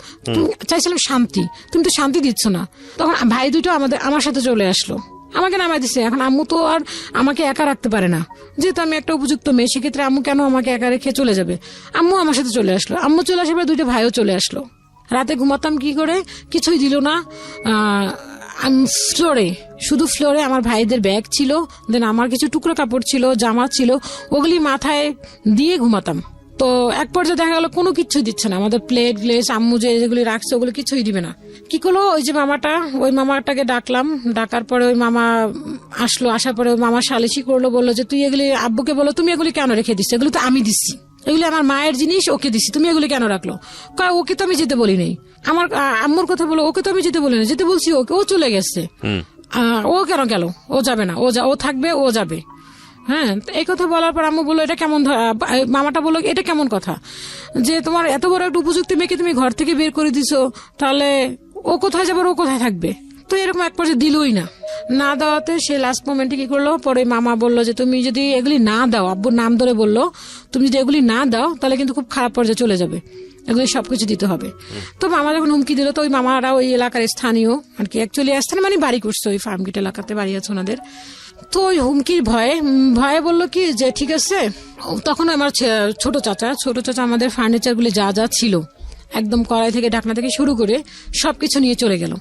চাইছিলাম শান্তি, তুমি তো শান্তি দিচ্ছ না। তখন ভাই দুটো আমার সাথে চলে আসলো, আমাকে নামাই দিচ্ছে। এখন আম্মু তো আর আমাকে একা রাখতে পারে না, যেহেতু আমি একটা উপযুক্ত মেয়ে, সেক্ষেত্রে আম্মু কেন আমাকে একা রেখে চলে যাবে। আম্মু আমার সাথে চলে আসলো, আম্মু চলে আসার পরে 2টা ভাইও চলে আসলো। রাতে ঘুমাতাম কি করে, কিছুই দিল না। ফ্লোরে, শুধু ফ্লোরে আমার ভাইদের ব্যাগ ছিল, দেন আমার কিছু টুকরো কাপড় ছিল, জামা ছিল, ওগুলি মাথায় দিয়ে ঘুমাতাম। তো এক পর্যায়ে দেখা গেল কোনো কিছুই দিচ্ছে না, আমাদের প্লেট গ্লেস আম্মু যে যেগুলি রাখছে ওগুলো কিছুই দিবে না। কি করলো, ওই যে ওই মামাটাকে ডাকলাম, ডাকার পরে ওই মামা আসলো, আসার পরে ওই মামা সালিশি করলো, বললো যে তুই এগুলি আব্বুকে বলো তুমি এগুলি কেন রেখে দিচ্ছ, এগুলো তো আমি দিচ্ছি, এগুলি আমার মায়ের জিনিস, ওকে দিচ্ছি, তুমি এগুলি কেন রাখলো? ওকে তো আমি যেতে বলি নাই। আমার আম্মুর কথা বলো, ওকে তো আমি যেতে বলি না, যেতে বলছি ওকে, ও চলে গেছে। ও কেন গেল? ও যাবে না, ও থাকবে, ও যাবে। হ্যাঁ, এই কথা বলার পর আম্মু বললো এটা কেমন, মামাটা বললো এটা কেমন কথা, যে তোমার এত বড় একটা উপযুক্ত মেয়েকে তুমি ঘর থেকে বের করে দিছো, তাহলে ও কোথায় যাবে, ও কোথায় থাকবে? তো এরকম এক পর্যায়ে দিলই না দেওয়াতে সে লাস্ট মোমেন্টে কি করলো, পরে মামা বললো যে তুমি যদি এগুলি না দাও, আব্বুর নাম ধরে বললো, তুমি যদি এগুলি না দাও তাহলে কিন্তু খুব খারাপ পর্যায়ে চলে যাবে, এগুলি সবকিছু দিতে হবে। তো মামা যখন হুমকি দিল, তো ওই মামারা ওই এলাকার স্থানীয় আর কি, অ্যাকচুয়ালি স্থানীয় মানে বাড়ি করছে, ওই ফার্মগেট এলাকাতে বাড়ি আছে ওনাদের। তো ওই হুমকির ভয়ে বললো কি যে ঠিক আছে। তখন আমার ছোট চাচা আমাদের ফার্নিচার গুলি যা যা ছিল একদম কড়াই থেকে ঢাকনা থেকে শুরু করে সবকিছু নিয়ে চলে গেল।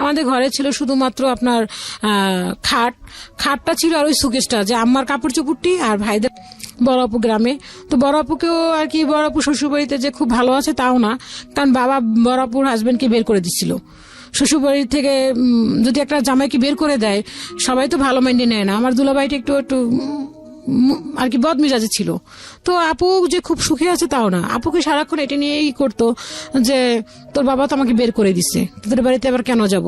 আমাদের ঘরে ছিল শুধুমাত্র আপনার খাটটা ছিল, আর ওই সুকেশটা, যে আম্মার কাপড় চোপড়টি, আর ভাইদের বড় আপু গ্রামে। তো বড় আপুকেও আর কি, বড় আপু শ্বশুরবাড়িতে যে খুব ভালো আছে তাও না, কারণ বাবা বড় আপুর হাজবেন্ডকে বের করে দিচ্ছিল শ্বশুরবাড়ি থেকে। যদি একটা জামাইকে বের করে দেয় সবাই তো ভালো মাইন্ডে নেয় না, আমার দুলাভাইটা একটু আর কি বদমেজাজে ছিল। তো আপু যে খুব সুখে আছে তাও না, আপুকে সারাক্ষণ এটা নিয়েই করতো যে তোর বাবা তো আমাকে বের করে দিচ্ছে, তোদের বাড়িতে আবার কেন যাব।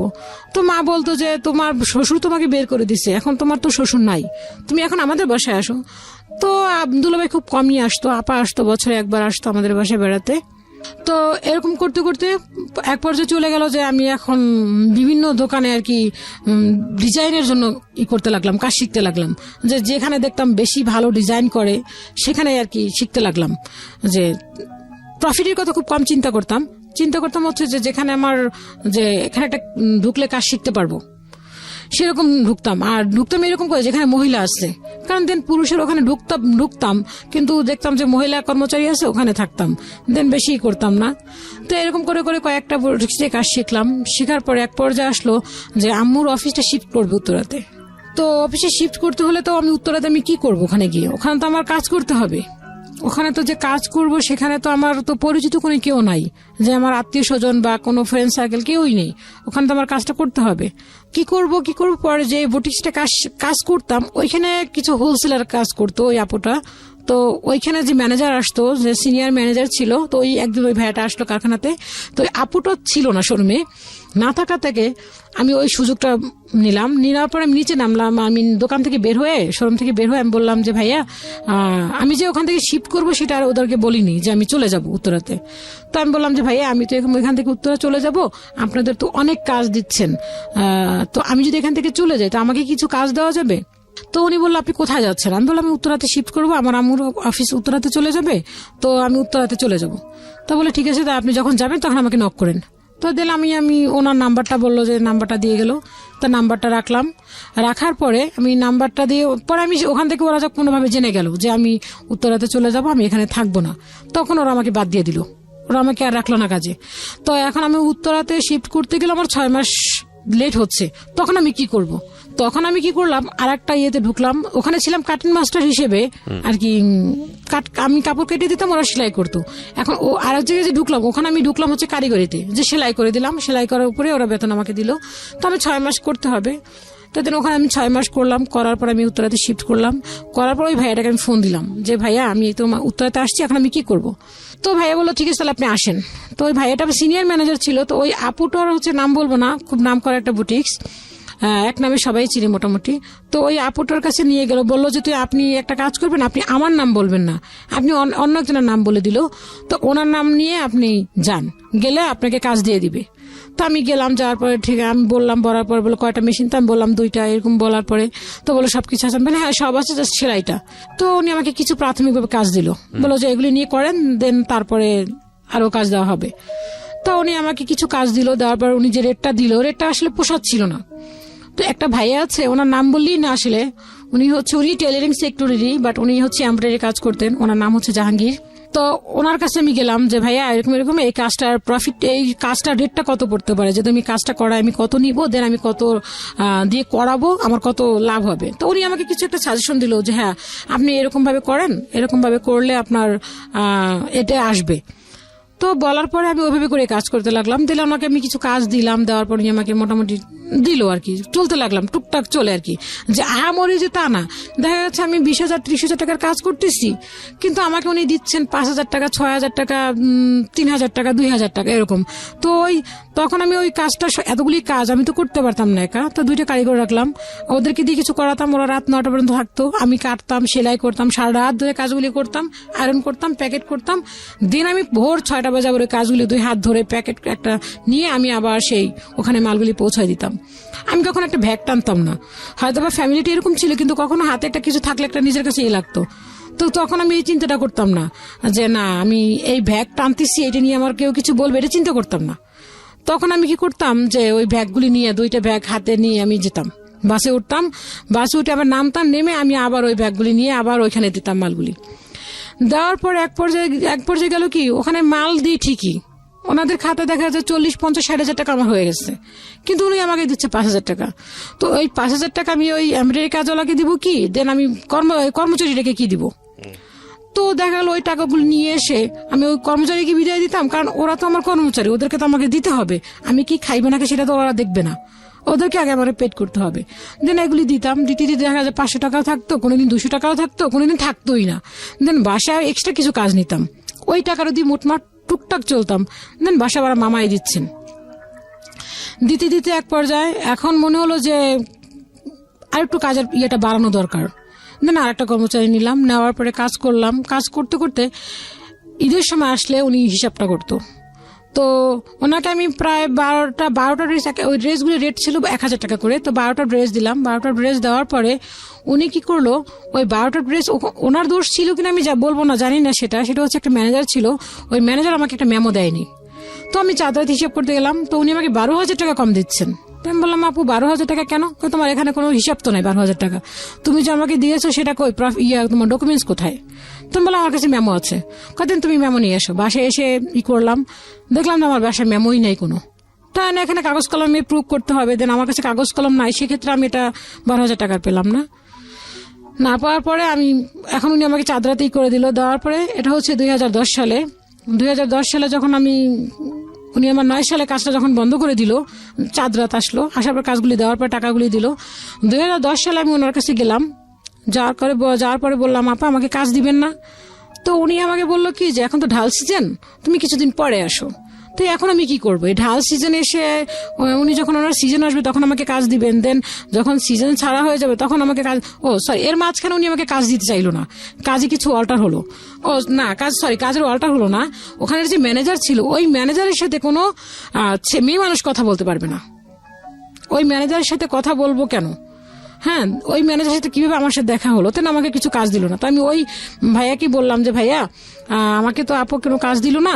তো মা বলতো যে তোমার শ্বশুর তোমাকে বের করে দিচ্ছে, এখন তোমার তো শ্বশুর নাই, তুমি এখন আমাদের বাসায় আসো। তো দুলাভাই খুব কমই আসতো, আপা আসতো, বছরে একবার আসতো আমাদের বাসায় বেড়াতে। তো এরকম করতে করতে এক পর্যায়ে চলে গেল যে আমি এখন বিভিন্ন দোকানে আর কি ডিজাইনের জন্য করতে লাগলাম, কাজ শিখতে লাগলাম, যে যেখানে দেখতাম বেশি ভালো ডিজাইন করে সেখানে আর কি শিখতে লাগলাম। যে প্রফিটের কথা খুব কম চিন্তা করতাম হচ্ছে যে যেখানে আমার যে এখানে একটা ঢুকলে কাজ শিখতে পারবো সেরকম ঢুকতাম। আর ঢুকতাম এরকম করে যেখানে মহিলা আছে, কারণ দেন পুরুষের ওখানে ঢুকতাম কিন্তু দেখতাম যে মহিলা কর্মচারী আছে, ওখানে থাকতাম, দেন বেশি করতাম না। তো এরকম করে করে কয়েকটা কাজ শিখলাম। শেখার পরে এক পর্যায়ে আসলো যে আম্মুর অফিসটা শিফট করবে উত্তরাতে। তো অফিসে শিফট করতে হলে তো আমি উত্তরাতে আমি কি করবো, ওখানে গিয়ে ওখানে তো আমার কাজ করতে হবে। ওখানে তো যে কাজ করব সেখানে তো আমার তো পরিচিত কোনো কেউ নাই, যে আমার আত্মীয় স্বজন বা কোনো ফ্রেন্ড সার্কেল কেউই নেই, ওখানে তো আমার কাজটা করতে হবে। কি করব পরে যে বুটিক্সটা কাজ করতাম, ওইখানে কিছু হোলসেলার কাজ করতো ওই আপুটা। তো ওইখানে যে ম্যানেজার আসতো, যে সিনিয়র ম্যানেজার ছিল, তো ওই একদিন ওই ভাইয়াটা আসলো কারখানাতে। তো ওই আপুটা ছিল না শোরুমে, না থাকা থেকে আমি ওই সুযোগটা নেওয়ার পরে আমি নিচে নামলাম। আমি দোকান থেকে শোরুম থেকে বের হয়ে আমি বললাম যে ভাইয়া আমি যে ওখান থেকে শিফট করবো সেটা আর ওদেরকে বলিনি যে আমি চলে যাব উত্তরাতে। তো আমি বললাম যে ভাইয়া আমি তো এখান থেকে উত্তরা চলে যাব, আপনাদের তো অনেক কাজ দিচ্ছেন, তো আমি যদি এখান থেকে চলে যাই তো আমাকে কিছু কাজ দেওয়া যাবে? তো উনি বললো আপনি কোথায় যাচ্ছেন? আমি বললাম আমি উত্তরাতে শিফট করবো, আমার আম্মুর অফিস উত্তরাতে চলে যাবে, তো আমি উত্তরাতে চলে যাব। তো বলে ঠিক আছে, তা আপনি যখন যাবেন তখন আমাকে নক করেন। তো দিলাম আমি ওনার নাম্বারটা, বললো যে নাম্বারটা দিয়ে গেল, তা নাম্বারটা রাখলাম। রাখার পরে আমি নাম্বারটা দিয়ে পরে আমি ওখান থেকে ওরা যখন কোনোভাবে জেনে গেল যে আমি উত্তরাতে চলে যাব, আমি এখানে থাকবো না, তখন ওরা আমাকে বাদ দিয়ে দিল, ওরা আমাকে আর রাখলো না কাজে। তো এখন আমি উত্তরাতে শিফট করতে গেলে আমার 6 মাস লেট হচ্ছে। তখন আমি কি করব? তখন আমি কি করলাম, আর একটা ইয়েতে ঢুকলাম, ওখানে ছিলাম কাটিং মাস্টার হিসেবে আর কি। আমি কাপড় কেটে দিতাম, ওরা সেলাই করতো। এখন ও আর এক জায়গায় যে ঢুকলাম, ওখানে আমি ঢুকলাম হচ্ছে কারিগরিতে, যে সেলাই করে দিলাম, সেলাই করার উপরে ওরা বেতন আমাকে দিল। তো আমি 6 মাস করতে হবে, তো ওখানে আমি 6 মাস করলাম। করার পর আমি উত্তরাতে শিফট করলাম। করার পর ওই ভাইয়াটাকে আমি ফোন দিলাম যে ভাইয়া আমি তো উত্তরাতে আসছি, এখন আমি কি করব? তো ভাইয়া বললো ঠিক আছে তাহলে আপনি আসেন। তো ওই ভাইয়াটা সিনিয়র ম্যানেজার ছিল। তো ওই আপুটার হচ্ছে নাম বলবো না, খুব নাম করা একটা বুটিক্স, এক নামে সবাই চিনি মোটামুটি। তো ওই আপুটার কাছে নিয়ে গেল, বললো যে আপনি একটা কাজ করবেন, আপনি আমার নাম বলবেন না, আপনি অন্য একজনের নাম বলে দিল, তো ওনার নাম নিয়ে আপনি যান, গেলে আপনাকে কাজ দিয়ে দিবে। তো আমি গেলাম, যাওয়ার পরে ঠিক আমি বললাম, বলার পরে বলো কয়টা মেশিন, তো আমি বললাম 2টা, এরকম বলার পরে তো বলো সবকিছু আছে, মানে হ্যাঁ সব আছে, জাস্ট সেলাইটা। তো উনি আমাকে কিছু প্রাথমিকভাবে কাজ দিল, বলো যে এগুলি নিয়ে করেন, দেন তারপরে আরো কাজ দেওয়া হবে। তো উনি আমাকে কিছু কাজ দিল, দেওয়ার পর উনি যে রেটটা দিল, রেটটা আসলে পোষাচ্ছিল না। তো একটা ভাইয়া আছে, ওনার নাম বললেই না আসলে, উনি টেলারিং সেক্টরেরই, বাট উনি হচ্ছে এমব্রয়ডারি কাজ করতেন, ওনার নাম হচ্ছে জাহাঙ্গীর। তো ওনার কাছে আমি গেলাম যে ভাইয়া এরকম এরকম এই কাজটার প্রফিট, এই কাজটার রেটটা কত পড়তে পারে, যদি আমি কাজটা করাই আমি কত নিব, দেন আমি কত দিয়ে করাবো, আমার কত লাভ হবে। তো উনি আমাকে কিছু একটা সাজেশন দিল যে হ্যাঁ আপনি এরকম ভাবে করেন, এরকম ভাবে করলে আপনার এটা আসবে। তো বলার পরে আমি ওইভাবে করে কাজ করতে লাগলাম। দিলে আমাকে আমি কিছু কাজ দিলাম, দেওয়ার পর আমাকে মোটামুটি দিল আর কি, চলতে লাগলাম টুকটাক চলে আর কি, যে আহামরি যে তা না। দেখা যাচ্ছে আমি 20,000 30,000 টাকার কাজ করতেছি, কিন্তু আমাকে উনি দিচ্ছেন 5,000 টাকা, 6,000 টাকা, 3,000 টাকা, 2,000 টাকা এরকম। তো তখন আমি ওই কাজটা, এতগুলি কাজ আমি তো করতে পারতাম না একা। তো 2টা কারিগর রাখলাম, ওদেরকে দিয়ে কিছু করাতাম, ওরা রাত 9টা পর্যন্ত থাকতো, আমি কাটতাম, সেলাই করতাম, সারা রাত ধরে কাজগুলি করতাম, আয়রন করতাম, প্যাকেট করতাম। দিন আমি ভোর 6টা বাজে ওই কাজগুলি 2 হাত ধরে প্যাকেট একটা নিয়ে আমি আবার সেই ওখানে মালগুলি পৌঁছায় দিতাম। আমি কখনো একটা ভ্যাগ টানতাম না, হয়তো বা ফ্যামিলিটি এরকম ছিল, কিন্তু কখনো হাতে একটা কিছু থাকলে একটা নিজের কাছে লাগতো। তো তখন আমি এই চিন্তাটা করতাম না যে না আমি এই ভ্যাগ টানতেছি, এটা নিয়ে আমার কেউ কিছু বলবে, এটা চিন্তা করতাম না। তখন আমি কি করতাম যে ওই ব্যাগগুলি নিয়ে, 2টা ব্যাগ হাতে নিয়ে আমি যেতাম, বাসে উঠতাম, বাসে উঠে আবার নামতাম, নেমে আমি আবার ওই ব্যাগগুলি নিয়ে আবার ওইখানে দিতাম মালগুলি। দেওয়ার পর এক পর্যায়ে গেল কি, ওখানে মাল দিই ঠিকই, ওনাদের খাতা দেখা যাচ্ছে 40, 50, 60,000 টাকা আমার হয়ে গেছে, কিন্তু উনি আমাকে দিচ্ছে 5,000 টাকা। তো ওই 5,000 টাকা আমি ওই এমব্রয়ডারি কাজওয়ালাকে দিব কি, দেন আমি কর্মচারীটাকে কি দিব? তো দেখা গেল ওই টাকাগুলো নিয়ে এসে আমি ওই কর্মচারীকে বিদায় দিতাম, কারণ ওরা তো আমার কর্মচারী, ওদেরকে তো আমাকে দিতে হবে, আমি কি খাইবে নাকি সেটা তো ওরা দেখবে না, ওদেরকে আগে আমার পেড করতে হবে। দেন এগুলি দিতাম, দিতে দিতে দেখা যায় 500 টাকাও থাকতো, কোনোদিন 200 টাকাও থাকতো, কোনোদিন থাকতোই না। দেন বাসায় এক্সট্রা কিছু কাজ নিতাম, ওই টাকাটা দিয়ে মোটমাট টুকটাক চলতাম। দেন বাসা বাড়া মামাই দিচ্ছেন, দিতে দিতে এক পর্যায়ে এখন মনে হলো যে আর একটু কাজের ইয়েটা বাড়ানো দরকার। দেন আর একটা কর্মচারী নিলাম, নেওয়ার পরে কাজ করলাম। কাজ করতে করতে ঈদের সময় আসলে উনি হিসাবটা করতো। তো ওনাকে আমি প্রায় 12টা ড্রেস, ওই ড্রেসগুলি রেট ছিল 1,000 টাকা করে। তো 12টা ড্রেস দিলাম। 12টা ড্রেস দেওয়ার পরে উনি কি করলো, ওই 12টা ড্রেস ওনার দোষ ছিল কিনা আমি বলবো না, জানি না, সেটা হচ্ছে একটা ম্যানেজার ছিল, ওই ম্যানেজার আমাকে একটা মেমো দেয়নি। তো আমি চাঁদাত হিসাব করতে গেলাম, তো উনি আমাকে 12,000 টাকা কম দিচ্ছেন। আমি বললাম আপু 12,000 টাকা কেন? তোমার এখানে কোনো হিসাব তো নাই 12,000 টাকা, তুমি যে আমাকে দিয়েছো সেটা কই, তোমার ডকুমেন্টস কোথায়? তুমি বললাম আমার কাছে মেমো আছে। কদিন তুমি মেমো নিয়ে এসো। বাসায় এসে করলাম, দেখলাম আমার বাসায় মেমোই নাই কোনো। তা না, এখানে কাগজ কলমে প্রুভ করতে হবে, দেন আমার কাছে কাগজ কলম নাই, সেক্ষেত্রে আমি এটা 12,000 টাকার পেলাম না পাওয়ার পরে আমি এখন উনি আমাকে চাঁদরাতেই করে দিল। দেওয়ার পরে এটা হচ্ছে 2010 সালে। 2010 সালে যখন উনি আমার 9 সালে কাজটা যখন বন্ধ করে দিল, চাঁদরাত আসলো, আসার পর কাজগুলি দেওয়ার পর টাকাগুলি দিল। 2010 সালে আমি ওনার কাছে গেলাম, যাওয়ার পরে বললাম আপা আমাকে কাজ দিবেন না? তো উনি আমাকে বললো কি যে এখন তো ঢাল সিজন, তুমি কিছুদিন পরে আসো। তো এখন আমি কি করবো? এই ঢাল সিজন এসে উনি যখন ওনার সিজন আসবে তখন আমাকে কাজ দিবেন, দেন যখন সিজন ছাড়া হয়ে যাবে তখন আমাকে কাজ, এর মাঝখানে উনি আমাকে কাজ দিতে চাইলো না, কাজে কিছু অল্টার হলো। কাজের অল্টার হলো না, ওখানে যে ম্যানেজার ছিল ওই ম্যানেজারের সাথে কোনো মেয়ে মানুষ কথা বলতে পারবে না। ওই ম্যানেজারের সাথে কথা বলবো কেন? হ্যাঁ, ওই ম্যানেজার সাথে কিভাবে আমার সাথে দেখা হলো, তেন আমাকে কিছু কাজ দিল না। তো আমি ওই ভাইয়াকে বললাম যে ভাইয়া আমাকে তো আপু কোনো কাজ দিল না,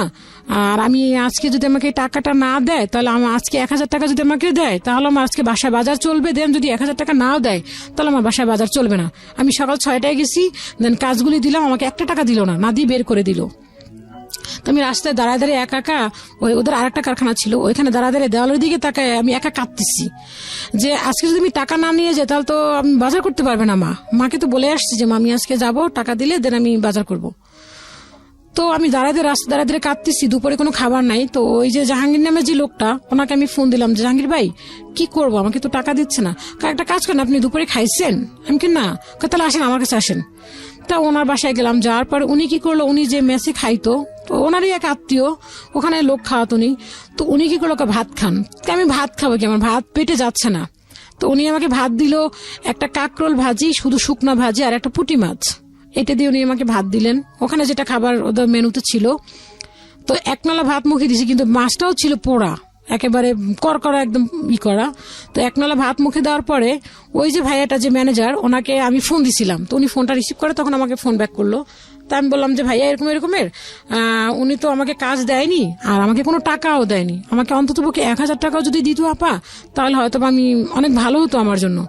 আর আমি আজকে যদি আমাকে এই টাকাটা না দেয় তাহলে আমার আজকে 1,000 টাকা যদি আমাকে দেয় তাহলে আমার আজকে বাসায় বাজার চলবে, দেন যদি 1,000 টাকা নাও দেয় তাহলে আমার বাসায় বাজার চলবে না। আমি সকাল 6টায় গেছি, দেন কাজগুলি দিলাম, আমাকে 1 টাকা দিল না, না দিয়ে বের করে দিল। তো আমি রাস্তায় দাঁড়ায় দাঁড়িয়ে একা ওই ওদের আরেকটা কারখানা ছিল, ওইখানে দাঁড়ায় দাঁড়িয়ে দেওয়ালের দিকে তাকায় আমি একা কাঁদতেছি যে আজকে যদি আমি টাকা না নিয়ে যাই তাহলে তো আমি বাজার করতে পারবে না। মাকে তো বলে আসছি যে মা আমি আজকে যাবো, টাকা দিলে দেন আমি বাজার করব। তো আমি রাস্তা দাঁড়ায় কাঁদতেছি, দুপুরে কোনো খাবার নাই। তো ওই যে জাহাঙ্গীর নামে যে লোকটা, ওনাকে আমি ফোন দিলাম যে জাহাঙ্গীর ভাই কি করবো, আমাকে তো টাকা দিচ্ছে না, একটা কাজ করেন আপনি দুপুরে খাইছেন? আমি কি না, তাহলে আসেন আমার কাছে আসেন। তা ওনার বাসায় গেলাম, যাওয়ার পর উনি কি করলো, উনি যে মেসে খাইতো, তো ওনারই এক আত্মীয়, ওখানে লোক খাওয়াতো উনি, তো উনি কি করলো ভাত খান। আমি ভাত খাবো কি, আমার ভাত পেটে যাচ্ছে না। তো উনি আমাকে ভাত দিল, একটা কাকরোল ভাজি, শুধু শুকনা ভাজি, আর একটা পুঁটি মাছ, এটা দিয়ে উনি আমাকে ভাত দিলেন। ওখানে যেটা খাবার ওদের মেনুতে ছিল, তো 1 নলা ভাত মুখে দিছি, কিন্তু মাছটাও ছিল পোড়া, একেবারে করকরা একদম করা। তো 1 নলা ভাত মুখে দেওয়ার পরে ওই যে ভাইয়াটা যে ম্যানেজার, ওনাকে আমি ফোন দিছিলাম, তো উনি ফোনটা রিসিভ করে তখন আমাকে ফোন ব্যাক করলো। তা আমি বললাম যে ভাইয়া এরকমের উনি তো আমাকে কাজ দেয়নি আর আমাকে কোনো টাকাও দেয়নি, আমাকে অন্তত পক্ষে 1,000 টাকাও যদি দিত আপা তাহলে হয়তো আমি অনেক ভালো হতো আমার জন্য।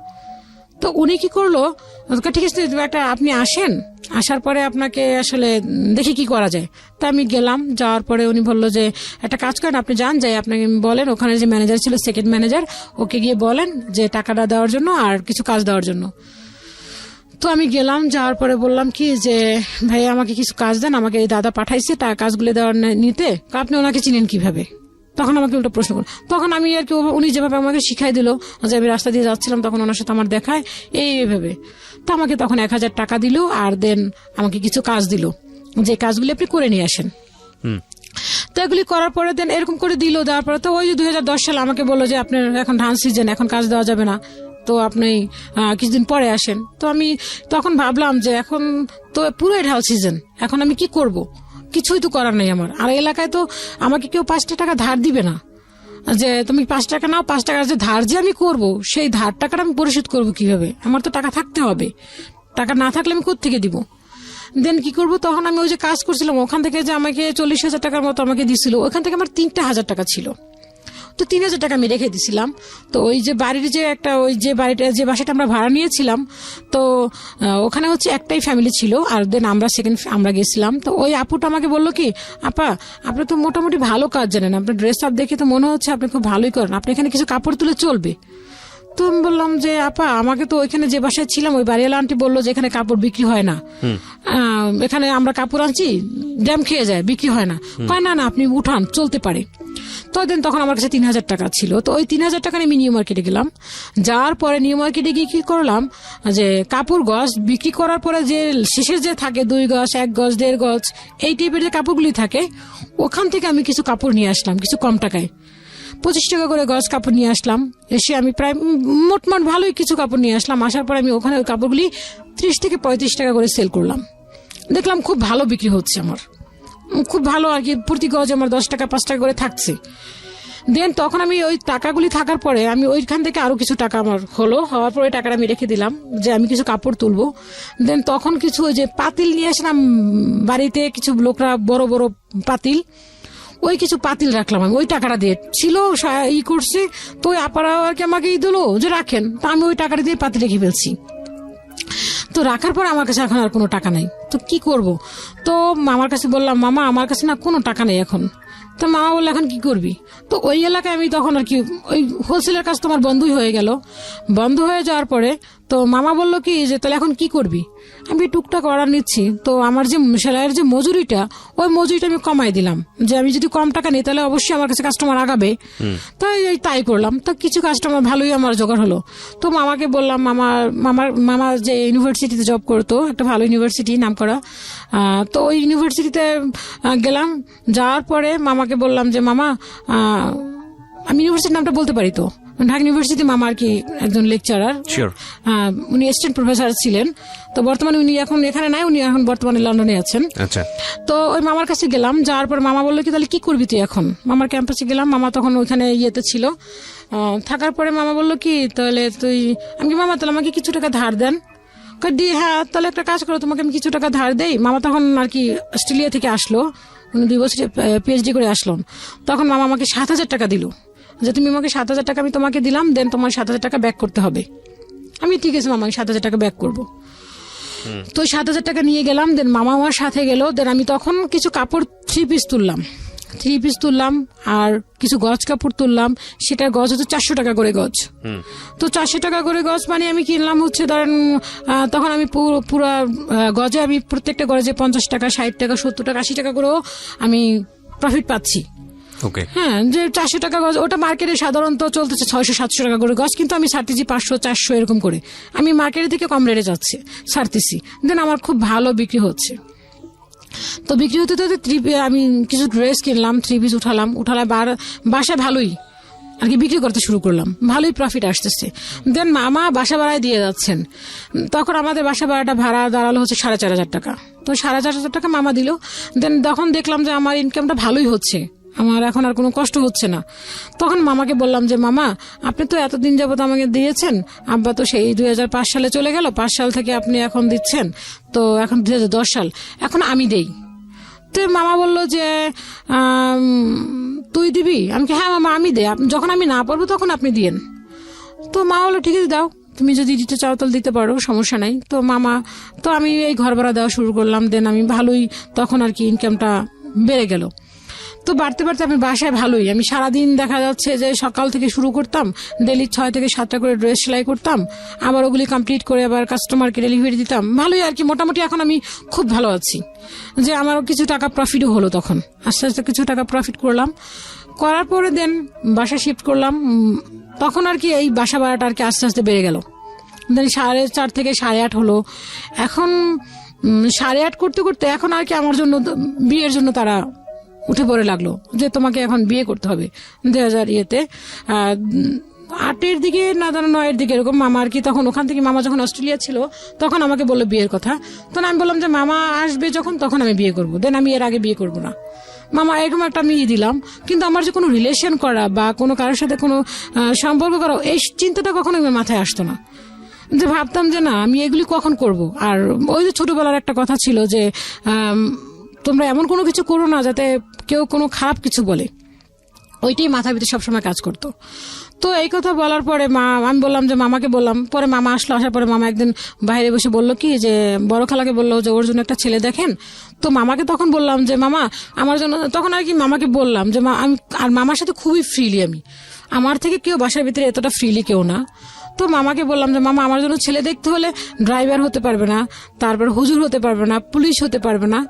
তো উনি কি করলো, ঠিক আছে আপনি আসেন, আসার পরে আপনাকে আসলে দেখি কি করা যায়। তা আমি গেলাম, যাওয়ার পরে উনি বললো যে একটা কাজ করেন, আপনি যান, যাই আপনাকে বলেন, ওখানে যে ম্যানেজার ছিল সেকেন্ড ম্যানেজার, ওকে গিয়ে বলেন যে টাকাটা দেওয়ার জন্য আর কিছু কাজ দেওয়ার জন্য। তো আমি গেলাম, যাওয়ার পরে বললাম কি যে ভাই আমাকে কিছু কাজ দেন, আমাকে এই দাদা পাঠাইছে কাজগুলো দেওয়ার নিতে, আপনি ওনাকে চিনেন কিভাবে? তখন আমাকে উল্টো প্রশ্ন করল। তখন আমি আর কি উনি যেভাবে আমাকে শিখাই দিল, যে আমি রাস্তা দিয়ে যাচ্ছিলাম তখন ওনার সাথে আমার দেখায় এইভাবে। তো আমাকে তখন 1,000 টাকা দিল, আর দেন আমাকে কিছু কাজ দিল, যে কাজগুলি আপনি করে নিয়ে আসেন। তো এগুলি করার পরে দেন এরকম করে দিল, দেওয়ার পরে তো ওই 2010 সালে আমাকে বললো যে আপনার এখন ধান সিজন, এখন কাজ দেওয়া যাবে না, তো আপনি কিছুদিন পরে আসেন। তো আমি তখন ভাবলাম যে এখন তো পুরোই ঢাল সিজন, এখন আমি কি করব, কিছুই তো করার নেই আমার। আর এলাকায় তো আমাকে কেউ 5 টাকা ধার দিবে না, যে তুমি 5 টাকা নাও, 5 টাকার যে ধার যে আমি করব, সেই ধার টাকাটা আমি পরিশোধ করব কিভাবে? আমার তো টাকা থাকতে হবে, টাকা না থাকলে আমি কোত্থেকে দিব? দেন কি করব, তখন আমি ওই যে কাজ করছিলাম ওখান থেকে যে আমাকে 40,000 টাকার মতো আমাকে দিছিল, ওখান থেকে আমার 3,000 টাকা ছিল। তো 3,000 টাকা আমি রেখে দিছিলাম। তো ওই যে বাড়ির যে একটা ওই যে বাড়িটা যে বাসাটা আমরা ভাড়া নিয়েছিলাম, তো ওখানে হচ্ছে একটাই ফ্যামিলি ছিল, আর দেন আমরা গেছিলাম। তো ওই আপুটা আমাকে বললো কি, আপা আপনি তো মোটামুটি ভালো কাজ জানেন, আপনার ড্রেস আপ দেখে তো মনে হচ্ছে আপনি খুব ভালোই করেন, আপনি এখানে কিছু কাপড় তুলে চলবে? তো আমি বললাম যে আপা আমাকে তো ওইখানে যে বাসায় ছিলাম ওই বাড়িওয়ালা আন্টি বললো যে এখানে কাপড় বিক্রি হয় না, এখানে আমরা কাপড় আনছি ড্যাম খেয়ে যায়, বিক্রি হয় না। কয় না আপনি উঠান, চলতে পারে। তো তখন আমার কাছে 3,000 টাকা ছিল। তো ওই 3,000 টাকা আমি নিউ মার্কেটে গেলাম, যাওয়ার পরে নিউ মার্কেটে গিয়ে কি করলাম, যে কাপড় গজ বিক্রি করার পরে যে শেষের যে থাকে 2 গজ 1 গজ 1.5 গজ এই টাইপের যে কাপড়গুলি থাকে, ওখান থেকে আমি কিছু কাপড় নিয়ে আসলাম কিছু কম টাকায়, 25 টাকা করে গজ কাপড় নিয়ে আসলাম। এসে আমি প্রায় মোটমাট ভালোই কিছু কাপড় নিয়ে আসলাম। আসার পর আমি ওখানে ওই কাপড়গুলি 30 থেকে 35 টাকা করে সেল করলাম। দেখলাম খুব ভালো বিক্রি হচ্ছে, আমার খুব ভালো আর কি, প্রতি গজ আমার 10 টাকা 5 টাকা করে থাকছে। দেন তখন আমি ওই টাকাগুলি থাকার পরে আমি ওইখান থেকে আরো কিছু টাকা আমার হওয়ার পরে টাকাটা আমি রেখে দিলাম যে আমি কিছু কাপড় তুলবো। দেন তখন কিছু ওই যে পাতিল নিয়ে আসলাম বাড়িতে, কিছু লোকরা বড় বড় পাতিল, ওই কিছু পাতিল রাখলাম আমি, ওই টাকাটা দিয়ে ছিল করছে। তো ওই আপারা আর কি আমাকে দিল যে রাখেন, তা আমি ওই টাকাটা দিয়ে পাতিল রেখে ফেলছি। তো রাখার পর আমার কাছে এখন আর কোনো টাকা নাই, তো কি করব? তো মামার কাছে বললাম, মামা আমার কাছে না কোনো টাকা নেই এখন। তো মামা বললো এখন কি করবি? তো ওই এলাকায় আমি তখন আর কি ওই হোলসেলের কাজ তো আমার বন্ধই হয়ে গেল। বন্ধ হয়ে যাওয়ার পরে তো মামা বললো কি যে তাহলে এখন কি করবি? আমি টুকটাক অর্ডার নিচ্ছি, তো আমার যে সেলাইয়ের যে মজুরিটা, ওই মজুরিটা আমি কমাই দিলাম, যে আমি যদি কম টাকা নিই তাহলে অবশ্যই আমার কাছে কাস্টমার আগাবে। তো তাই করলাম। তো কিছু কাস্টমার ভালোই আমার জোগাড় হলো। তো মামাকে বললাম, মামা যে ইউনিভার্সিটিতে জব করতো, একটা ভালো ইউনিভার্সিটি নাম করা, তো ওই ইউনিভার্সিটিতে গেলাম। যাওয়ার পরে মামাকে বললাম যে মামা আমি ইউনিভার্সিটির নামটা বলতে পারি তো? ঢাকা ইউনিভার্সিটি মামা আর কি একজন লেকচারার, শিওর। উনি অ্যাসিস্ট্যান্ট প্রফেসর ছিলেন। তো বর্তমানে উনি এখন এখানে নাই, উনি এখন বর্তমানে লন্ডনে আছেন। আচ্ছা, তো ওই মামার কাছে গেলাম, যাওয়ার পর মামা বললো কি তাহলে কি করবি তুই এখন। মামার ক্যাম্পাসে গেলাম, মামা তখন ওইখানে ইয়েতে ছিল। থাকার পরে মামা বললো কি তাহলে তুই, আমি কি মামা তাহলে আমাকে কিছু টাকা ধার দেন। হ্যাঁ তাহলে একটা কাজ করো, তোমাকে আমি কিছু টাকা ধার দেই। মামা তখন আর কি অস্ট্রেলিয়া থেকে আসলো, উনি 2 বছর পিএইচডি করে আসলো। তখন মামা আমাকে 7,000 টাকা দিল, যে তুমি আমাকে 7,000 টাকা আমি তোমাকে দিলাম, দেন তোমার 7,000 টাকা ব্যাক করতে হবে। আমি ঠিক আছে মামা, আমি 7,000 টাকা ব্যাক করবো। তো 7,000 টাকা নিয়ে গেলাম, দেন মামা আমার সাথে গেল। দেন আমি তখন কিছু কাপড় 3 পিস তুললাম আর কিছু গজ কাপড় তুললাম। সেটার গজ হচ্ছে 400 টাকা করে গজ। তো 400 টাকা করে গজ মানে আমি কিনলাম হচ্ছে ধরেন তখন আমি পুরো গজে আমি প্রত্যেকটা গজে 50 টাকা, 60 টাকা, 70 টাকা, 80 টাকা করেও আমি প্রফিট পাচ্ছি। ওকে। হ্যাঁ, যে 400 টাকা গজ, ওটা মার্কেটে সাধারণত চলতেছে 600-700 টাকা করে গজ, কিন্তু আমি ছাড়তেছি 500-400 এরকম করে। আমি মার্কেটের থেকে কম রেটে যাচ্ছে ছাড়তেছি, দেন আমার খুব ভালো বিক্রি হচ্ছে। তো বিক্রি হতে হতে আমি কিছু ড্রেস কিনলাম, 3 পিস উঠালাম বাসায় ভালোই আর কি বিক্রি করতে শুরু করলাম, ভালোই প্রফিট আসতেছে। দেন মামা বাসা ভাড়ায় দিয়ে যাচ্ছেন। তখন আমাদের বাসা ভাড়াটা ভাড়া দাঁড়ালো হচ্ছে 4,500 টাকা। তো 4,500 টাকা মামা দিল। দেন তখন দেখলাম যে আমার ইনকামটা ভালোই হচ্ছে, আমার এখন আর কোনো কষ্ট হচ্ছে না। তখন মামাকে বললাম যে মামা আপনি তো এতদিন যাবত আমাকে দিয়েছেন, আব্বা তো সেই 2005 সালে চলে গেল, 5 সাল থেকে আপনি এখন দিচ্ছেন, তো এখন 2010 সাল, এখন আমি দেই। তো মামা বলল যে তুই দিবি। আমি হ্যাঁ মামা আমি দে, যখন আমি না পারবো তখন আপনি দিয়েন। তো মা বললো ঠিক আছে দাও, তুমি যদি দিতে চাও তাহলে দিতে পারো, সমস্যা নাই। তো মামা, তো আমি এই ঘর ভাড়া দেওয়া শুরু করলাম। দেন আমি ভালোই তখন আর কি ইনকামটা বেড়ে গেল। তো বাড়তে বাড়তে আমি বাসায় ভালোই, আমি সারাদিন দেখা যাচ্ছে যে সকাল থেকে শুরু করতাম, ডেলি 6 থেকে 7টা করে ড্রেস সেলাই করতাম, আবার ওগুলি কমপ্লিট করে আবার কাস্টমারকে ডেলিভারি দিতাম। ভালোই আর কি, মোটামুটি এখন আমি খুব ভালো আছি, যে আমারও কিছু টাকা প্রফিটও হলো। তখন আস্তে আস্তে কিছু টাকা প্রফিট করলাম, করার পরে দেন বাসা শিফট করলাম। তখন আর কি এই বাসা ভাড়াটা আর কি আস্তে আস্তে বেড়ে গেল। দেন 4.5 থেকে 8.5 হলো। এখন 8.5 করতে করতে এখন আর কি আমার জন্য বিয়ের জন্য তারা উঠে পড়ে লাগলো যে তোমাকে এখন বিয়ে করতে হবে। 2008-এর দিকে না 9-এর দিকে এরকম মামা আর কি, তখন ওখান থেকে মামা যখন অস্ট্রেলিয়া ছিল তখন আমাকে বললো বিয়ের কথা। তখন আমি বললাম যে মামা আসবে যখন তখন আমি বিয়ে করবো, দেন আমি এর আগে বিয়ে করবো না। মামা এরকম একটা আমি দিলাম, কিন্তু আমার যে কোনো রিলেশন করা বা কোনো কারোর সাথে কোনো সম্পর্ক করা, এই চিন্তাটা কখনো আমার মাথায় আসতো না। যে ভাবতাম যে না আমি এগুলি কখন করব। আর ওই যে ছোটবেলার একটা কথা ছিল যে তোমরা এমন কোনো কিছু করো না যাতে কেউ কোনো খারাপ কিছু বলে, ওইটাই মাথার ভিতরে সবসময় কাজ করতো। তো এই কথা বলার পরে আমি বললাম যে মামাকে বললাম, পরে মামা আসলো, আসার পরে মামা একদিন বাইরে বসে বললো কি যে বড় খালাকে বললো যে ওর জন্য একটা ছেলে দেখেন। তো মামাকে তখন বললাম যে মামা আমার জন্য, তখন আর কি মামাকে বললাম যে আমি, আর মামার সাথে খুবই ফ্রিলি, আমার থেকে কেউ বাসার ভিতরে এতটা ফ্রিলি কেউ না। তো মামাকে বললাম যে মামা আমার জন্য ছেলে দেখতে হলে ড্রাইভার হতে পারবে না, তারপর হুজুর হতে পারবে না, পুলিশ হতে পারবে না,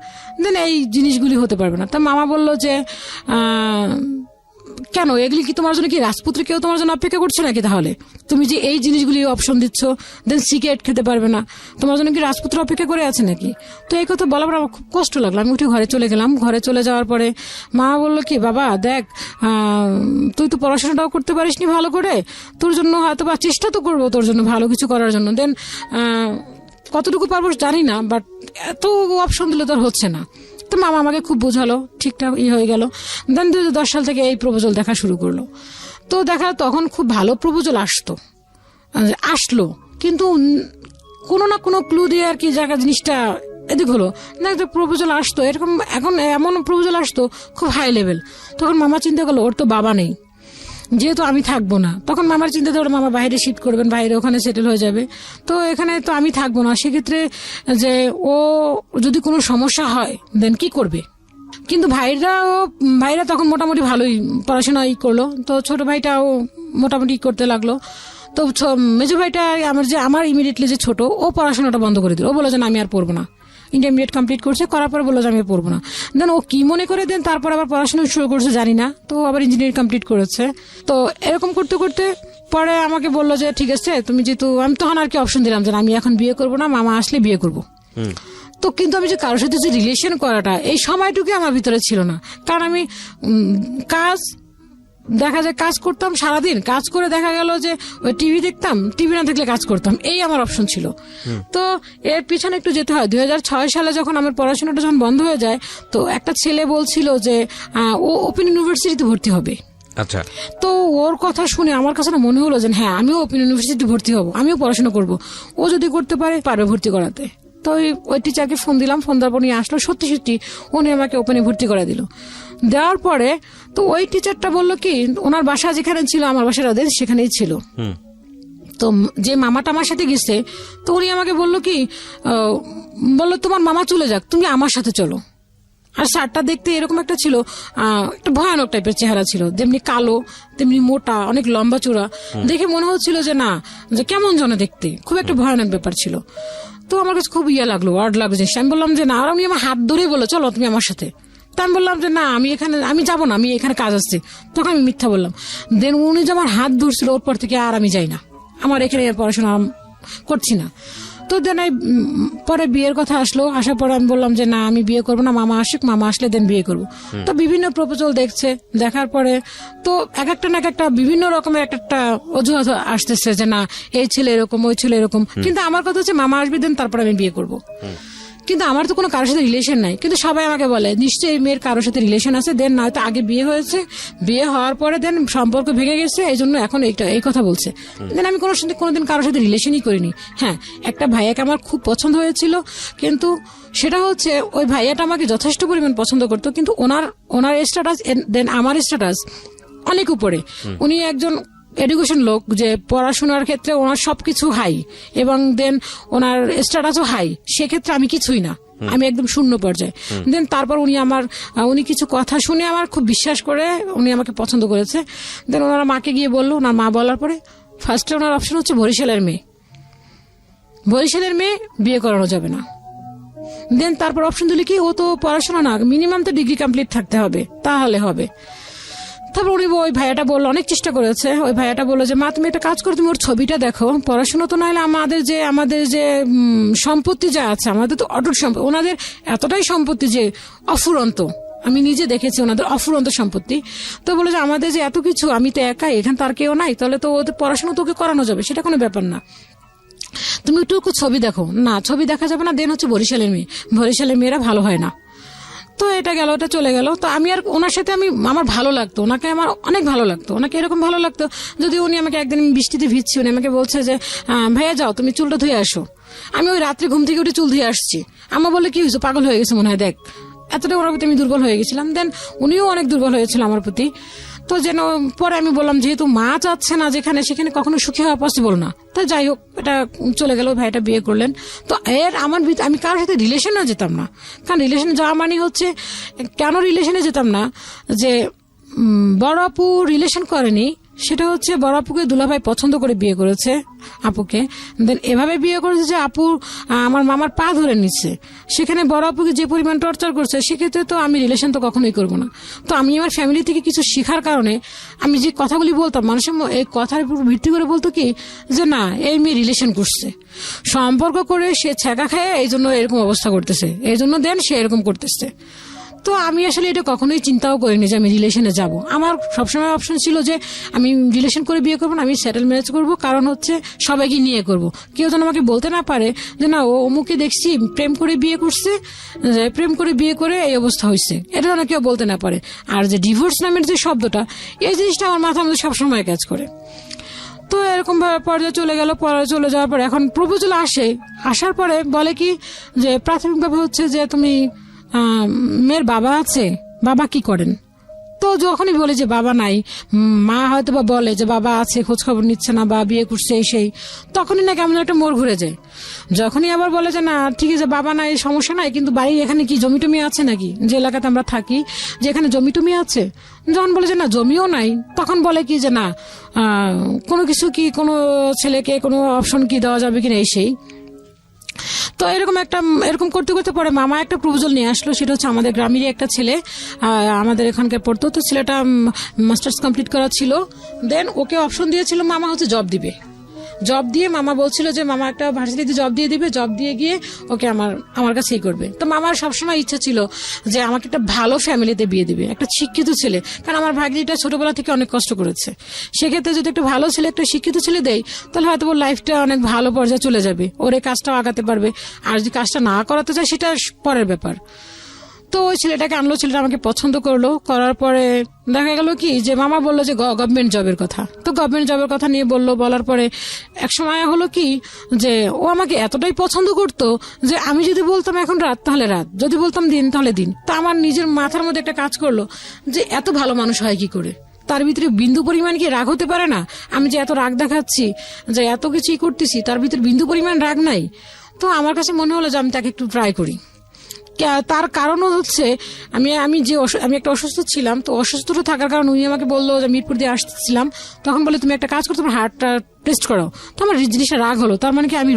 দেন এই জিনিসগুলি হতে পারবে না। তো মামা বলল যে কেন এগুলি কি তোমার জন্য কি রাজপুত্র কেউ তোমার জন্য অপেক্ষা করছে নাকি? তাহলে তুমি যে এই জিনিসগুলি অপশন দিচ্ছ, দেন সিগারেট খেতে পারবে না, তোমার জন্য কি রাজপুত্র অপেক্ষা করে আছে নাকি? তো এই কথা বলার পর আমার খুব কষ্ট লাগলো। আমি উঠে ঘরে চলে গেলাম। ঘরে চলে যাওয়ার পরে মা বললো কি বাবা দেখ তুই তো পড়াশোনাটাও করতে পারিসনি ভালো করে, তোর জন্য হয়তো বা চেষ্টা তো করবো তোর জন্য ভালো কিছু করার জন্য, দেন কতটুকু পারবো জানি না, বাট এত অপশন দিলে তোর হচ্ছে না। তো মামা আমাকে খুব বোঝালো, ঠিকঠাক হয়ে গেল। দেন 2010 সাল থেকে এই প্রপোজাল দেখা শুরু করলো। তো দেখা তখন খুব ভালো প্রপোজাল আসলো, কিন্তু কোনো না কোনো ক্লু দিয়ে আর কি জায়গা জিনিসটা এদিক হলো না, একটা প্রপোজাল আসতো এরকম, এখন এমন প্রপোজাল আসতো খুব হাই লেভেল। তখন মামা চিন্তা করলো ওর তো বাবা নেই, যেহেতু আমি থাকবো না, তখন মামার চিন্তা ধরো মামা বাইরে শিফট করবেন, বাইরে ওখানে সেটেল হয়ে যাবে, তো এখানে তো আমি থাকবো না। সেক্ষেত্রে যে ও যদি কোনো সমস্যা হয় দেন কি করবে? কিন্তু ভাইরা তখন মোটামুটি ভালোই পড়াশোনাই করলো। তো ছোট ভাইটাও মোটামুটি করতে লাগলো। তো মেজো ভাইটা আমার ইমিডিয়েটলি যে ছোট, ও পড়াশোনাটা বন্ধ করে দিল। ও বললো যে না আমি আর পড়বো না, ইন্টারমিডিয়েট কমপ্লিট করছে, করার পরে বললো যে আমি পড়বো না। দেন ও কি মনে করে দেন তারপর আবার পড়াশোনা শুরু করছে জানি না, তো আবার ইঞ্জিনিয়ারিং কমপ্লিট করেছে। তো এরকম করতে করতে পরে আমাকে বললো যে ঠিক আছে তুমি যেহেতু, আমি তখন আর কি অপশন দিলাম যে আমি এখন বিয়ে করবো না, মামা আসলে বিয়ে করবো। তো কিন্তু আমি যে কারোর সাথে যে রিলেশন করাটা এই সময়টুকু আমার ভিতরে ছিল না, কারণ আমি কাজ দেখা যায় কাজ করতাম সারাদিন, কাজ করে দেখা গেল যে ওই টিভি দেখতাম, টিভি না দেখলে কাজ করতাম, এই আমার অপশন ছিল। তো এর পিছনে একটু যেতে হয়। 2006 সালে যখন আমার পড়াশোনাটা যখন বন্ধ হয়ে যায়, তো একটা ছেলে বলছিল যে ও ওপেন ইউনিভার্সিটিতে ভর্তি হবে। আচ্ছা, তো ওর কথা শুনে আমার কাছে না মনে হলো যে হ্যাঁ, আমিও ওপেন ইউনিভার্সিটি ভর্তি হব, আমিও পড়াশোনা করব, ও যদি করতে পারবে ভর্তি করাতে। তো ওই টিচারকে ফোন দিলাম, ফোন দেওয়ার পর নিয়ে আসলো, সত্যি সত্যি উনি আমাকে ওপেনে ভর্তি করে দিল। দেওয়ার পরে তো ওই টিচারটা বললো কি, ওনার বাসা যেখানে ছিল আমার বাসার ওদের সেখানেই ছিল। তো যে মামাটা আমার সাথে গেছে, তো উনি আমাকে বললো কি, বললো তোমার মামা চলে যাক, তুমি আমার সাথে চলো। আর স্যারটা দেখতে এরকম একটা ছিল, একটা ভয়ানক টাইপের চেহারা ছিল, যেমনি কালো তেমনি মোটা, অনেক লম্বা চূড়া, দেখে মনে হচ্ছিল যে না, যে কেমন যেন দেখতে, খুব একটা ভয়ানক ব্যাপার ছিল। তো আমার কাছে খুব ইয়ে লাগলো, ওয়ার্ড লাগলো জিনিস। আমি বললাম যে না, আর উনি আমার হাত ধরেই বললো চলো তুমি আমার সাথে। তা আমি বললাম যে না, আমি যাবো না, আমি এখানে কাজ আসছে। তখন আমি মিথ্যা বললাম। দেন উনি যে আমার হাত ধরছিল, ওর পর থেকে আর আমি যাই না, আমার এখানে পড়াশোনা করছি না। তো দেন পরে বিয়ের কথা আসলো, আসার পরে আমি বললাম যে না, আমি বিয়ে করবো না, মামা আসুক, মামা আসলে দেন বিয়ে করবো। তো বিভিন্ন প্রপোজাল দেখছে, দেখার পরে তো এক একটা বিভিন্ন রকমের একটা অজুহাত আসতেছে যে না, এই ছেলে এরকম, ওই ছেলে এরকম। কিন্তু আমার কথা হচ্ছে মামা আসবে, দেন তারপরে আমি বিয়ে করবো। কিন্তু আমার তো কোনো কারোর সাথে রিলেশন নাই, কিন্তু সবাই আমাকে বলে নিশ্চয়ই এই মেয়ের কারোর সাথে রিলেশন আছে, দেন নয়তো আগে বিয়ে হয়েছে, বিয়ে হওয়ার পরে দেন সম্পর্ক ভেঙে গেছে, এই জন্য এখন এই কথা বলছে। দেন আমি কোনোদিন কারোর সাথে রিলেশনই করিনি। হ্যাঁ, একটা ভাইয়াকে আমার খুব পছন্দ হয়েছিল, কিন্তু সেটা হচ্ছে ওই ভাইয়াটা আমাকে যথেষ্ট পরিমাণ পছন্দ করতো, কিন্তু ওনার স্ট্যাটাস দেন আমার স্ট্যাটাস অনেক উপরে। উনি একজন এডুকেশন লোক, যে পড়াশোনার ক্ষেত্রে ওনার সবকিছু হাই, এবং দেন ওনার স্ট্যাটাসও হাই, সেক্ষেত্রে আমি কিছুই না, আমি একদম শূন্য পর্যায়ে। দেন তারপর উনি কিছু কথা শুনে আমার খুব বিশ্বাস করে উনি আমাকে পছন্দ করেছে। দেন ওনার মাকে গিয়ে বললো, ওনার মা বলার পরে ফার্স্টে ওনার অপশন হচ্ছে বরিশালের মেয়ে বিয়ে করানো যাবে না। দেন তারপর অপশন দিলে কি, ও তো পড়াশোনা না, মিনিমাম তো ডিগ্রি কমপ্লিট থাকতে হবে, তাহলে হবে। তারপর ওই ভাইয়াটা বললো, অনেক চেষ্টা করেছে, ওই ভাইয়াটা বললো যে মা তুমি একটা কাজ করো, তুমি ওর ছবিটা দেখো, পড়াশোনা তো নাহলে আমাদের যে সম্পত্তি যা আছে, আমাদের তো অটুট সম্পত্তি, ওনাদের এতটাই সম্পত্তি যে অফুরন্ত, আমি নিজে দেখেছি ওনাদের অফুরন্ত সম্পত্তি। তো বলে যে আমাদের যে এত কিছু, আমি তো একাই, এখানে তার কেউ নাই, তাহলে তো ওদের পড়াশোনা তোকে করানো যাবে, সেটা কোনো ব্যাপার না, তুমি একটু ছবি দেখো। না, ছবি দেখা যাবে না, দেন হচ্ছে বরিশালের মেয়েরা ভালো হয় না। তো এটা গেল, ওটা চলে গেল। তো আমি আর ওনার সাথে আমার ভালো লাগতো, ওনাকে আমার অনেক ভালো লাগতো, ওনাকে এরকম ভালো লাগতো। যদি উনি আমাকে একদিন বৃষ্টিতে ভিজছি, উনি আমাকে বলছে যে ভাইয়া যাও তুমি চুলটা ধুয়ে আসো। আমি ওই রাত্রে ঘুম থেকে উঠে চুল ধুয়ে আসছি। আমার বলে কি হয়েছে, পাগল হয়ে গেছে মনে হয়, দেখ এতটা ওনার প্রতি আমি দুর্বল হয়ে গেছিলাম। দেন উনিও অনেক দুর্বল হয়েছিল আমার প্রতি। তো যেন পরে আমি বললাম যেহেতু মা চাচ্ছে না যেখানে, সেখানে কখনো সুখী হওয়া পসিবল না। তো যাই হোক, এটা চলে গেল, ভাইটা বিয়ে করলেন। তো আমি কারোর সাথে রিলেশনে যেতাম না, কারণ রিলেশনে যাওয়া মানে হচ্ছে, কেন রিলেশনে যেতাম না, যে বড় আপু রিলেশন করেনি, সেটা হচ্ছে বড় আপুকে দুলাভাই পছন্দ করে বিয়ে করেছে আপুকে। দেন এভাবে বিয়ে করেছে যে আপু আমার মামার পা ধরে নিচ্ছে, সেখানে বড় আপুকে যে পরিমাণ টর্চার করছে, সেক্ষেত্রে তো আমি রিলেশন তো কখনোই করবো না। তো আমি আমার ফ্যামিলি থেকে কিছু শেখার কারণে আমি যে কথাগুলি বলতাম, মানুষের এই কথার উপর ভিত্তি করে বলতো কি যে না, এই মেয়ে রিলেশন করছে, সম্পর্ক করে সে ছ্যাঁকা খায়, এই জন্য এরকম অবস্থা করতেছে, এই জন্য দেন সে এরকম করতেছে। তো আমি আসলে এটা কখনোই চিন্তাও করিনি যে আমি রিলেশনে যাব। আমার সবসময় অপশন ছিল যে আমি রিলেশন করে বিয়ে করবো না, আমি সেটেল ম্যারেজ করবো, কারণ হচ্ছে সবাইকে নিয়ে করব। কেউ যেন আমাকে বলতে না পারে যে না, ও অমুকে দেখছি প্রেম করে বিয়ে করছে, প্রেম করে বিয়ে করে এই অবস্থা হয়েছে, এটা যেন কেউ বলতে না পারে। আর যে ডিভোর্স নামের যে শব্দটা, এই জিনিসটা আমার মাথার মধ্যে সবসময় কাজ করে। তো এরকম ভাবে পর্যায়ে চলে গেল। চলে যাওয়ার পর এখন প্রপোজাল আসার পরে বলে কি যে প্রাথমিকভাবে হচ্ছে যে তুমি মেয়ের বাবা আছে, বাবা কি করেন? তো যখনই বলে যে বাবা নাই, মা হয়তো বা বলে যে বাবা আছে, খোঁজ খবর নিচ্ছে না বা বিয়ে করছে এই সেই, তখনই না কেমন একটা মোড় ঘুরে যায়। যখনই আবার বলে যে না ঠিক আছে বাবা নাই, সমস্যা নাই, কিন্তু বাড়ি এখানে কি জমি টমি আছে নাকি, যে এলাকাতে আমরা থাকি যে এখানে জমি টমি আছে, যখন বলে যে না জমিও নাই, তখন বলে কি যে না কোনো কিছু কি, কোনো ছেলেকে কোনো অপশন কি দেওয়া যাবে কিনা এই সেই। তো এরকম করতে করতে পরে মামা একটা প্রপোজাল নিয়ে আসলো, সেটা হচ্ছে আমাদের গ্রামেরই একটা ছেলে, আমাদের এখানকার পড়তো। তো ছেলেটা মাস্টার্স কমপ্লিট করা ছিল। দেন ওকে অপশন দিয়েছিল মামা হচ্ছে জব দিবে, জব দিয়ে মামা বলছিল যে মামা একটা ভার্সিটিতে জব দিয়ে দিবে, জব দিয়ে গিয়ে ওকে আমার কাছেই করবে। তো মামার সবসময় ইচ্ছা ছিল যে আমাকে একটা ভালো ফ্যামিলিতে বিয়ে দিবে, একটা শিক্ষিত ছেলে, কারণ আমার ভাগ্নিটা ছোটবেলা থেকে অনেক কষ্ট করেছে। সেক্ষেত্রে যদি একটা ভালো ছেলে, একটা শিক্ষিত ছেলে দেয়, তাহলে হয়তো ওর লাইফটা অনেক ভালো পর্যায়ে চলে যাবে, ওর এই কাজটাও আগাতে পারবে। আর যদি কাজটা না করাতে চায় সেটা পরের ব্যাপার। তো ওই ছেলেটাকে আনলো, ছেলেটা আমাকে পছন্দ করলো, করার পরে দেখা গেল কি যে মামা বললো যে গভর্নমেন্ট জবের কথা। তো গভর্নমেন্ট জবের কথা নিয়ে বলার পরে এক সময় হলো কি যে ও আমাকে এতটাই পছন্দ করতো যে আমি যদি বলতাম এখন রাত তাহলে রাত, যদি বলতাম দিন তাহলে দিন। তো আমার নিজের মাথার মধ্যে একটা কাজ করলো যে এত ভালো মানুষ হয় কি করে, তার ভিতরে বিন্দু পরিমাণ কি রাগ হতে পারে না? আমি যে এত রাগ দেখাচ্ছি, যে এত কিছুই করতেছি, তার ভিতরে বিন্দু পরিমাণ রাগ নাই। তো আমার কাছে মনে হলো যে আমি তাকে একটু ট্রাই করি। তার কারণও হচ্ছে আমি একটা অসুস্থ ছিলাম। তো অসুস্থতা থাকার কারণে উনি আমাকে বললো যে মিরপুর দিয়ে আসতেছিলাম, তখন বলে তুমি একটা কাজ করো, তোমার হার্টটা টেস্ট করো। তো আমার জিনিসটা রাগ হলো, তার মানে কি আমি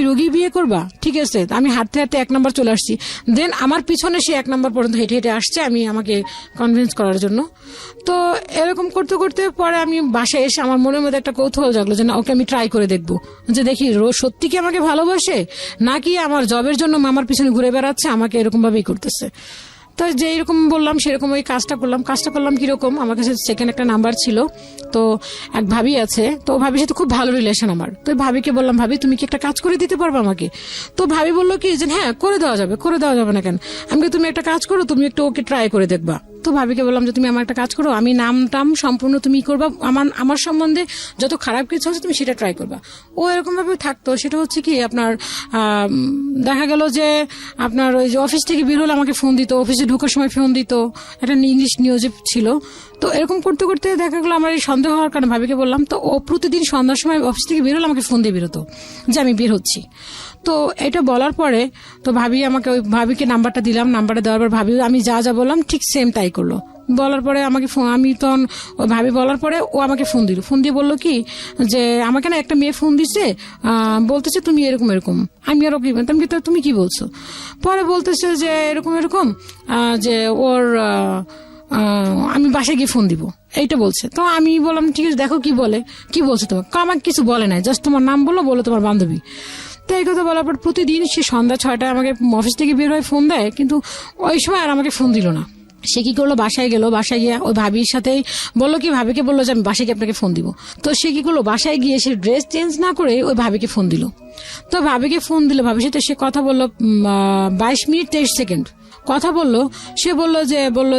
রোগী বিয়ে করবা? ঠিক আছে, আমি হাঁটতে হাঁটতে 1 নম্বর চলে আসছি। দেন আমার পিছনে সে 1 নম্বর পর্যন্ত হেঁটে হেঁটে আসছে আমাকে কনভিন্স করার জন্য। তো এরকম করতে করতে পরে আমি বাসায় এসে আমার মনের মধ্যে একটা কৌতূহল জাগলো যে না, ওকে আমি ট্রাই করে দেখবো, যে দেখি সত্যি কি আমাকে ভালোবাসে, নাকি আমার জবের জন্য মামার পিছনে ঘুরে বেড়াচ্ছে, আমাকে এরকম ভাবেই করতেছে। তো যে এরকম বললাম সেরকম ওই কাজটা করলাম কিরকম, আমার কাছে সেকেন্ড একটা নাম্বার ছিল। তো এক ভাবি আছে, তো ভাবির সাথে খুব ভালো রিলেশন আমার। তো ভাবিকে বললাম, ভাবি তুমি কি একটা কাজ করে দিতে পারবে আমাকে? তো ভাবি বললো কি যে হ্যাঁ করে দেওয়া যাবে না কেন? আমি তুমি একটা কাজ করো, তুমি একটু ওকে ট্রাই করে দেখবা। তো ভাবিকে বললাম যে তুমি আমার একটা কাজ করো, আমি নাম সম্পূর্ণ তুমি করবা, আমার সম্বন্ধে যত খারাপ কিছু আছে তুমি সেটা ট্রাই করবা। ও এরকম ভাবে থাকতো। সেটা হচ্ছে কি আপনার দেখা গেল যে আপনার ওই যে অফিস থেকে বের হলে আমাকে ফোন দিত, অফিসে ঢোকার সময় ফোন দিত, একটা ইংলিশ নিউজে ছিল। তো এরকম করতে করতে দেখা গেলো আমার এই সন্দেহ হওয়ার কারণে ভাবিকে বললাম। তো ও প্রতিদিন সন্ধ্যার সময় অফিস থেকে বের হলে আমাকে ফোন দিয়ে বেরোতো যে আমি বের হচ্ছি। তো এটা বলার পরে তো ওই ভাবিকে নাম্বারটা দিলাম। নাম্বারটা দেওয়ার পর ভাবি আমি যা বললাম ঠিক সেম তাই করলো। বলার পরে আমাকে আমি তখন ওই ভাবি বলার পরে ও আমাকে ফোন দিয়ে বললো কি যে আমাকে না একটা মেয়ে ফোন দিচ্ছে, বলতেছে তুমি এরকম। আমি আর ওকে তুমি কি বলছো? পরে বলতেছে যে এরকম যে ওর আমি বাসায় গিয়ে ফোন দিব, এইটা বলছে। তো আমি বললাম ঠিক আছে দেখো কি বলছে তোমাকে। আমাকে কিছু বলে নাই, জাস্ট তোমার নাম বলো তোমার বান্ধবী। তো এই কথা বলার পর প্রতিদিন সে সন্ধ্যা 6টায় আমাকে অফিস থেকে বের হয়ে ফোন দেয়, কিন্তু ওই সময় আর আমাকে ফোন দিল না। সে কি করলো, বাসায় গেল, বাসায় গিয়ে ওই ভাবির সাথেই বললো কি, ভাবিকে বললো যে আমি বাসায় গিয়ে আপনাকে ফোন দিব। তো সে কি করলো, বাসায় গিয়ে সে ড্রেস চেঞ্জ না করে ওই ভাবিকে ফোন দিল। তো ভাবিকে ফোন দিল, ভাবির সাথে সে কথা বললো 22 মিনিট 23 সেকেন্ড কথা বললো। সে বললো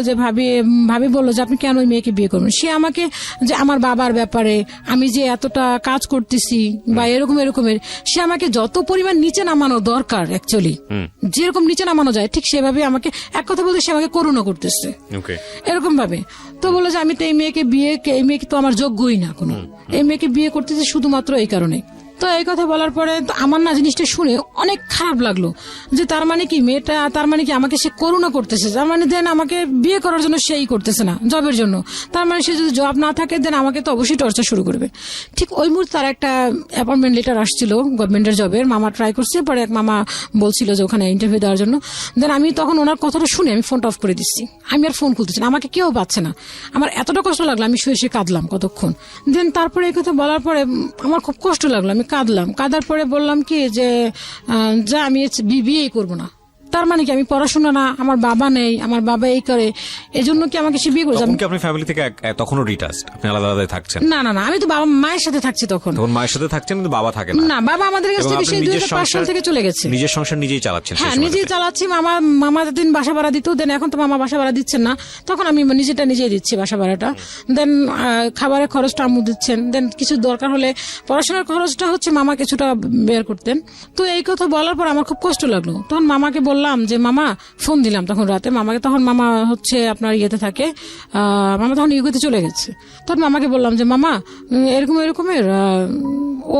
যে ভাবি বললো যে আপনি কেন ওই মেয়েকে বিয়ে করবেন? সে আমাকে যে আমার বাবার ব্যাপারে, আমি যে এতটা কাজ করতেছি বা এরকমের, সে আমাকে যত পরিমাণ নিচে নামানো দরকার অ্যাকচুয়ালি যেরকম নিচে নামানো যায় ঠিক সেভাবে আমাকে, এক কথা বলতে সে আমাকে করুণা করতেছে এরকম ভাবে। তো বললো যে আমি তো এই মেয়েকে তো আমার যোগ্যই না কোনো, এই মেয়েকে বিয়ে করতেছি শুধুমাত্র এই কারণে। তো এই কথা বলার পরে আমার না জিনিসটা শুনে অনেক খারাপ লাগলো, যে তার মানে কি মেয়েটা, তার মানে কি আমাকে সে করুণা করতেছে, তার মানে দেন আমাকে বিয়ে করার জন্য সেই করতেছে না, জবের জন্য। তার মানে সে যদি জব না থাকে দেন আমাকে তো অবশ্যই টর্চার শুরু করবে। ঠিক ওই মুহূর্তে তার একটা অ্যাপয়েন্টমেন্ট লেটার আসছিল গভর্নমেন্টের জবের, মামা ট্রাই করছে, পরে এক মামা বলছিল যে ওখানে ইন্টারভিউ দেওয়ার জন্য। দেন আমি তখন ওনার কথাটা শুনে আমি ফোনটা অফ করে দিচ্ছি, আমি আর ফোন খুলতেছি না, আমাকে কেউ পাচ্ছে না। আমার এতটা কষ্ট লাগলো, আমি শুয়ে কাঁদলাম কতক্ষণ। দেন তারপরে এই কথা বলার পরে আমার খুব কষ্ট লাগলো, আমি কাঁদার পরে বললাম কি যে আমি বিয়েই করবো না। তার মানে কি আমি পড়াশোনা না, আমার বাবা নেই, আমার বাবা এই করে, এজন্য কি আমাকে সে বিয়ে করে যাবে? আপনি ফ্যামিলি থেকে তখনও ডিটাচড, আপনি আলাদা আলাদা থাকছেন? না, আমি তো বাবা মায়ের সাথে থাকছি তখন মায়ের সাথে থাকছেন, কিন্তু বাবা থাকে না। বাবা আমাদের কাছ থেকে সেই 2005 সাল থেকে চলে গেছে। নিজের সংসার নিজেই চালাচ্ছেন? হ্যাঁ, নিজেই চালাচ্ছি। মামা দিন বাসা ভাড়া দিত, দেন এখন তো মামা বাসা ভাড়া দিচ্ছেন না, তখন আমি নিজেই দিচ্ছি বাসা ভাড়াটা। দেন খাবারের খরচটা আম্মু দিচ্ছেন। দেন কিছু দরকার হলে পড়াশোনার খরচটা হচ্ছে মামা কিছুটা বের করতেন। তো এই কথা বলার পর আমার খুব কষ্ট লাগলো। তখন মামাকে বললাম যে মামা, ফোন দিলাম তখন রাতে মামাকে, তখন মামা হচ্ছে আপনার ইয়েতে থাকে, মামা তখন ইউকেতে চলে গেছে। তখন মামাকে বললাম যে মামা এরকমের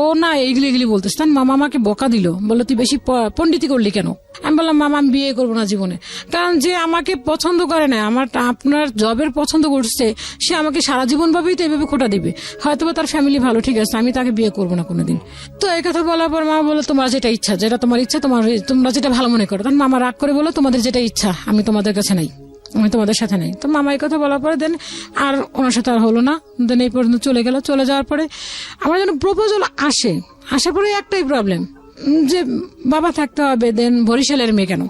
ও না এইগুলি বলতেছে। তখন মামা আমাকে বকা দিল, বললো তুই বেশি পণ্ডিতি করলি কেন? আমি বললাম মামা আমি বিয়ে করবো না জীবনে, কারণ যে আমাকে পছন্দ করে না, আপনার জবের পছন্দ করছে, সে আমাকে সারা জীবন ভাবেই তো এইভাবে খোটা দিবে। হয়তো তার ফ্যামিলি ভালো, ঠিক আছে, আমি তাকে বিয়ে করবো না কোনোদিন। তো এই কথা বলার পর মামা বললো তোমার যেটা ইচ্ছা, তোমরা যেটা ভালো মনে করো। তখন মামা রাগ করে বলো তোমাদের যেটা ইচ্ছা, আমি তোমাদের কাছে নাই। আমি তোমাদের সাথে নেই। তো মামা এই কথা বলার পরে দেন আর ওনার সাথে আর হলো না। দেন এই পর্যন্ত চলে গেল। চলে যাওয়ার পরে আমার যেন প্রপোজাল আসার পরে একটাই প্রবলেম, যে বাবা থাকতে হবে। দেন বরিশালের মেয়ে কেন?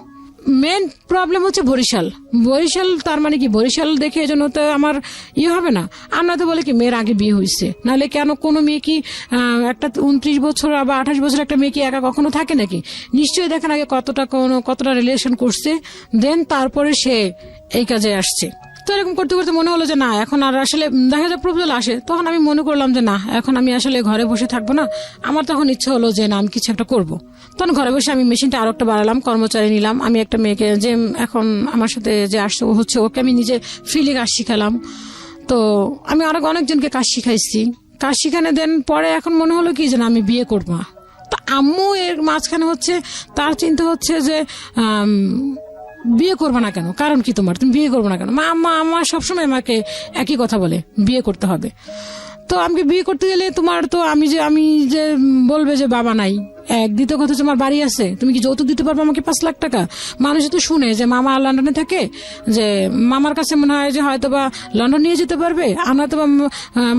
মেন প্রবলেম হচ্ছে বরিশাল তার মানে কি বরিশাল দেখে এজন্য তো আমার হবে না। আমরা তো বলে কি মেয়ের আগে বিয়ে হয়েছে, নাহলে কেন কোনো মেয়ে কি একটা 29 বছর বা 28 বছর একটা মেয়ে কি একা কখনো থাকে নাকি? নিশ্চয়ই দেখেন আগে কতটা রিলেশন করছে, দেন তারপরে সে এই কাজে আসছে। তো এরকম করতে করতে মনে হলো যে না, এখন আর আসলে দেখা যায় প্রপোজাল আসে, তখন আমি মনে করলাম যে না, এখন আমি আসলে ঘরে বসে থাকবো না। আমার তখন ইচ্ছা হলো যে না, আমি কিছু একটা করবো। তখন ঘরে বসে আমি মেশিনটা আরো একটা বাড়ালাম, কর্মচারী নিলাম। আমি একটা মেয়েকে, যে এখন আমার সাথে যে আসছে ও হচ্ছে, ওকে আমি নিজে ফ্রিলি কাজ শিখালাম। তো আমি অনেকজনকে কাজ শিখাইছি। কাজ শিখানে দেন পরে এখন মনে হলো কি যে না, আমি বিয়ে করবো। তো আম্মু এর মাঝখানে হচ্ছে তার চিন্তা হচ্ছে যে বিয়ে করবো না কেন, কারণ কি তোমার, তুমি বিয়ে করবো না কেন? মা আমার সবসময় আমাকে একই কথা বলে, বিয়ে করতে হবে। তো আমাকে বিয়ে করতে গেলে তোমার তো আমি যে বলবে যে বাবা নাই, দ্বিতীয় কথা হচ্ছে আমার বাড়ি আছে, তুমি কি যৌতুক দিতে পারবে আমাকে 5 লাখ টাকা? মানুষ তো শুনে যে মামা লন্ডনে থাকে, যে মামার কাছে মনে হয় যে হয়তো বা লন্ডন নিয়ে যেতে পারবে, আর নয়তো বা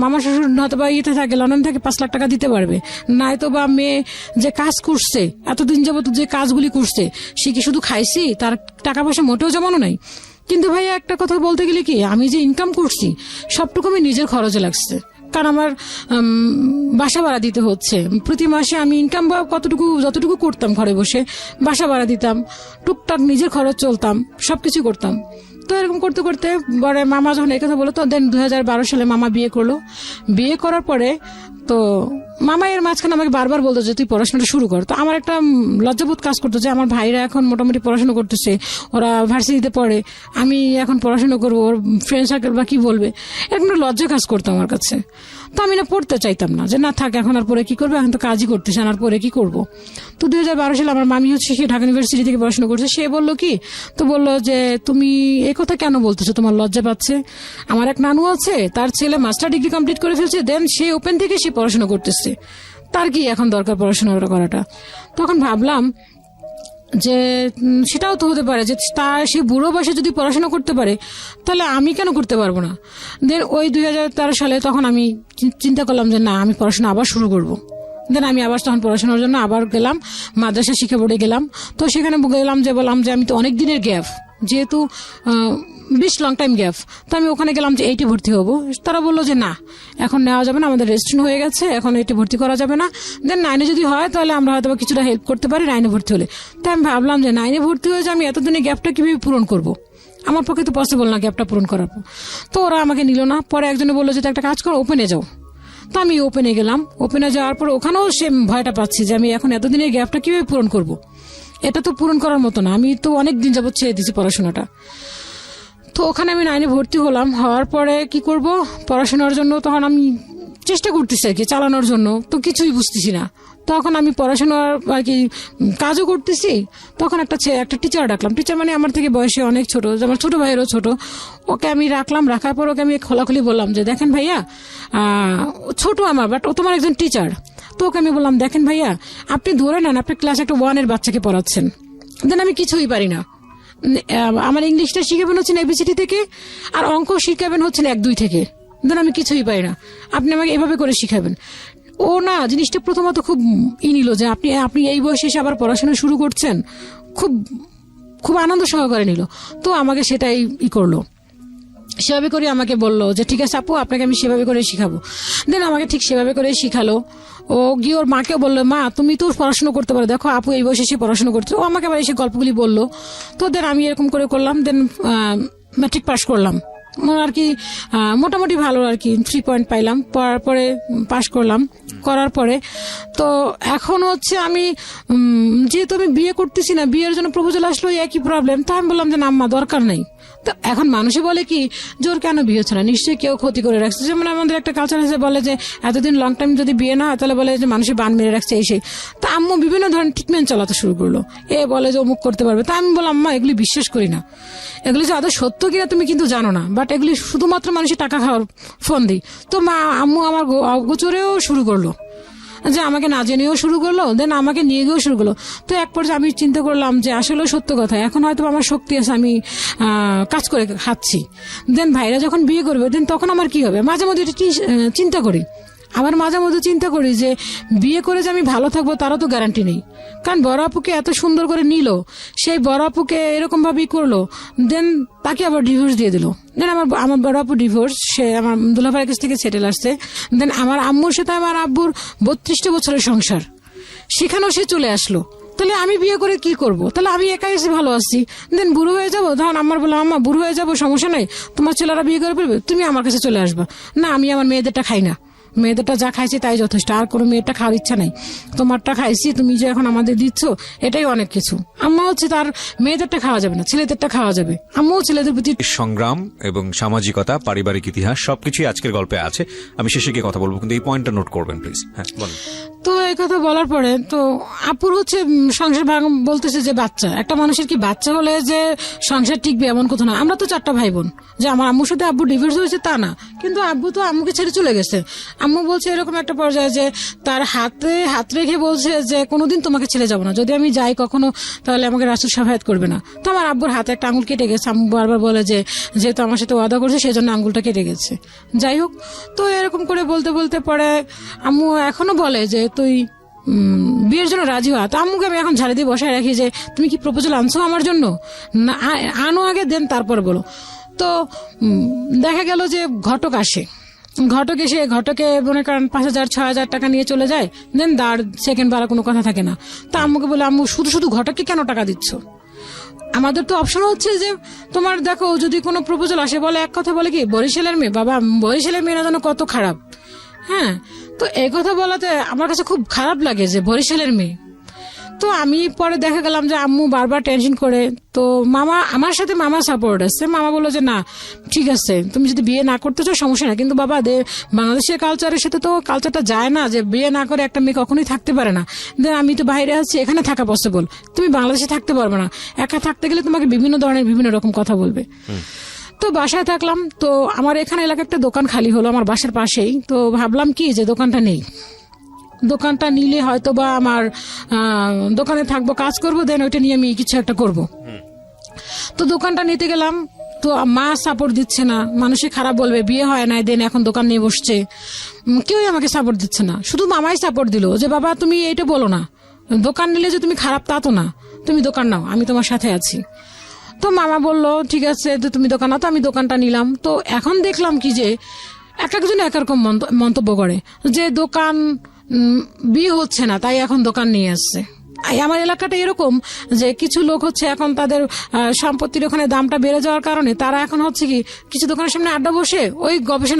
মামা শ্বশুর হয়তো বা ইয়েতে থাকে, লন্ডন থেকে 5 লাখ টাকা দিতে পারবে। নয়তো বা মেয়ে যে কাজ করছে এতদিন যাবত, যে কাজগুলি করছে, সে কি শুধু খাইছি, তার টাকা পয়সা মোটেও জমানো নাই। কিন্তু ভাইয়া একটা কথা বলতে গেলে কি, আমি যে ইনকাম করছি সবটুকু আমি নিজের খরচে লাগছে। কারণ আমার বাসা ভাড়া দিতে হচ্ছে প্রতি মাসে। আমি ইনকাম বা যতটুকু করতাম ঘরে বসে, বাসা ভাড়া দিতাম, টুকটাক নিজের খরচ চলতাম, সবকিছু করতাম। তো এরকম করতে করতে পরে মামা যখন এই কথা বলো, তো দেন 2012 সালে মামা বিয়ে করলো। বিয়ে করার পরে তো মামা এর মাঝখানে আমাকে বারবার বলতো যে তুই পড়াশোনাটা শুরু কর। তো আমার একটা লজ্জাবোধ কাজ করতো যে আমার ভাইরা এখন মোটামুটি পড়াশোনা করতেছে, ওরা ভার্সিটিতে পড়ে, আমি এখন পড়াশোনা করবো, ওর ফ্রেন্ড সার্কেল বা কি বলবে, এরকম একটা লজ্জা কাজ করতো আমার কাছে। তো আমি না পড়তে চাইতাম না, যে না থাক, এখন আর পরে কি করবো, এখন তো কাজই করতেছে, আর পরে কি করবো। তো 2012 সালে আমার মামি হচ্ছে সে ঢাকা ইউনিভার্সিটি থেকে পড়াশোনা করছে। সে বললো কি, তো বললো যে তুমি এই কথা কেন বলতেছো, তোমার লজ্জা পাচ্ছে? আমার এক নানু আছে, তার ছেলে মাস্টার ডিগ্রি কমপ্লিট করে ফেলছে, দেন সে ওপেন থেকে সে পড়াশোনা করতেছে, তার কি এখন দরকার পড়াশোনা করাটা? তখন ভাবলাম যে সেটাও তো হতে পারে যে সে বুড়ো বয়সে যদি পড়াশোনা করতে পারে, তাহলে আমি কেন করতে পারবো না? দেন ওই 2013 সালে তখন আমি চিন্তা করলাম যে না, আমি পড়াশোনা আবার শুরু করবো। দেন আমি আবার তখন পড়াশোনার জন্য আবার গেলাম, মাদ্রাসা শিক্ষা বোর্ডে গেলাম। তো সেখানে গেলাম, যে বললাম যে আমি তো অনেক দিনের গ্যাপ, যেহেতু 20 লং টাইম গ্যাপ, তো আমি ওখানে গেলাম যে 8 ভর্তি হবো। তারা বললো যে না, এখন নেওয়া যাবে না, আমাদের রেজিস্ট্রেশন হয়ে গেছে, এখন 8 ভর্তি করা যাবে না। দেন 9 যদি হয় তাহলে আমরা হয়তো কিছুটা হেল্প করতে পারি 9 ভর্তি হলে। তাই আমি ভাবলাম যে 9 ভর্তি হয়ে যে আমি এতদিনের গ্যাপটা কিভাবে পূরণ করবো, আমার পক্ষে তো পসিবল না গ্যাপটা পূরণ করার। তো ওরা আমাকে নিল না। পরে একজনে বললো যে একটা কাজ করো, ওপেনে যাও। তো আমি ওপেনে গেলাম। ওপেনে যাওয়ার পর ওখানেও সে ভয়টা পাচ্ছি যে আমি এখন এতদিনের গ্যাপটা কিভাবে পূরণ করব। এটা তো পূরণ করার মতো না, আমি তো অনেক দিন যাবত ছেড়ে দিয়েছি পড়াশোনাটা। তো ওখানে আমি 9 ভর্তি হলাম। হওয়ার পরে কি করব, পড়াশোনার জন্য তখন আমি চেষ্টা করতেছি আর কি চালানোর জন্য, তো কিছুই বুঝতেছি না। তখন আমি পড়াশোনার আর কি কাজও করতেছি। তখন একটা টিচার ডাকলাম। টিচার মানে আমার থেকে বয়সে অনেক ছোট, আমার ছোট ভাইয়েরও ছোট। ওকে আমি রাখলাম। রাখার পর ওকে আমি খোলাখুলি বললাম যে দেখেন ভাইয়া, ছোট আমার, বাট ও তোমার একজন টিচার। তো ওকে আমি বললাম, দেখেন ভাইয়া, আপনি ধরে নেন আপনি ক্লাস একটা 1 বাচ্চাকে পড়াচ্ছেন, দেন আমি কিছুই পারি না। আমার ইংলিশটা শিখাবেন হচ্ছেন ABCD থেকে, আর অঙ্ক শিখাবেন হচ্ছেন 1-2 থেকে, দেন আমি কিছুই পারি না, আপনি আমাকে এভাবে করে শিখাবেন। ও না জিনিসটা প্রথমত খুব নিল যে আপনি এই বয়সে এসে আবার পড়াশোনা শুরু করছেন, খুব খুব আনন্দ সহকারে নিল। তো আমাকে সেটাই করলো, সেভাবে করে আমাকে বললো যে ঠিক আছে আপু, আপনাকে আমি সেভাবে করে শিখাবো। দেন আমাকে ঠিক সেভাবে করে শিখালো। ও গিয়ে ওর মাকেও বললো, মা তুমি তো পড়াশোনা করতে পারো, দেখো আপু এই বয়সে এসে পড়াশোনা করছে। ও আমাকে আবার এসে গল্পগুলি বললো। তো দেন আমি এরকম করে করলাম। দেন ম্যাট্রিক পাস করলাম আর কি, মোটামুটি ভালো আর কি, 3 পয়েন্ট পাইলাম। পড়ার পরে পাস করলাম। করার পরে তো এখন হচ্ছে আমি যেহেতু আমি বিয়ে করতেছি না, বিয়ের জন্য প্রপোজাল আসলো, একই প্রবলেম। তো আমি বললাম যে না আম্মা, দরকার নেই। তো এখন মানুষে বলে কি, জোর কেন বিয়ে হচ্ছে না, নিশ্চয়ই কেউ ক্ষতি করে রাখছে। যেমন আমাদের একটা কালচার আছে, বলে যে এতদিন লং টাইম যদি বিয়ে না হয় তাহলে বলে যে মানুষের বান মেরে রাখছে এই সেই। তা আম্মু বিভিন্ন ধরনের ট্রিটমেন্ট চালাতে শুরু করলো। বলে যে অমুক করতে পারবে। তা আমি বললাম, আম্মা এগুলি বিশ্বাস করি না, এগুলি যে আদৌ সত্য কিনা তুমি কিন্তু জানো না, বাট এগুলি শুধুমাত্র মানুষের টাকা খাওয়ার ফোন দিই। তো আম্মু আমার গোচরেও শুরু করলো যে আমাকে না জেনেও শুরু করলো, দেন আমাকে নিয়ে গিয়েও শুরু করলো। তো এক পর্যায়ে আমি চিন্তা করলাম যে আসলে সত্য কথা, এখন হয়তো আমার শক্তি আছে, আমি কাজ করে খাচ্ছি। দেন ভাইরা যখন বিয়ে করবে দেন তখন আমার কি হবে, মাঝে মধ্যে এটা চিন্তা করি। আবার মাঝে মধ্যে চিন্তা করি যে বিয়ে করে যে আমি ভালো থাকবো তারও তো গ্যারান্টি নেই, কারণ বড় আপুকে এত সুন্দর করে নিল, সেই বড় আপুকে এরকম ভাবেই করলো, দেন তাকে আবার ডিভোর্স দিয়ে দিল। দেন আমার বড় আপু ডিভোর্স, সে আমার দুলাভাইয়ের কাছ থেকে সেটেল আসছে। দেন আমার আম্মুর সাথে আমার আব্বুর 32টা বছরের সংসার, সেখানেও সে চলে আসলো। তাহলে আমি বিয়ে করে কি করব? তাহলে আমি একাই এসে ভালো আছি, দেন বুড়ো হয়ে যাবো। তখন আমার বললাম, আম্মা বুড়ো হয়ে যাবো, সমস্যা নাই, তোমার ছেলেরা বিয়ে করে ফেলবে, তুমি আমার কাছে চলে আসবা। না, আমি আমার মেয়েদেরটা খাই না, মেয়েদেরটা যা খাইছি তাই যথেষ্ট, আর কোনো মেয়েটা খাওয়ার ইচ্ছা নাই, তোমারটা খাইছি, তুমি যে এখন আমাদের দিচ্ছ এটাই অনেক কিছু। আম্মা হচ্ছে তার মেয়েদেরটা খাওয়া যাবে না, ছেলেদেরটা খাওয়া যাবে। আম্মাও ছেলেদের প্রতি সংগ্রাম এবং সামাজিকতা, পারিবারিক ইতিহাস সবকিছুই আজকের গল্পে আছে। আমি শেষে গিয়ে কথা বলবো, কিন্তু এই পয়েন্টটা নোট করবেন প্লিজ। হ্যাঁ বলুন। তো এই কথা বলার পরে তো আপুর হচ্ছে সংসার ভাঙ বলতেছে যে বাচ্চা, একটা মানুষের কি বাচ্চা হলে যে সংসার টিকবে এমন কথা না। আমরা তো 4টা ভাই বোন, যে আমার আম্মুর সাথে আব্বু ডিভোর্স হয়েছে তা না, কিন্তু আব্বু তো আম্মুকে ছেড়ে চলে গেছে। আম্মু বলছে এরকম একটা পর্যায়ে যে তার হাতে হাত রেখে বলছে যে কোনোদিন তোমাকে ছেড়ে যাবো না, যদি আমি যাই কখনো তাহলে আমাকে রাসূল শাফায়াত করবে না। তো আমার আব্বুর হাতে একটা আঙুল কেটে গেছে, আম্মু বারবার বলে যে যেহেতু আমার সাথে ওয়াদা করছে সেই জন্য আঙুলটা কেটে গেছে। যাই হোক, তো এরকম করে বলতে বলতে পরে আম্মু এখনো বলে যে তুই বিয়ের জন্য রাজি হওয়া। তো আম্মুকে আমি এখন ঝাড়ে দিয়ে বসায় রাখি যে তুমি কি প্রপোজাল আনছো আমার জন্য, না আনো আগে দেন তারপর বলো। তো দেখা গেল যে ঘটক আসে, ঘটক এসে ঘটকে মনে করেন 5,000-6,000 টাকা নিয়ে চলে যায়, দেন তার সেকেন্ড বার কোনো কথা থাকে না। তো আম্মুকে বলে, আম্মু শুধু শুধু ঘটককে কেন টাকা দিচ্ছ? আমাদের তো অপশন হচ্ছে যে তোমার দেখো যদি কোনো প্রপোজাল আসে, বলে এক কথা বলে কি বরিশালের মেয়ে, বাবা বরিশালের মেয়েরা যেন কত খারাপ। হ্যাঁ, তো এই কথা বলাতে আমার কাছে খুব খারাপ লাগে যে বরিশালের মেয়ে। তো আমি পরে দেখা গেলাম যে আম্মু বারবার টেনশন করে, তো মামা আমার সাথে মামা সাপোর্ট আছে। মামা বললো যে না ঠিক আছে, তুমি যদি বিয়ে না করতে চাও সমস্যা না, কিন্তু বাবা বাংলাদেশের কালচারের সাথে তো কালচারটা যায় না যে বিয়ে না করে একটা মেয়ে কখনোই থাকতে পারে না। দেন আমি তো বাইরে আছি, এখানে থাকা পসিবল, তুমি বাংলাদেশে থাকতে পারবে না, একা থাকতে গেলে তোমাকে বিভিন্ন ধরনের বিভিন্ন রকম কথা বলবে। তো বাসায় থাকলাম, তো আমার এখানে এলাকায় একটা দোকান খালি হলো আমার বাসার পাশেই। তো ভাবলাম কি যে দোকানটা নেই, দোকানটা নিলে হয়তো বা আমার দোকানে থাকবো, কাজ করবো, দেন ওইটা নিয়ে আমি কিছু একটা করব। তো দোকানটা নিতে গেলাম, তো মা সাপোর্ট দিচ্ছে না, মানুষে খারাপ বলবে, বিয়ে হয় না, দেন এখন দোকান নিয়ে বসছে, কেউই আমাকে সাপোর্ট দিচ্ছে না। শুধু মামাই সাপোর্ট দিল যে বাবা তুমি এইটা বলো না, দোকান নিলে যে তুমি খারাপ তা তো না, তুমি দোকান নাও, আমি তোমার সাথে আছি। তো মামা বললো ঠিক আছে তুমি দোকান নাও। তো আমি দোকানটা নিলাম। তো এখন দেখলাম কি যে এক একজন এক রকম মন্তব্য করে যে দোকান বিয়ে হচ্ছে না তাই এখন দোকান নিয়ে আসছে। আমার এলাকাটা এরকম যে কিছু লোক হচ্ছে এখন তাদের সম্পত্তির ওখানে দামটা বেড়ে যাওয়ার কারণে তারা এখন হচ্ছে কি কিছু দোকানের সামনে আড্ডা বসে ওই গবেষণা